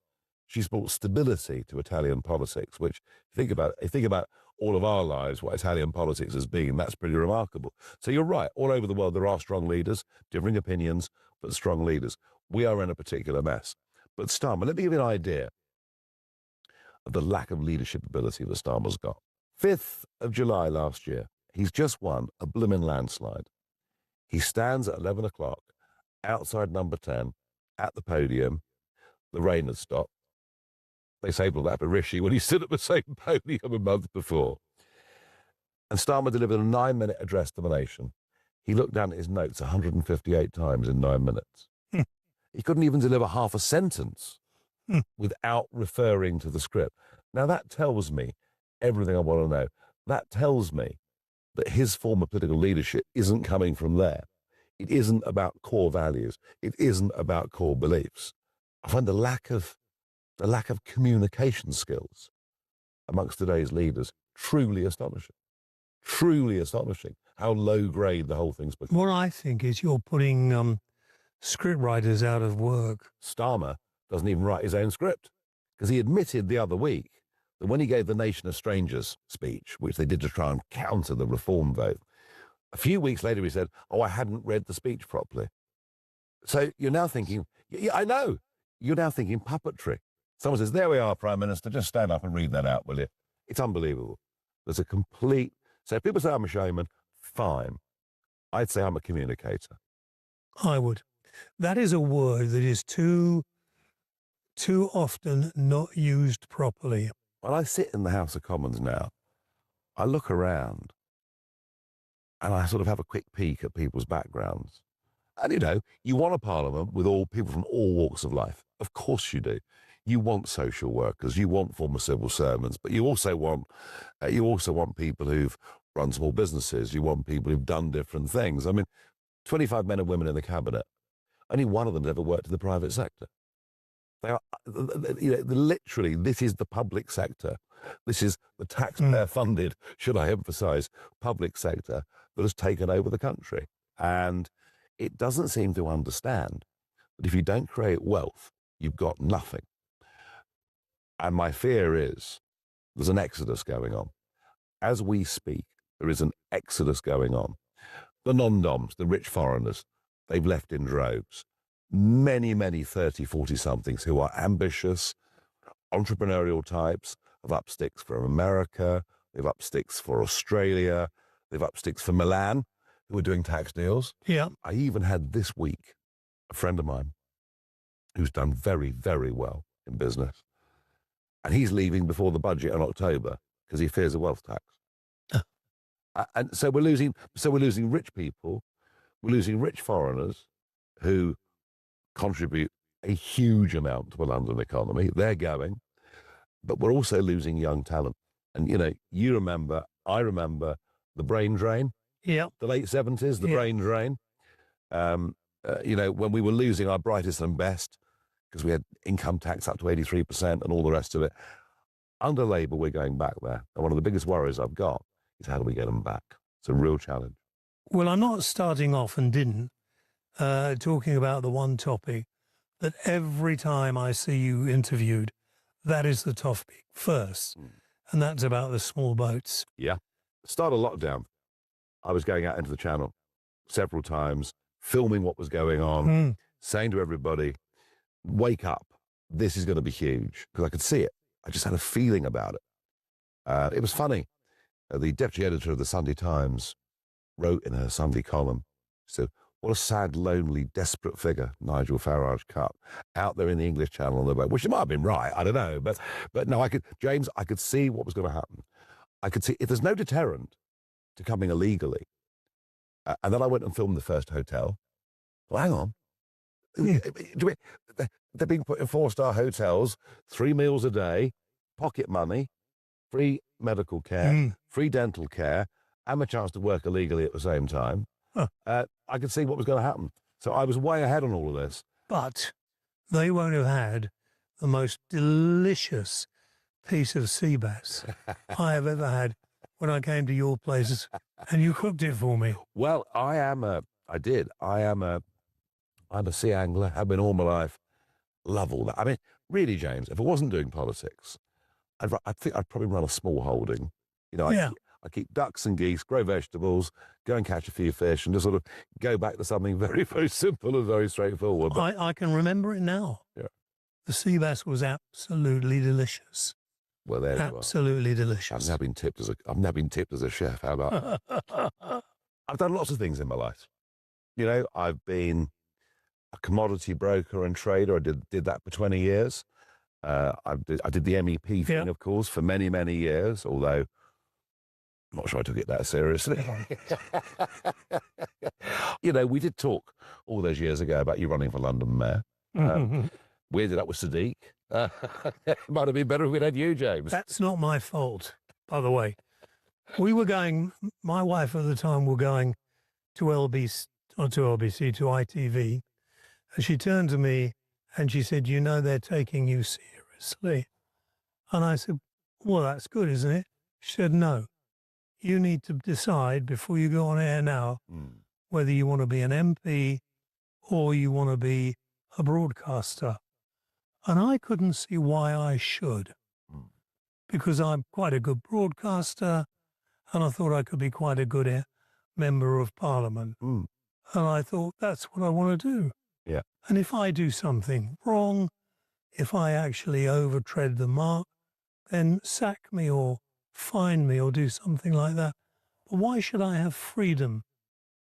she's brought stability to Italian politics, which, if you think about all of our lives, what Italian politics has been, that's pretty remarkable. So you're right. All over the world, there are strong leaders, differing opinions, but strong leaders. We are in a particular mess. But Starmer, let me give you an idea of the lack of leadership ability that Starmer's got. 5th of July last year, he's just won a blooming landslide. He stands at 11 o'clock outside number 10 at the podium. The rain had stopped. They saved all that for Rishi when he stood at the same podium a month before. And Starmer delivered a 9-minute address to the nation. He looked down at his notes 158 times in 9 minutes. He couldn't even deliver half a sentence without referring to the script. Now, that tells me everything I want to know. That tells me that his form of political leadership isn't coming from there. It isn't about core values. It isn't about core beliefs. I find the lack of communication skills amongst today's leaders truly astonishing. Truly astonishing how low grade the whole thing's become. What I think is you're putting script writers out of work. Starmer doesn't even write his own script, because he admitted the other week that when he gave the Nation of Strangers speech, which they did to try and counter the reform vote, a few weeks later he said, "Oh, I hadn't read the speech properly." So you're now thinking, yeah, I know, you're now thinking puppetry. Someone says, "There we are, Prime Minister, just stand up and read that out, will you?" It's unbelievable. There's a complete... So if people say I'm a showman, fine. I'd say I'm a communicator. I would. That is a word that is too often not used properly. When I sit in the House of Commons now, I look around and I sort of have a quick peek at people's backgrounds. And, you want a parliament with all people from all walks of life. Of course you do. You want social workers, you want former civil servants, but you also want people who've run small businesses. You want people who've done different things. I mean, 25 men and women in the cabinet. Only one of them has ever worked in the private sector. They are, literally, this is the public sector. This is the taxpayer-funded, should I emphasise, public sector that has taken over the country. And it doesn't seem to understand that if you don't create wealth, you've got nothing. And my fear is there's an exodus going on. As we speak, there is an exodus going on. The non-doms, the rich foreigners, they've left in droves. Many, many 30, 40-somethings who are ambitious, entrepreneurial types, have up sticks from America, they've up sticks for Australia, they've up sticks for Milan, who are doing tax deals. Yeah. I even had this week a friend of mine who's done very, very well in business, and he's leaving before the budget in October because he fears a wealth tax. And so we're losing rich people, we're losing rich foreigners who contribute a huge amount to the London economy. They're going, but we're also losing young talent. And you remember, I remember the brain drain. Yeah. The late 70s, the brain drain. When we were losing our brightest and best because we had income tax up to 83% and all the rest of it. Under Labour, we're going back there. And one of the biggest worries I've got is how do we get them back? It's a real challenge. Well, I'm not starting off and didn't talking about the one topic that every time I see you interviewed, that is the topic first. And that's about the small boats. Yeah. Start of lockdown, I was going out into the channel several times, filming what was going on, saying to everybody, wake up, this is going to be huge, because I could see it. I just had a feeling about it. It was funny. The deputy editor of the Sunday Times wrote in her Sunday column, said, what a sad, lonely, desperate figure Nigel Farage cut out there in the English Channel on the boat, which it might have been right, I don't know. But no, I could see what was going to happen. I could see if there's no deterrent to coming illegally. And then I went and filmed the first hotel. Well, hang on. They're being put in 4-star hotels, 3 meals a day, pocket money, free medical care, free dental care, and a chance to work illegally at the same time. I could see what was going to happen. So I was way ahead on all of this. But they won't have had the most delicious piece of sea bass I have ever had when I came to your places, and you cooked it for me. Well, I'm a sea angler, have been all my life. Love all that. I mean, really, James, if I wasn't doing politics, I think I'd probably run a small holding. I keep ducks and geese, grow vegetables, go and catch a few fish, and just sort of go back to something very, very simple and very straightforward. But I can remember it now. Yeah. The sea bass was absolutely delicious. Well, there you are. Absolutely delicious. I've now been tipped as a chef. How about? I've done lots of things in my life. I've been a commodity broker and trader. I did that for 20 years. I did the MEP thing, of course, for many, many years, although I'm not sure I took it that seriously. We did talk all those years ago about you running for London Mayor. We ended up with Sadiq. It might have been better if we'd had you, James. That's not my fault, by the way. We were going, my wife at the time were going to LBC, not to LBC, to ITV. And she turned to me and she said, they're taking you seriously. And I said, well, that's good, isn't it? She said, no. You need to decide before you go on air now whether you want to be an MP or you want to be a broadcaster. And I couldn't see why I should, because I'm quite a good broadcaster and I thought I could be quite a good member of Parliament. And I thought, that's what I want to do. Yeah. And if I do something wrong, if I actually overtread the mark, then sack me or fine me or do something like that. But why should I have freedom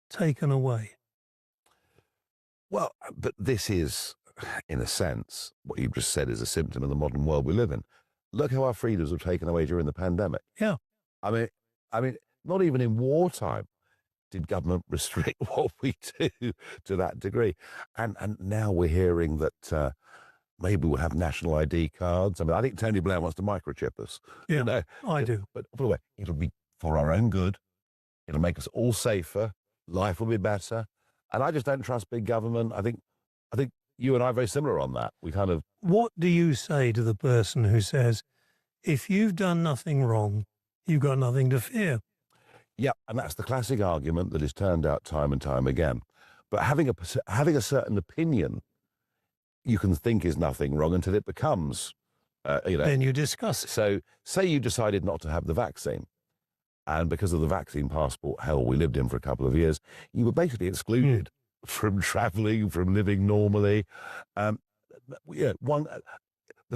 taken away? Well, but this is, in a sense, what you've just said is a symptom of the modern world we live in. Look how our freedoms were taken away during the pandemic. Yeah. I mean, not even in wartime did government restrict what we do to that degree. And now we're hearing that maybe we'll have national ID cards. I mean, I think Tony Blair wants to microchip us. Yeah, I do. But by the way, it'll be for our own good. It'll make us all safer. Life will be better. And I just don't trust big government. I think you and I are very similar on that. We kind of... What do you say to the person who says, if you've done nothing wrong, you've got nothing to fear? Yeah, and that's the classic argument that is turned out time and time again. But having a certain opinion you can think is nothing wrong until it becomes, Then you discuss it. So say you decided not to have the vaccine, and because of the vaccine passport hell we lived in for a couple of years, you were basically excluded from travelling, from living normally. The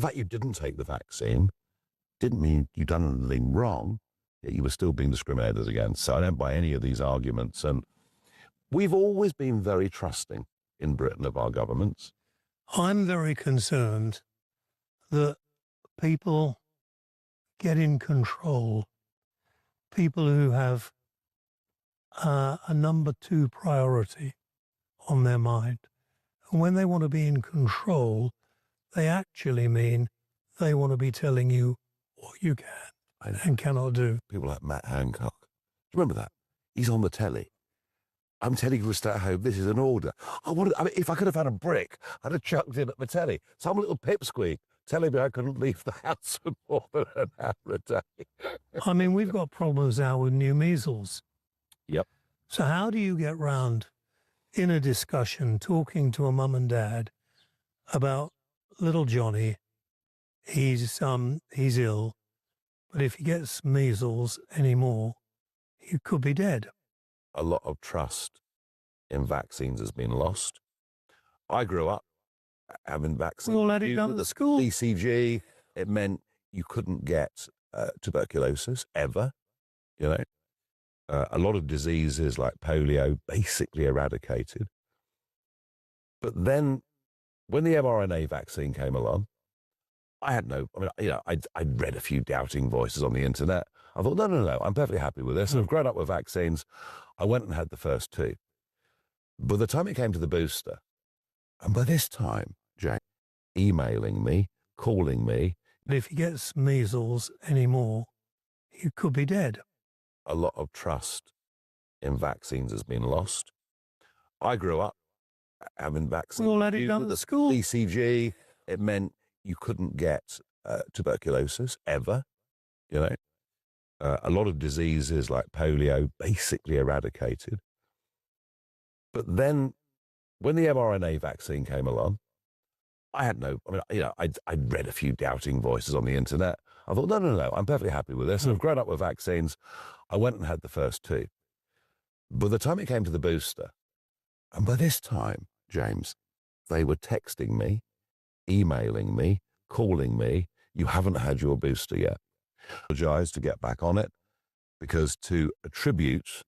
fact you didn't take the vaccine didn't mean you'd done anything wrong, yet you were still being discriminated against. So I don't buy any of these arguments. And we've always been very trusting in Britain of our governments. I'm very concerned that people get in control, people who have a number two priority on their mind. And when they want to be in control, they actually mean they want to be telling you what you can and cannot do. People like Matt Hancock. Do you remember that? He's on the telly. I'm telling you to stay at home. This is an order. I mean, if I could have had a brick, I'd have chucked it at the telly. Some little pipsqueak telling me I couldn't leave the house for more than an hour a day. I mean, we've got problems now with new measles. Yep. So how do you get round in a discussion talking to a mum and dad about little Johnny? He's ill, but if he gets measles anymore, he could be dead. A lot of trust in vaccines has been lost. I grew up having vaccines. We all had it done at school. BCG, it meant you couldn't get tuberculosis ever, you know. A lot of diseases like polio basically eradicated. But then when the mRNA vaccine came along, I'd read a few doubting voices on the internet. I thought, no, I'm perfectly happy with this. I've grown up with vaccines. I went and had the first two. By the time it came to the booster, and by this time, Jane, emailing me, calling me. If he gets measles anymore, he could be dead. A lot of trust in vaccines has been lost. I grew up having vaccines. We all had it done at school. BCG, it meant you couldn't get tuberculosis ever, you know. A lot of diseases like polio basically eradicated. But then when the mRNA vaccine came along, I'd read a few doubting voices on the internet. I thought, no, I'm perfectly happy with this. I've grown up with vaccines. I went and had the first two. By the time it came to the booster, and by this time, James, they were texting me, emailing me, calling me, you haven't had your booster yet. I apologize to get back on it, because to attribute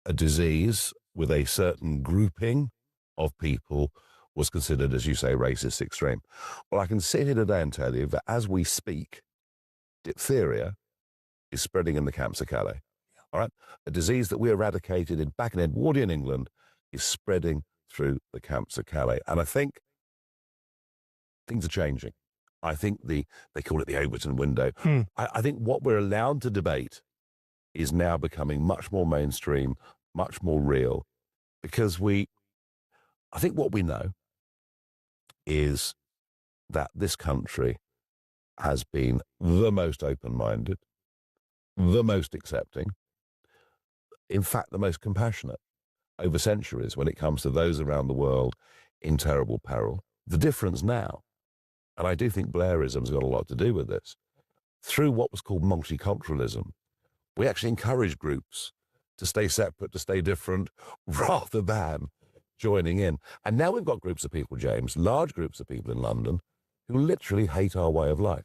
a disease with a certain grouping of people was considered, as you say, racist extreme. Well, I can sit here today and tell you that as we speak, diphtheria is spreading in the camps of Calais. All right? A disease that we eradicated back in Edwardian England is spreading through the camps of Calais. And I think things are changing. I think they call it the Overton window. I think what we're allowed to debate is now becoming much more mainstream, much more real, because I think what we know is that this country has been the most open-minded, the most accepting, in fact, the most compassionate over centuries when it comes to those around the world in terrible peril. The difference now, and I do think Blairism's got a lot to do with this, through what was called multiculturalism, we actually encourage groups to stay separate, to stay different, rather than joining in. And now we've got groups of people, James, large groups of people in London, who literally hate our way of life.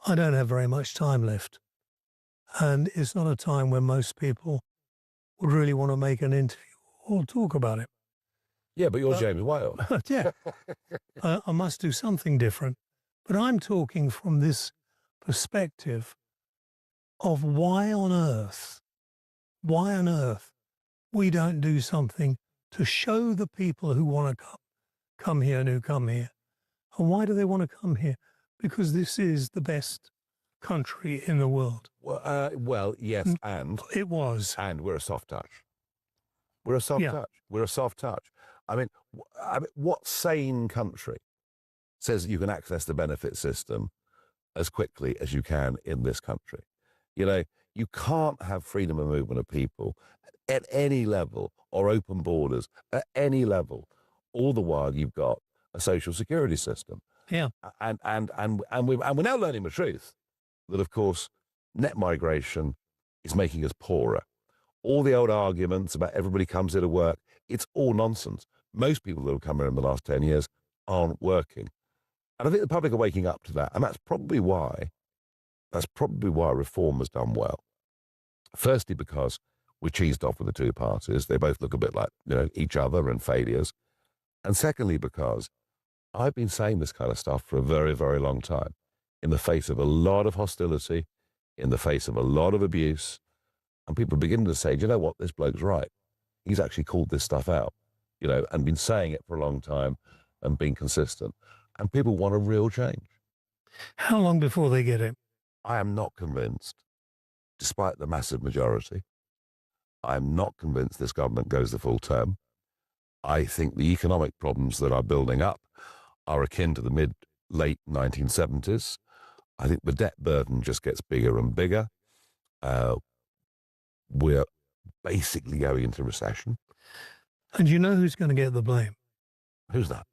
I don't have very much time left. And it's not a time when most people would really want to make an interview or talk about it. Yeah, but you're James Whale. Yeah. I must do something different. But I'm talking from this perspective of why on earth we don't do something to show the people who want to come here and who come here. And why do they want to come here? Because this is the best country in the world. Well, yes, and... It was. And we're a soft touch. We're a soft touch. We're a soft touch. I mean, what sane country says that you can access the benefit system as quickly as you can in this country? You know, you can't have freedom of movement of people at any level, or open borders at any level, all the while you've got a social security system. Yeah. And we're now learning the truth that, of course, net migration is making us poorer. All the old arguments about everybody comes here to work, it's all nonsense. Most people that have come here in the last 10 years aren't working. And I think the public are waking up to that. And that's probably why That's probably why reform has done well. Firstly, because we cheesed off with the two parties. They both look a bit like, each other and failures. And secondly, because I've been saying this kind of stuff for a very, very long time, in the face of a lot of hostility, in the face of a lot of abuse, and people are beginning to say, do you know what, this bloke's right. He's actually called this stuff out, and been saying it for a long time and been consistent. And people want a real change. How long before they get it? I am not convinced, despite the massive majority. I'm not convinced this government goes the full term. I think the economic problems that are building up are akin to the late 1970s. I think the debt burden just gets bigger and bigger. We're basically going into recession. And you know who's going to get the blame? Who's that?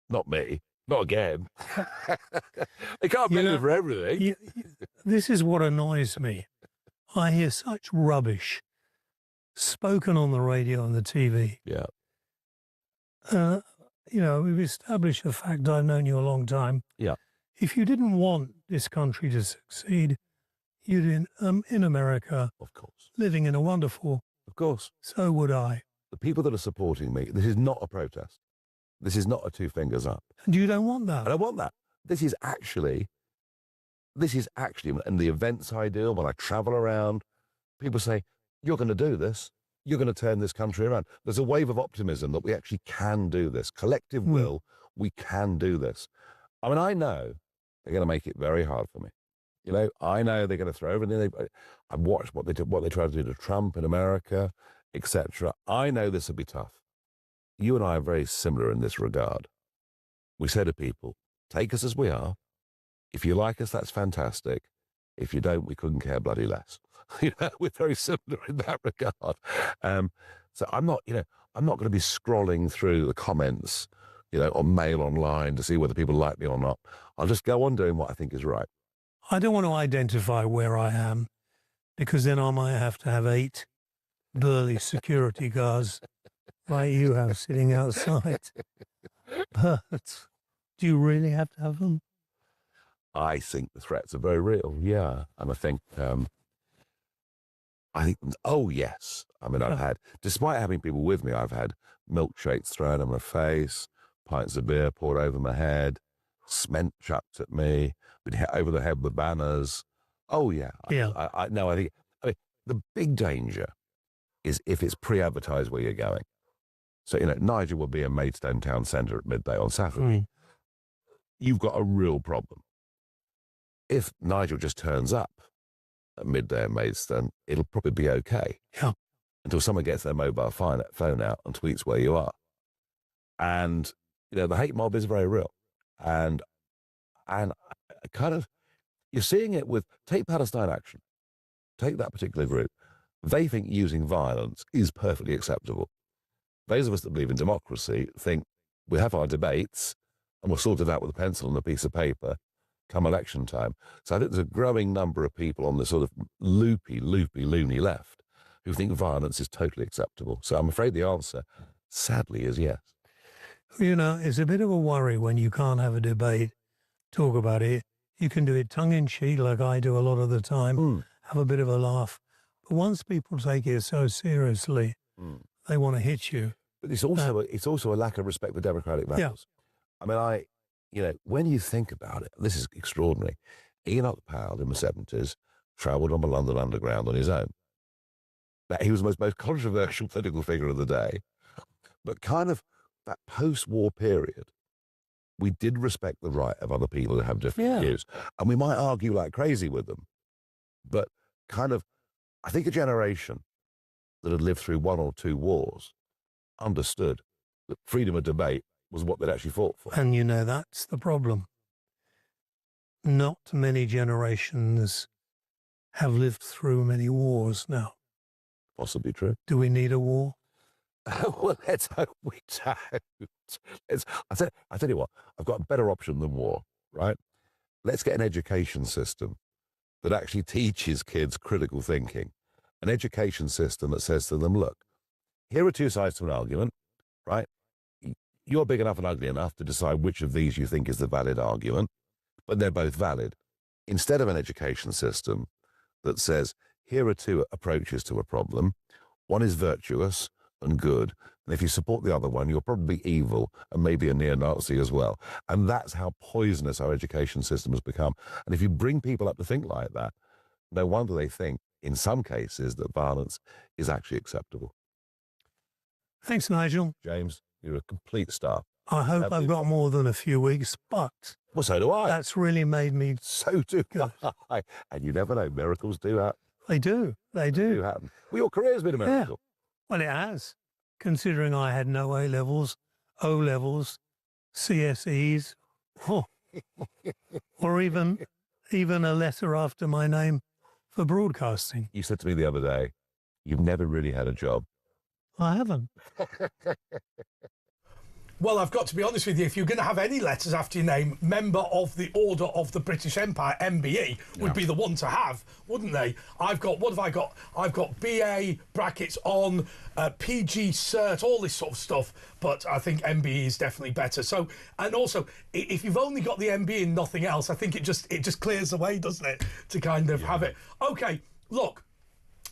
Not me. Not again. They can't blame me for everything. This is what annoys me. I hear such rubbish spoken on the radio and the TV. Yeah. We've established the fact, I've known you a long time. Yeah. If you didn't want this country to succeed, you'd in America, of course, living in a wonderful. Of course. So would I. The people that are supporting me, this is not a protest. This is not a two fingers up. And you don't want that. I don't want that. This is actually, in the events I do, when I travel around, people say, you're going to do this. You're going to turn this country around. There's a wave of optimism that we actually can do this. Collective will, we can do this. I mean, I know they're going to make it very hard for me. I know they're going to throw everything. I've watched what they tried to do to Trump in America, etc. I know this will be tough. You and I are very similar in this regard. We say to people, take us as we are. If you like us, that's fantastic. If you don't, we couldn't care bloody less. We're very similar in that regard. So I'm not going to be scrolling through the comments, or mail online to see whether people like me or not. I'll just go on doing what I think is right. I don't want to identify where I am, because then I might have to have 8 burly security guards like you have sitting outside. But do you really have to have them? I think the threats are very real, yeah. And I think, oh, yes. I mean, I've had, despite having people with me, I've had milkshakes thrown in my face, pints of beer poured over my head, cement chucked at me, been hit over the head with banners. Oh, yeah. Yeah. I think the big danger is if it's pre-advertised where you're going. So, Nigel will be in Maidstone Town Centre at midday on Saturday. You've got a real problem. If Nigel just turns up at midday in Maidstone, it'll probably be okay. Yeah. Until someone gets their mobile phone out and tweets where you are. And, the hate mob is very real. And kind of, you're seeing it with, take Palestine Action. Take that particular group. They think using violence is perfectly acceptable. Those of us that believe in democracy think we have our debates and we'll sort it out with a pencil and a piece of paper come election time. So I think there's a growing number of people on the sort of loony left who think violence is totally acceptable. So I'm afraid the answer, sadly, is yes. It's a bit of a worry when you can't have a debate, talk about it. You can do it tongue-in-cheek like I do a lot of the time, have a bit of a laugh. But once people take it so seriously, they want to hit you. But it's also a lack of respect for democratic values. Yeah. I mean, when you think about it, this is extraordinary. Enoch Powell in the 70s travelled on the London Underground on his own. He was the most controversial political figure of the day. But kind of that post-war period, we did respect the right of other people to have different views. And we might argue like crazy with them. But kind of, I think a generation that had lived through 1 or 2 wars understood that freedom of debate was what they'd actually fought for. And that's the problem. Not many generations have lived through many wars now. Possibly true. Do we need a war? Well, let's hope we don't. I tell you what, I've got a better option than war, right? Let's get an education system that actually teaches kids critical thinking. An education system that says to them, look, here are 2 sides to an argument, right? You're big enough and ugly enough to decide which of these you think is the valid argument, but they're both valid. instead of an education system that says, here are two approaches to a problem. One is virtuous and good. And if you support the other one, you're probably evil and maybe a neo-Nazi as well. And that's how poisonous our education system has become. And if you bring people up to think like that, no wonder they think, in some cases, that violence is actually acceptable. Thanks, Nigel. James, you're a complete star. I hope I've got more than a few weeks, but... Well, so do I. That's really made me... So do I. And you never know, miracles do happen. They do. They do. Happen. Well, your career's been a miracle. Yeah. Well, it has, considering I had no A-levels, O-levels, CSEs, or even a letter after my name for broadcasting. You said to me the other day, you've never really had a job. I haven't. Well, I've got to be honest with you, if you're going to have any letters after your name, Member of the Order of the British Empire, MBE, would be the one to have, wouldn't they? I've got, what have I got? I've got BA, brackets on, PG cert, all this sort of stuff, but I think MBE is definitely better. So, and also, if you've only got the MBE and nothing else, I think it just clears the way, doesn't it, to kind of have it. Okay, look.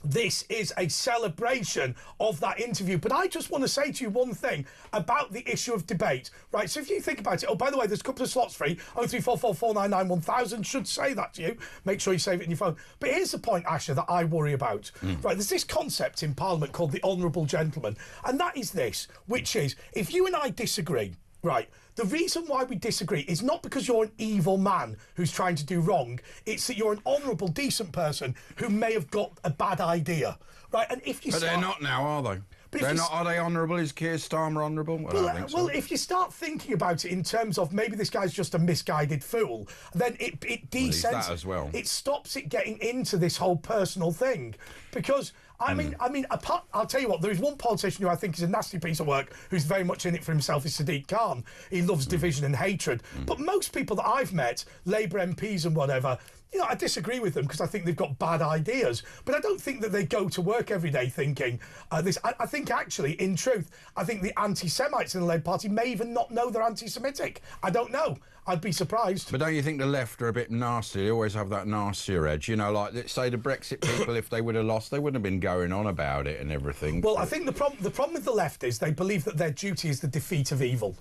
This is a celebration of that interview. But I just want to say to you one thing about the issue of debate, right? So if you think about it, oh, by the way, there's a couple of slots free. 0344 499 1000 should say that to you. Make sure you save it in your phone. But here's the point, Asher, that I worry about. Right, there's this concept in Parliament called the Honourable Gentleman. And that is this, which is, if you and I disagree, right, the reason why we disagree is not because you're an evil man who's trying to do wrong. It's that you're an honourable, decent person who may have got a bad idea, right? And if you but they're not now, are they? But they're not. Are they honourable? Is Keir Starmer honourable? I don't think so. Well, if you start thinking about it in terms of maybe this guy's just a misguided fool, then it descends. Well, that as well. It stops it getting into this whole personal thing, because. I mean, I'll tell you what, there is one politician who I think is a nasty piece of work, who's very much in it for himself, is Sadiq Khan. He loves division and hatred. But most people that I've met, Labour MPs and whatever, you know, I disagree with them because I think they've got bad ideas. But I don't think that they go to work every day thinking this. I think actually, in truth, I think the anti-Semites in the Labour Party may even not know they're anti-Semitic. I don't know. I'd be surprised. But don't you think the left are a bit nasty? They always have that nastier edge. You know, like, say, the Brexit people, if they would have lost, they wouldn't have been going on about it and everything. Well, I think the problem with the left is they believe that their duty is the defeat of evil.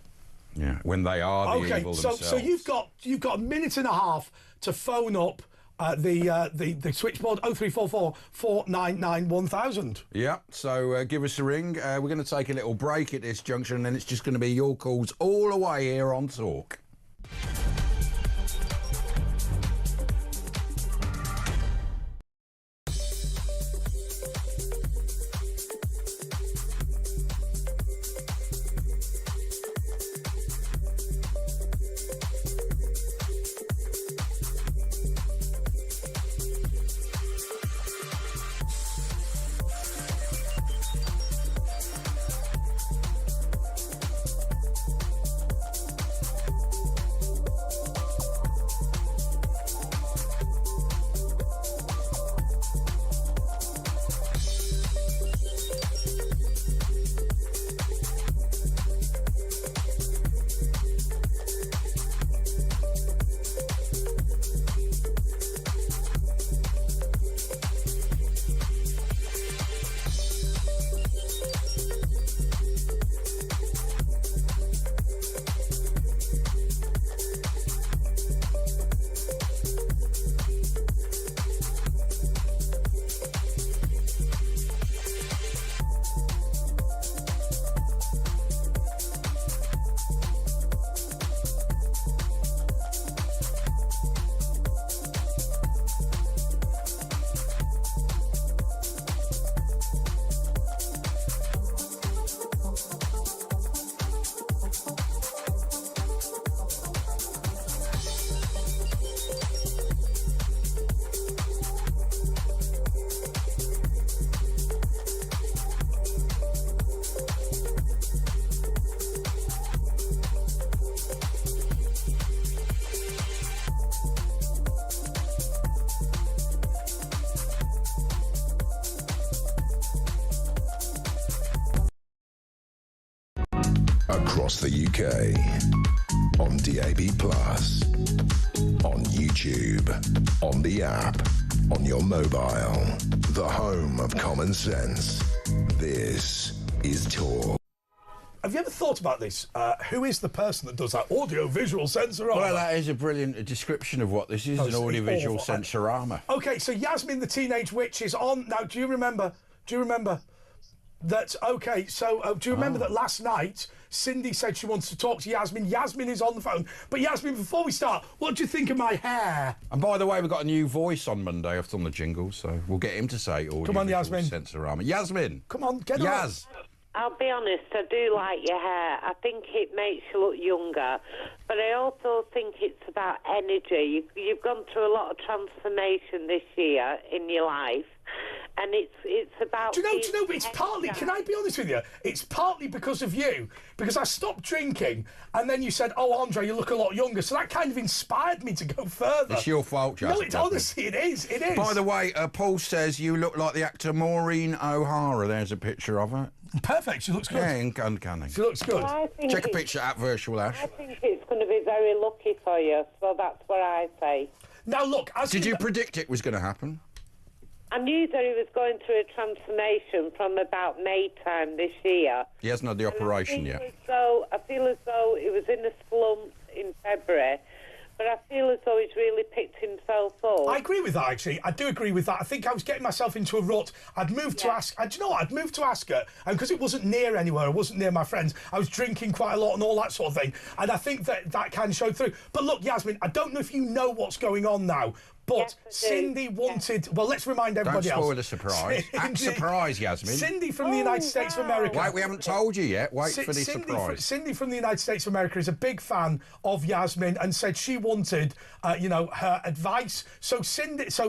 Yeah, when they are the evil themselves. So you've got a minute and a half to phone up the switchboard 0344 499 1000. Yeah, so give us a ring. We're going to take a little break at this junction, and then it's just going to be your calls all the way here on Talk. Across the UK, on DAB+, on YouTube, on the app, on your mobile, the home of common sense. This is Talk. Have you ever thought about this? Who is the person that does that audio-visual sensorama? Well, that is a brilliant description of what this is, an audio-visual sensorama. OK, so Yasmin the Teenage Witch is on. Now, do you remember that... OK, so do you remember that last night Cindy said she wants to talk to Yasmin? Yasmin is on the phone. But Yasmin, before we start, what do you think of my hair? And by the way, we've got a new voice on Monday. I've done the jingle, so we'll get him to say audio-visual Come on, Yasmin. sensorama. Yasmin! Come on, get Yaz! on. I'll be honest, I do like your hair. I think it makes you look younger. But I also think it's about energy. You've gone through a lot of transformation this year in your life. And it's about... Do you know, it's partly... Can I be honest with you? It's partly because of you. Because I stopped drinking, and then you said, oh, Andre, you look a lot younger. So that kind of inspired me to go further. It's your fault, Jasmine. No, it's honestly, it is. By the way, Paul says you look like the actor Maureen O'Hara. There's a picture of her. Perfect, she looks good. Yeah, uncanny. She looks good. Well, Check a picture at Virtual Ash. I think it's going to be very lucky for you, so that's what I say. Now, look... Did you predict it was going to happen? I knew that he was going through a transformation from about May time this year. He hasn't had the operation yet. I feel as though he was in a slump in February, but I feel as though he's really picked himself up. I agree with that, actually. I do agree with that. I think I was getting myself into a rut. I'd moved to ask... do you know what? I'd moved to Ascot, and because it wasn't near anywhere, I wasn't near my friends, I was drinking quite a lot and all that sort of thing, and I think that kind of showed through. But look, Yasmin, I don't know if you know what's going on now, but yes, Cindy wanted... Yes. Well, let's remind everybody else. Don't spoil the surprise. Act surprise, Yasmin. Cindy from the United States of America... Wait, we haven't told you yet. Wait for the surprise. Cindy from the United States of America is a big fan of Yasmin and said she wanted, her advice. So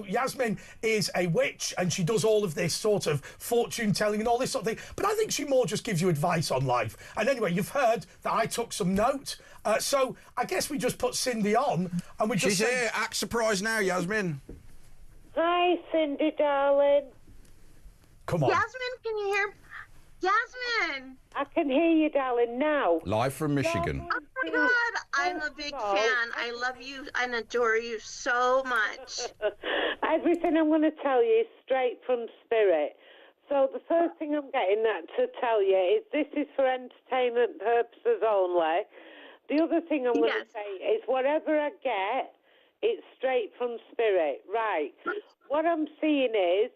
Yasmin is a witch and she does all of this sort of fortune-telling and all this sort of thing. But I think she more just gives you advice on life. And anyway, you've heard that I took some note. So I guess we just put Cindy on and we just... She's here. Act surprise now, Yasmin. Hi, Cindy, darling. Come on. Yasmin, can you hear? Yasmin! I can hear you, darling, now. Live from Michigan. Oh my God, I'm a big fan. I love you and adore you so much. Everything I'm going to tell you is straight from spirit. So the first thing I'm getting to tell you is this is for entertainment purposes only. The other thing I'm going to say is whatever I get, it's straight from spirit. Right. What I'm seeing is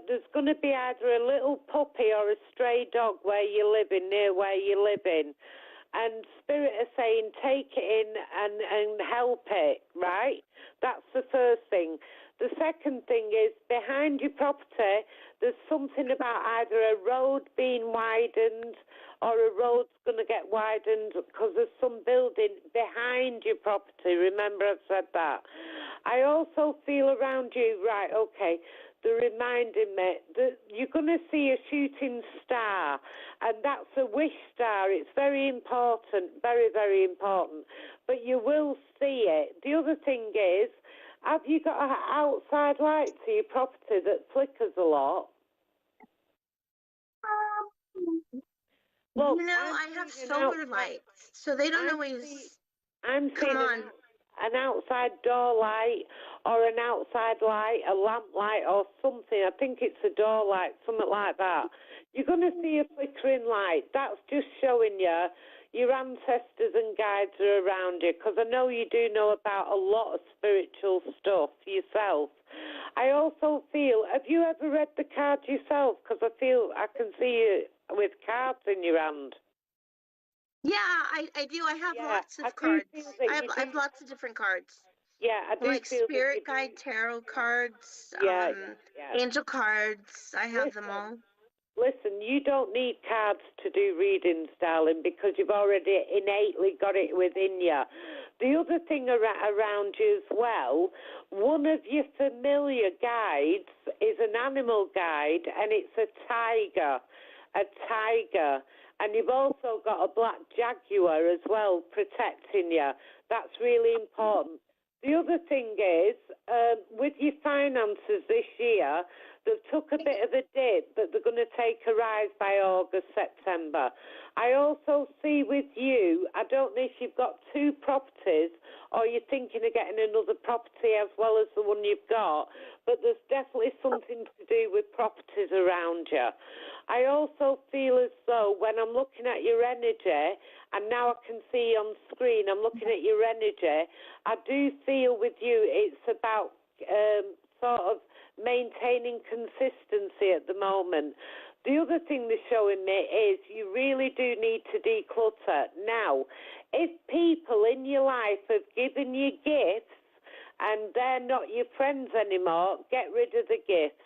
there's going to be either a little puppy or a stray dog where you're living, near where you're living. And spirit are saying take it in and help it, right? That's the first thing. The second thing is behind your property, there's something about either a road being widened or a road's going to get widened because there's some building behind your property. Remember I've said that. I also feel around you, right, okay, they're reminding me that you're going to see a shooting star, and that's a wish star. It's very important, very, very important. But you will see it. The other thing is, have you got an outside light to your property that flickers a lot? Well, I have solar lights, so they don't always come on. An outside door light or an outside light, a lamp light or something. I think it's a door light, something like that. You're going to see a flickering light. That's just showing you your ancestors and guides are around you, because I know you do know about a lot of spiritual stuff yourself. I also feel, have you ever read the card yourself? Because I feel I can see you with cards in your hand. Yeah, I do. I have lots of cards. I have lots of different cards. Yeah, I do. Like spirit guide tarot cards, angel cards. I have them all. Listen, you don't need cards to do readings, darling, because you've already innately got it within you. The other thing around you as well, one of your familiar guides is an animal guide, and it's a tiger. And you've also got a black jaguar as well protecting you. That's really important. The other thing is, with your finances this year, they've took a bit of a dip, but they're going to take a rise by August, September. I also see with you, I don't know if you've got 2 properties or you're thinking of getting another property as well as the one you've got, but there's definitely something to do with properties around you. I also feel as though when I'm looking at your energy, and now I can see on screen, I'm looking at your energy, I do feel with you it's about sort of maintaining consistency at the moment. The other thing they're showing me is you really do need to declutter. Now, if people in your life have given you gifts and they're not your friends anymore, get rid of the gifts.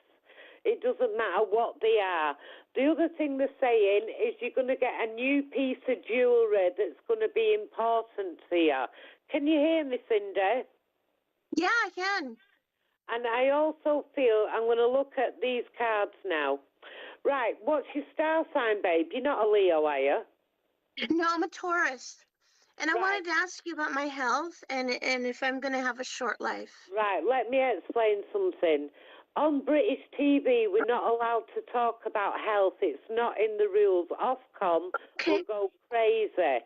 It doesn't matter what they are. The other thing they're saying is you're going to get a new piece of jewellery that's going to be important to you. Can you hear me, Cindy? Yeah, I can. And I also feel I'm going to look at these cards now. Right, what's your star sign, babe? You're not a Leo, are you? No, I'm a Taurus. And I wanted to ask you about my health and if I'm going to have a short life. Right, let me explain something. On British TV, we're not allowed to talk about health. It's not in the rules. Ofcom will go crazy.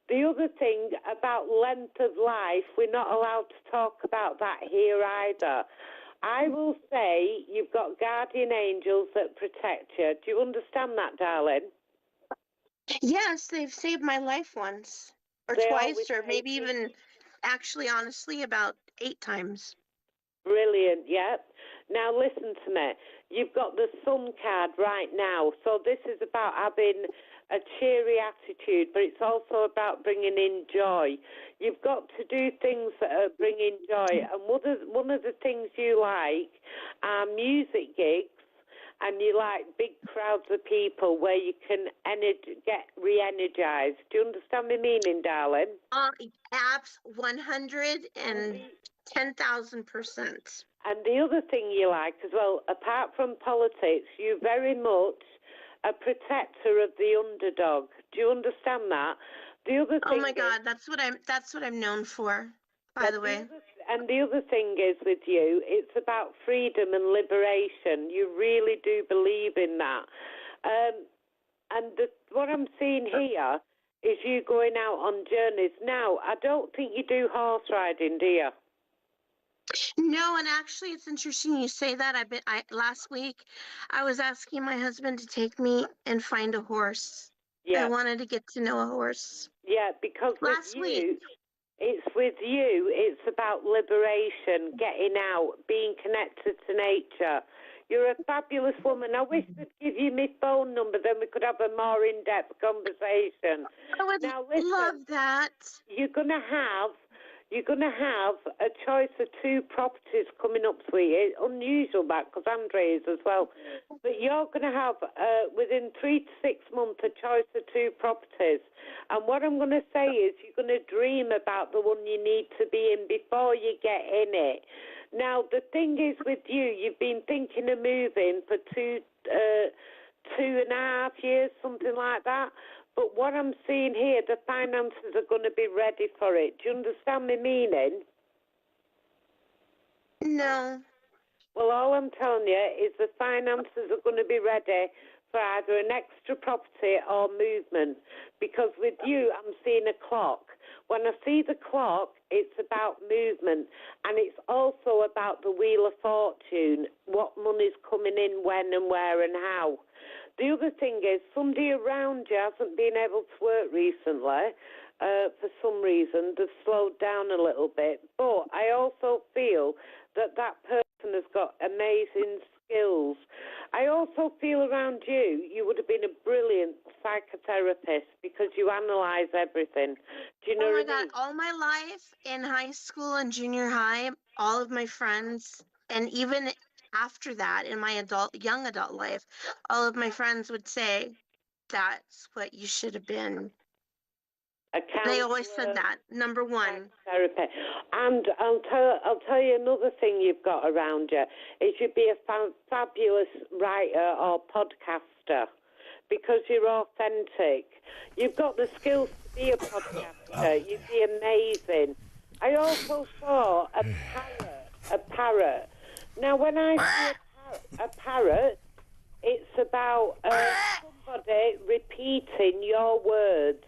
The other thing about length of life, we're not allowed to talk about that here either. I will say you've got guardian angels that protect you. Do you understand that, darling? Yes, they've saved my life once. Or twice, or maybe even, actually, honestly, about 8 times. Brilliant, yep. Now listen to me. You've got the sun card right now. So this is about having a cheery attitude, but it's also about bringing in joy. You've got to do things that are bringing joy. And one of the things you like are music gigs, and you like big crowds of people where you can get re-energized. Do you understand my meaning, darling? Abs 110,000%. And the other thing you like as well, apart from politics, you're very much a protector of the underdog. Do you understand that? The other thing. Oh my God, that's what I'm known for, by the way. And the other thing is with you, it's about freedom and liberation. You really do believe in that. What I'm seeing here is you going out on journeys. Now, I don't think you do horse riding, do you? No, and actually, it's interesting you say that. Last week, I was asking my husband to take me and find a horse. Yeah. I wanted to get to know a horse. Yeah, because last week. It's with you. It's about liberation, getting out, being connected to nature. You're a fabulous woman. I wish they'd give you my phone number, then we could have a more in-depth conversation. I would love that. You're gonna have a choice of 2 properties coming up, sweetie. It's unusual that, because Andre is as well. But you're going to have, within 3 to 6 months, a choice of 2 properties. And what I'm going to say is you're going to dream about the one you need to be in before you get in it. Now, the thing is with you, you've been thinking of moving for 2.5 years, something like that. But what I'm seeing here, the finances are going to be ready for it. Do you understand my meaning? No. Well, all I'm telling you is the finances are going to be ready for either an extra property or movement. Because with you, I'm seeing a clock. When I see the clock, it's about movement. And it's also about the Wheel of Fortune, what money's coming in, when and where and how. The other thing is somebody around you hasn't been able to work recently for some reason. They've slowed down a little bit. But I also feel that person has got amazing skills. I also feel around you would have been a brilliant psychotherapist because you analyse everything. Do you know what I mean? God, all my life in high school and junior high, all of my friends, and even after that, in my young adult life, all of my friends would say, that's what you should have been. They always said that, number one. Therapy. And I'll tell you another thing you've got around you, is you'd be a fabulous writer or podcaster because you're authentic. You've got the skills to be a podcaster. You'd be amazing. I also saw a parrot. Now, when I see a parrot, it's about somebody repeating your words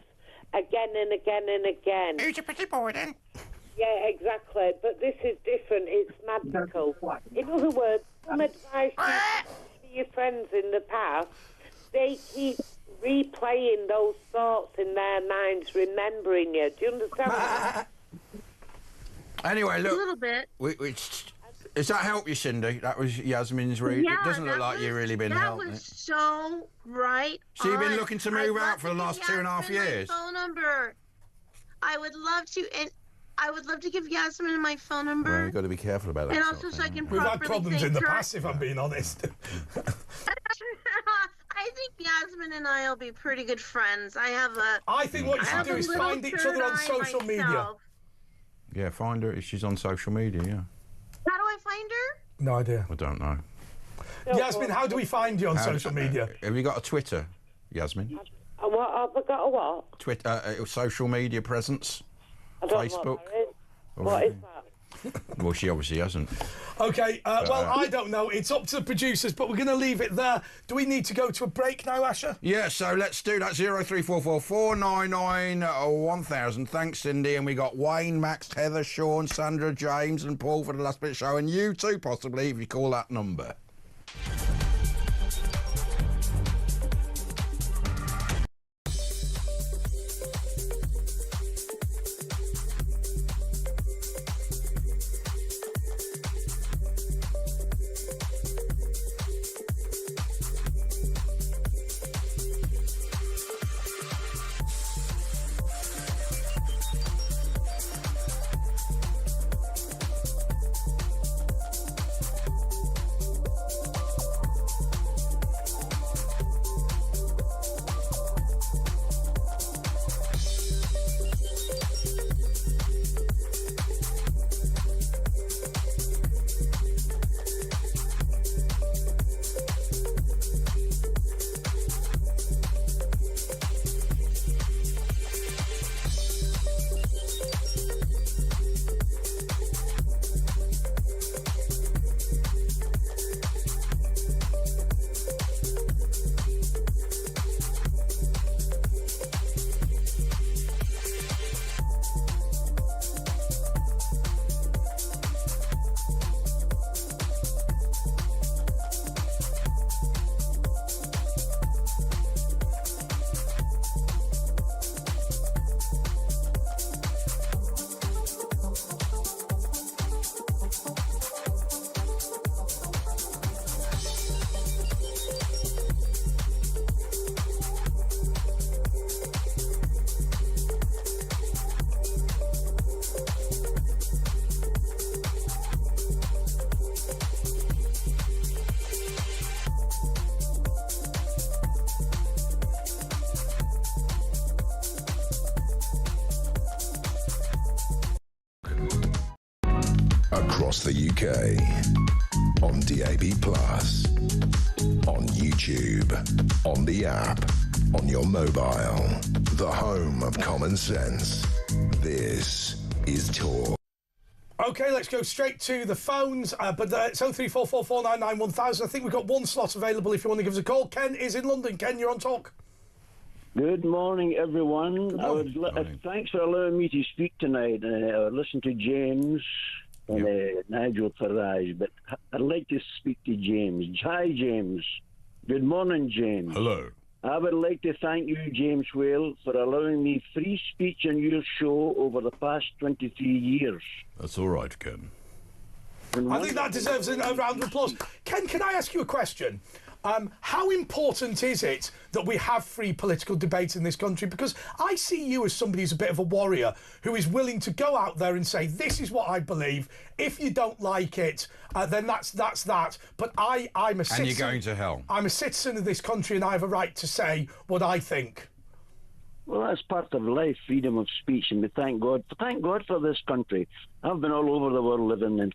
again and again and again. Who's a pretty boy, then? Yeah, exactly. But this is different. It's magical. In other words, some advice you give to your friends in the past, they keep replaying those thoughts in their minds, remembering you. Do you understand? Anyway, look. A little bit. Does that help you, Cindy? That was Yasmin's read. Yeah, it doesn't look like you've really been helped. That was so right. So you've been looking to move out for the last 2.5 years? My phone number. I would love to, and I would love to give Yasmin my phone number. Well, you've got to be careful about that. And also so I can We've had properly problems in thank the her. past, if I'm being honest. I think Yasmin and I will be pretty good friends. I think what you should do is find each other on social media. Yeah, find her. She's on social media, yeah. How do I find her? No idea. I don't know. Yasmin, how do we find you on social media? Have you got a Twitter, Yasmin? What, have I got a what? Twitter, social media presence? I don't Facebook? know what is that? Well, she obviously hasn't. Okay, well, I don't know. It's up to the producers, but we're going to leave it there. Do we need to go to a break now, Asher? Yeah, so let's do that. 0344 499 1000. Thanks, Cindy. And we got Wayne, Max, Heather, Sean, Sandra, James and Paul for the last bit of show. And you too, possibly, if you call that number. Across the UK, on DAB+, on YouTube, on the app, on your mobile, the home of common sense. This is Talk. OK, let's go straight to the phones, but it's 0344 499 1000. I think we've got one slot available if you want to give us a call. Ken is in London. Ken, you're on Talk. Good morning, everyone. Good morning. Thanks for allowing me to speak tonight. Listen to James and Nigel Farage, but I'd like to speak to James. Hi, James. Good morning, James. Hello. I would like to thank you, James Whale, for allowing me free speech on your show over the past 23 years. That's all right, Ken. I think that deserves a round of applause. Ken, can I ask you a question? How important is it that we have free political debate in this country? Because I see you as somebody who's a bit of a warrior, who is willing to go out there and say, this is what I believe. If you don't like it, then that's that. But I'm a citizen. And you're going to hell. I'm a citizen of this country and I have a right to say what I think. Well, that's part of life, freedom of speech, and we thank God for this country. I've been all over the world living in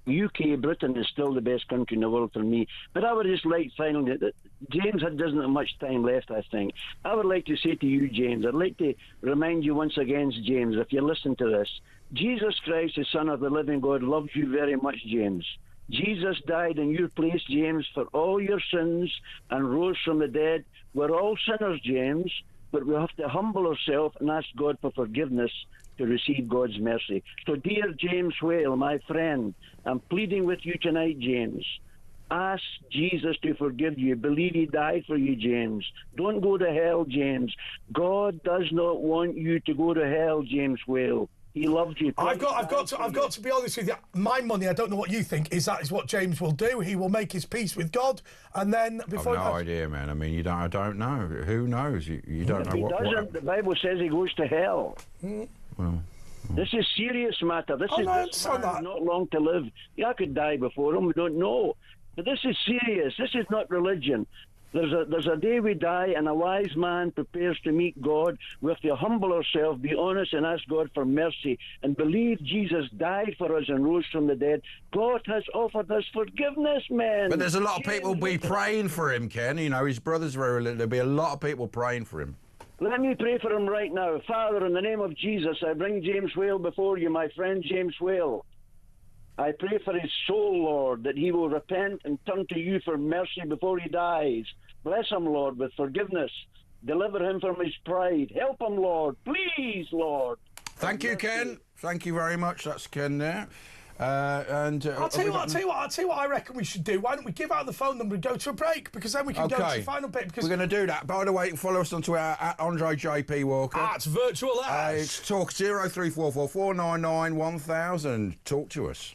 UK, Britain is still the best country in the world for me. But I would just like finally that James doesn't have much time left, I think. I would like to say to you, James, I'd like to remind you once again, James, if you listen to this, Jesus Christ, the Son of the living God, loves you very much, James. Jesus died in your place, James, for all your sins and rose from the dead. We're all sinners, James, but we have to humble ourselves and ask God for forgiveness to receive God's mercy. So, dear James Whale, my friend, I'm pleading with you tonight, James. Ask Jesus to forgive you. Believe he died for you, James. Don't go to hell, James. God does not want you to go to hell, James Whale. He loves you. I've got to be honest with you. My money, I don't know what you think, is that is what James will do. He will make his peace with God, and then before. I've no idea, man. I mean, I don't know. Who knows? You don't know what. If he doesn't, the Bible says he goes to hell. Well, this is serious matter. This man not long to live. Yeah, I could die before him. We don't know, but this is serious. This is not religion. There's a day we die, and a wise man prepares to meet God. We have to humble ourselves, be honest, and ask God for mercy, and believe Jesus died for us and rose from the dead. God has offered us forgiveness, man. But there's a lot of people be praying for him, Ken. You know, his brother's very little. There'll be a lot of people praying for him. Let me pray for him right now. Father, in the name of Jesus, I bring James Whale before you, my friend James Whale. I pray for his soul, Lord, that he will repent and turn to you for mercy before he dies. Bless him, Lord, with forgiveness. Deliver him from his pride. Help him, Lord. Please, Lord. Thank you, Ken. Thank you very much. That's Ken there. I'll tell you what I reckon we should do. Why don't we give out the phone number and go to a break? Because then we can go to the final bit. Because we're going to do that. By the way, follow us on Twitter at Andre JP Walker. At Virtual Ash. It's talk 0344 499 1000. Talk to us.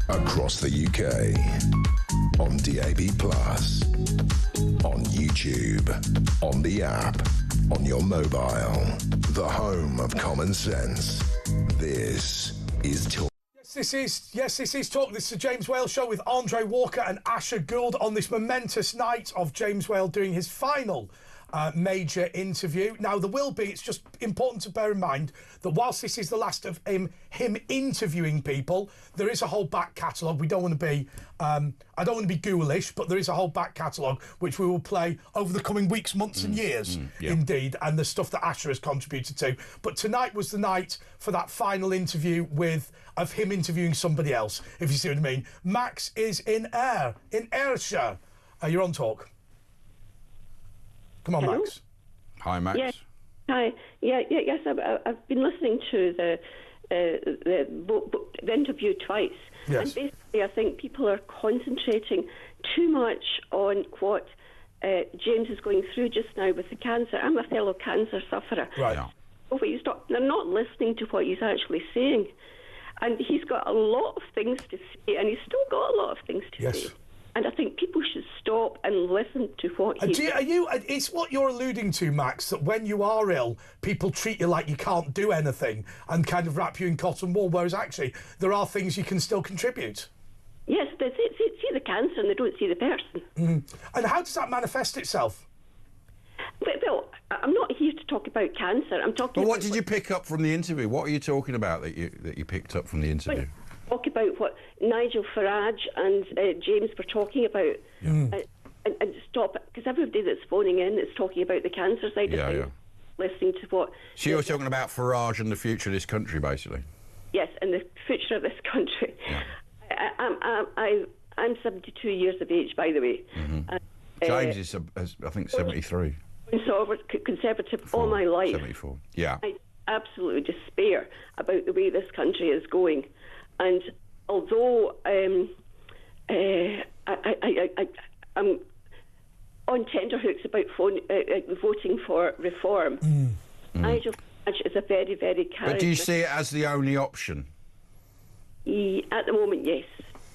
Across the UK, on DAB+, on YouTube, on the app, on your mobile, the home of common sense. This is Talk. This is Talk. This is the James Whale Show with Andre Walker and Asher Gould on this momentous night of James Whale doing his final major interview. Now, there will be, it's just important to bear in mind that whilst this is the last of him interviewing people, there is a whole back catalogue. We don't want to be, I don't want to be ghoulish, but there is a whole back catalogue which we will play over the coming weeks, months and years, indeed, and the stuff that Asher has contributed to. But tonight was the night for that final interview of him interviewing somebody else, if you see what I mean. Max is in Ayrshire. You're on Talk. Come on, Hello? Max. Hi, Max. Yes. Hi. Yes. I've been listening to the interview twice. Yes. And basically, I think people are concentrating too much on what James is going through just now with the cancer. I'm a fellow cancer sufferer. Right. Yeah. They're not listening to what he's actually saying. And he's got a lot of things to say, and he's still got a lot of things to say. And I think people should stop and listen to what he's saying. It's what you're alluding to, Max, that when you are ill, people treat you like you can't do anything and kind of wrap you in cotton wool, whereas actually there are things you can still contribute. Yes, they see the cancer and they don't see the person. And how does that manifest itself? Well, I'm not here to talk about cancer. I'm talking. But what did you pick up from the interview? What are you talking about that you picked up from the interview? Talk about what Nigel Farage and James were talking about, and stop, because everybody that's phoning in is talking about the cancer side of things. Listening to what. So you're talking about Farage and the future of this country, basically. Yes, and the future of this country. Yeah. I'm 72 years of age, by the way. James is, I think, 73. Conservative all my life. 74. Yeah. I absolutely despair about the way this country is going, and although I'm on tenterhooks about voting for reform, Nigel Farage is a very, very charismatic. But do you see it as the only option? At the moment, yes.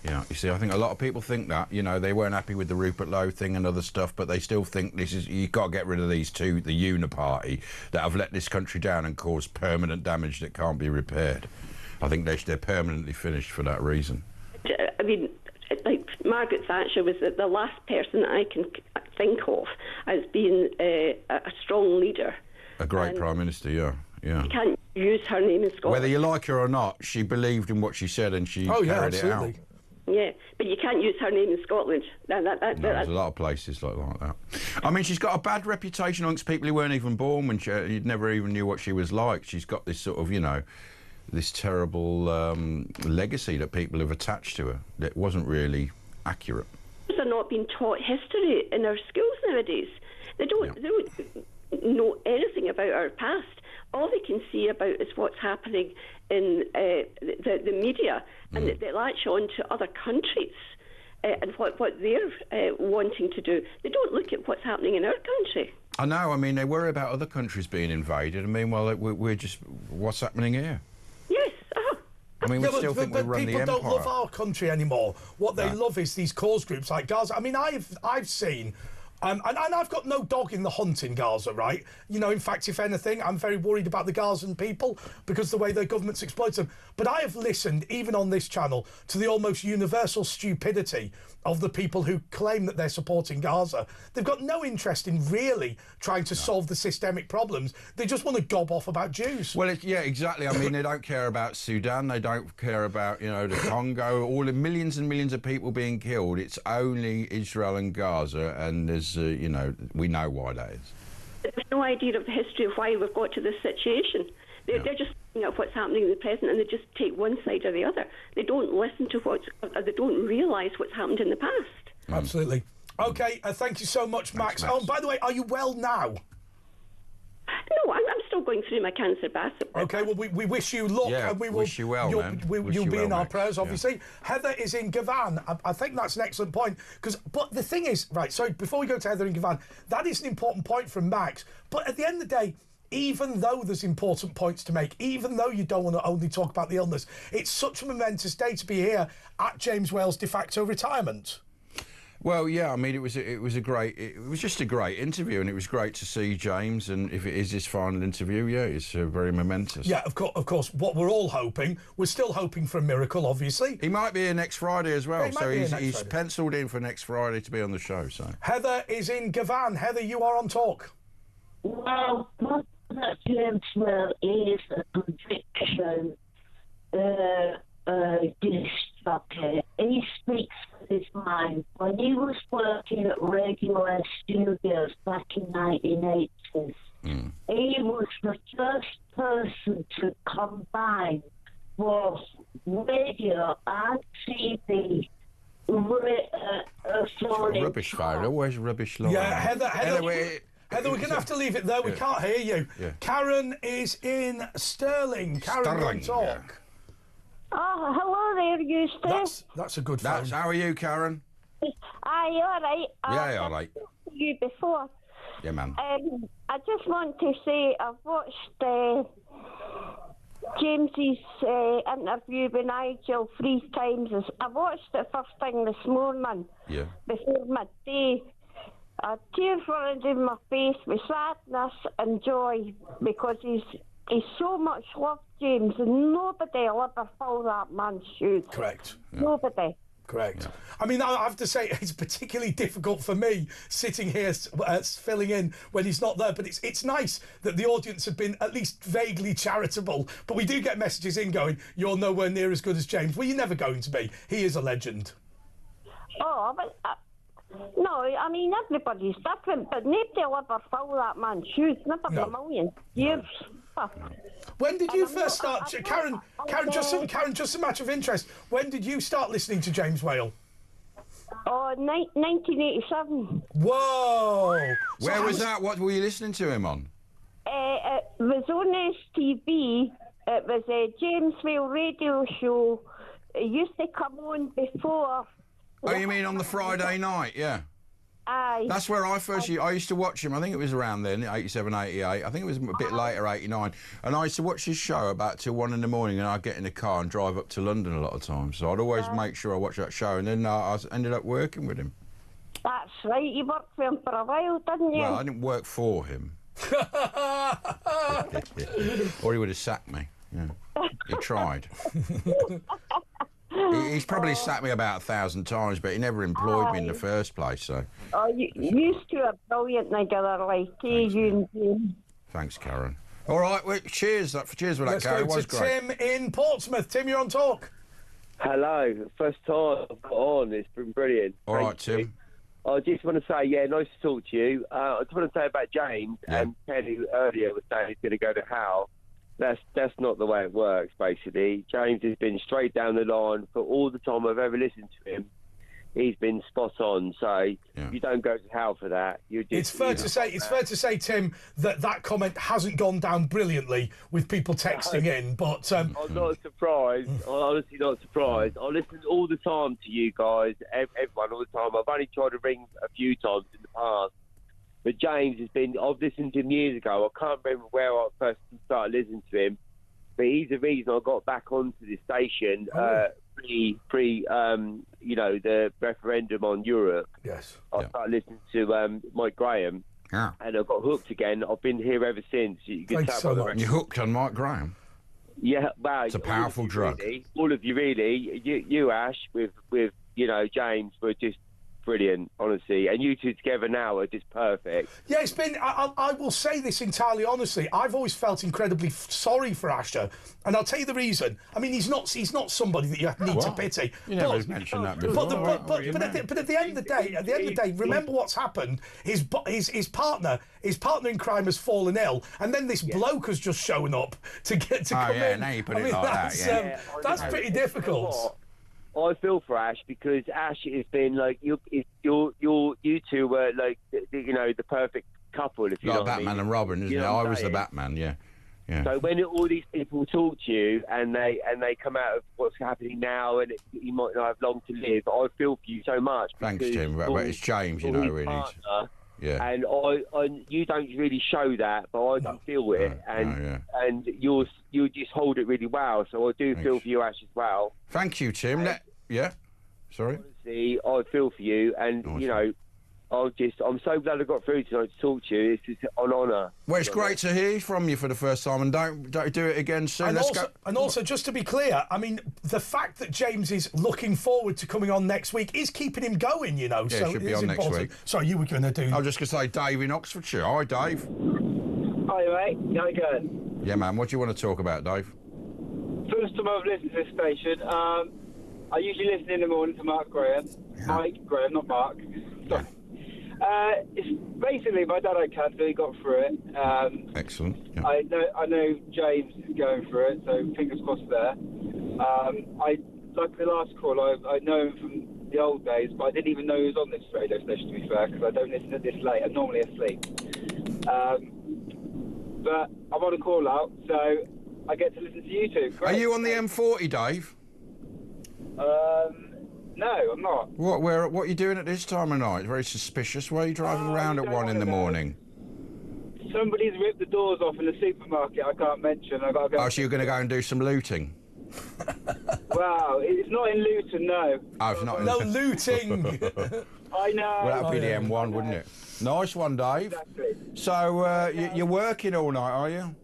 Yeah, you see, I think a lot of people think that, you know, they weren't happy with the Rupert Lowe thing and other stuff, but they still think you've got to get rid of these two, the uniparty, that have let this country down and caused permanent damage that can't be repaired. I think they're permanently finished for that reason. I mean, like Margaret Thatcher was the last person I can think of as being a strong leader. A great Prime Minister, yeah. You can't use her name in Scotland. Whether you like her or not, she believed in what she said and she carried it out. Yeah, but you can't use her name in Scotland. There's a lot of places like that. I mean, she's got a bad reputation amongst people who weren't even born when you never even knew what she was like. She's got this sort of, you know, this terrible legacy that people have attached to her that wasn't really accurate. They're not being taught history in our schools nowadays. They don't know anything about our past. All they can see about is what's happening in the media, and they latch on to other countries and what they're wanting to do. They don't look at what's happening in our country. I know. I mean, they worry about other countries being invaded. I mean, well, we're just... What's happening here? Yes. I mean, we still think we run the empire. People don't love our country anymore. What they love is these cause groups like Gaza. I mean, I've seen... and I've got no dog in the hunt in Gaza, right? You know, in fact, if anything, I'm very worried about the Gazan people because the way their governments exploit them. But I have listened, even on this channel, to the almost universal stupidity of the people who claim that they're supporting Gaza. They've got no interest in really trying to solve the systemic problems. They just want to gob off about Jews. Well, yeah, exactly. I mean, they don't care about Sudan. They don't care about, you know, the Congo. All the millions and millions of people being killed. It's only Israel and Gaza, and there's, you know, we know why that is. There's no idea of the history of why we've got to this situation. They're just looking at what's happening in the present, and they just take one side or the other. They don't listen to they don't realise what's happened in the past. Absolutely. Okay, thank you so much, Max. Oh, by the way, are you well now? No, I'm still going through my cancer battle. Okay, well, we wish you luck, and we will wish you well, man. You'll be in our prayers, obviously. Yeah. Heather is in Gavan. I think that's an excellent point. But the thing is, right, sorry, before we go to Heather in Gavan, that is an important point from Max. But at the end of the day, even though there's important points to make, even though you don't want to only talk about the illness, it's such a momentous day to be here at James Whale's de facto retirement. Well, yeah, I mean, it was just a great interview, and it was great to see James. And if it is his final interview, yeah, it's very momentous. Yeah, of course. What we're all hoping, we're still hoping for a miracle, obviously. He might be here next Friday as well, so he's penciled in for next Friday to be on the show. So Heather is in Gavan. Heather, you are on talk. Well, that James Whale is a conviction disc-jockey. He speaks with his mind. When he was working at Radio Studios back in 1980s, he was the first person to combine both radio and TV. Rubbish fire, always rubbish line. Yeah, Heather, Heather, we're going to have to leave it there. We can't hear you. Yeah. Karen is in Stirling. Karen, you talk. Yeah. Oh, hello there, you Steve. That's a good phone. How are you, Karen? Aye, all right. Yeah, all right. You before. Yeah, man. I just want to say I've watched James's interview with Nigel 3 times. I watched it first thing this morning. Yeah. Before midday. Tears running down my face with sadness and joy because he's so much loved, James, and nobody will ever fill that man's shoes. Correct. Yeah. Nobody. Correct. Yeah. I mean, I have to say, it's particularly difficult for me sitting here filling in when he's not there, but it's nice that the audience have been at least vaguely charitable. But we do get messages in going, you're nowhere near as good as James. Well, you're never going to be. He is a legend. Oh, but... no, I mean, everybody's different, but nobody will ever fill that man's shoes, never in a million years. No. When did you first start, Karen? Just a matter of interest. When did you start listening to James Whale? Oh, 1987. Whoa! Where was that? What were you listening to him on? It was on STV. It was a James Whale radio show. It used to come on before. Oh, you mean on the Friday night? Yeah. Aye. That's where I used to watch him. I think it was around then, 87, 88. I think it was a bit later, 89. And I used to watch his show about till 1 in the morning, and I'd get in the car and drive up to London a lot of times. So I'd always make sure I watched that show, and then I ended up working with him. That's right. You worked for him for a while, didn't you? Well, I didn't work for him. Or he would have sacked me. Yeah. He tried. He's probably sacked me about 1,000 times, but he never employed me in the first place. So. Oh, you used to a brilliant together, like you and Thanks, Karen. All right, well, cheers for that, Let's Karen. Go to Tim in Portsmouth. Tim, you're on talk. Hello, first time I've got on. It's been brilliant. All right, Tim. I just want to say, nice to talk to you. I just want to say about James and Kenny earlier was saying he's going to go to hell. That's not the way it works, basically. James has been straight down the line for all the time I've ever listened to him. He's been spot on, so you don't go to hell for that. It's fair to say, Tim, that comment hasn't gone down brilliantly with people texting in, but... I'm not surprised. I'm honestly not surprised. I listen all the time to you guys, everyone, all the time. I've only tried to ring a few times in the past. But James I've listened to him years ago. I can't remember where I first started listening to him, but he's the reason I got back onto the station pre the referendum on Europe. Yes. I started listening to Mike Graham, and I got hooked again. I've been here ever since. You can Thanks so much. You're hooked on Mike Graham? Yeah, well, it's a powerful drug. Really, all of you, really. You Ash, with James, were just brilliant, honestly, and you two together now are just perfect. Yeah, it's been. I will say this entirely honestly. I've always felt incredibly sorry for Asher, and I'll tell you the reason. I mean, he's not somebody that you need to pity. You never mentioned that before. But at the end of the day, remember what's happened. His partner in crime has fallen ill, and then this bloke has just shown up to come in. Now you put it like that. That's pretty difficult. I feel for Ash because Ash has been like you two were like the perfect couple, if you know what I mean. Batman and Robin, isn't it? I was the Batman, yeah. So when all these people talk to you and they come out of what's happening now and you might not have long to live, I feel for you so much. Thanks, Tim. But it's James, really. Partner, yeah. And you don't really show that, but I can feel it, and you just hold it really well. So I do feel for you, Ash, as well. Thank you, Tim. Sorry. Honestly, I feel for you, and I'm so glad I got through tonight to talk to you. It's just an honour. Well, it's great to hear from you for the first time, and don't do it again soon. And also, just to be clear, I mean, the fact that James is looking forward to coming on next week is keeping him going, Yeah, so he should be on next week. Sorry, you were going to do... I was just going to say Dave in Oxfordshire. Hi, Dave. Hi, mate. How you going? Yeah, man. What do you want to talk about, Dave? First time I've listened to this station. I usually listen in the morning to Mark Graham. Yeah. Mike Graham, not Mark. Yeah. It's basically my dad had cancer. He got through it. Excellent. Yeah. I know James is going through it, so fingers crossed there. Like the last call, I know him from the old days, but I didn't even know he was on this radio station, to be fair, because I don't listen to this late. I'm normally asleep. But I'm on a call out, so I get to listen to you two. Great. Are you on the M40, Dave? No, I'm not. What are you doing at this time of night? Very suspicious. Why are you driving around at 1 in the morning? Somebody's ripped the doors off in the supermarket. I can't mention. I got to go. Oh, so you're going to go and do some looting? Wow, it's not in Luton, no. Oh, it's not in No looting. I know. Well, that'd be the M1, wouldn't it? Nice one, Dave. Exactly. So you're working all night, are you?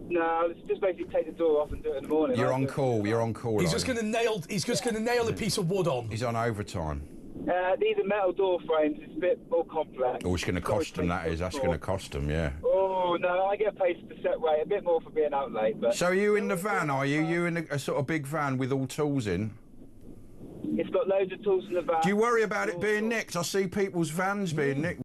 No, let's just basically take the door off and do it in the morning. You're on call. You're on call. He's just going to nail. He's just going to nail a piece of wood on. He's on overtime. These are metal door frames. It's a bit more complex. Oh, it's going to cost them. That is. That's going to cost them. Yeah. Oh no, I get paid for set rate. A bit more for being out late, but. So are you in the van? Are you? You in a sort of big van with all tools in? It's got loads of tools in the van. Do you worry about it being nicked? I see people's vans being nicked.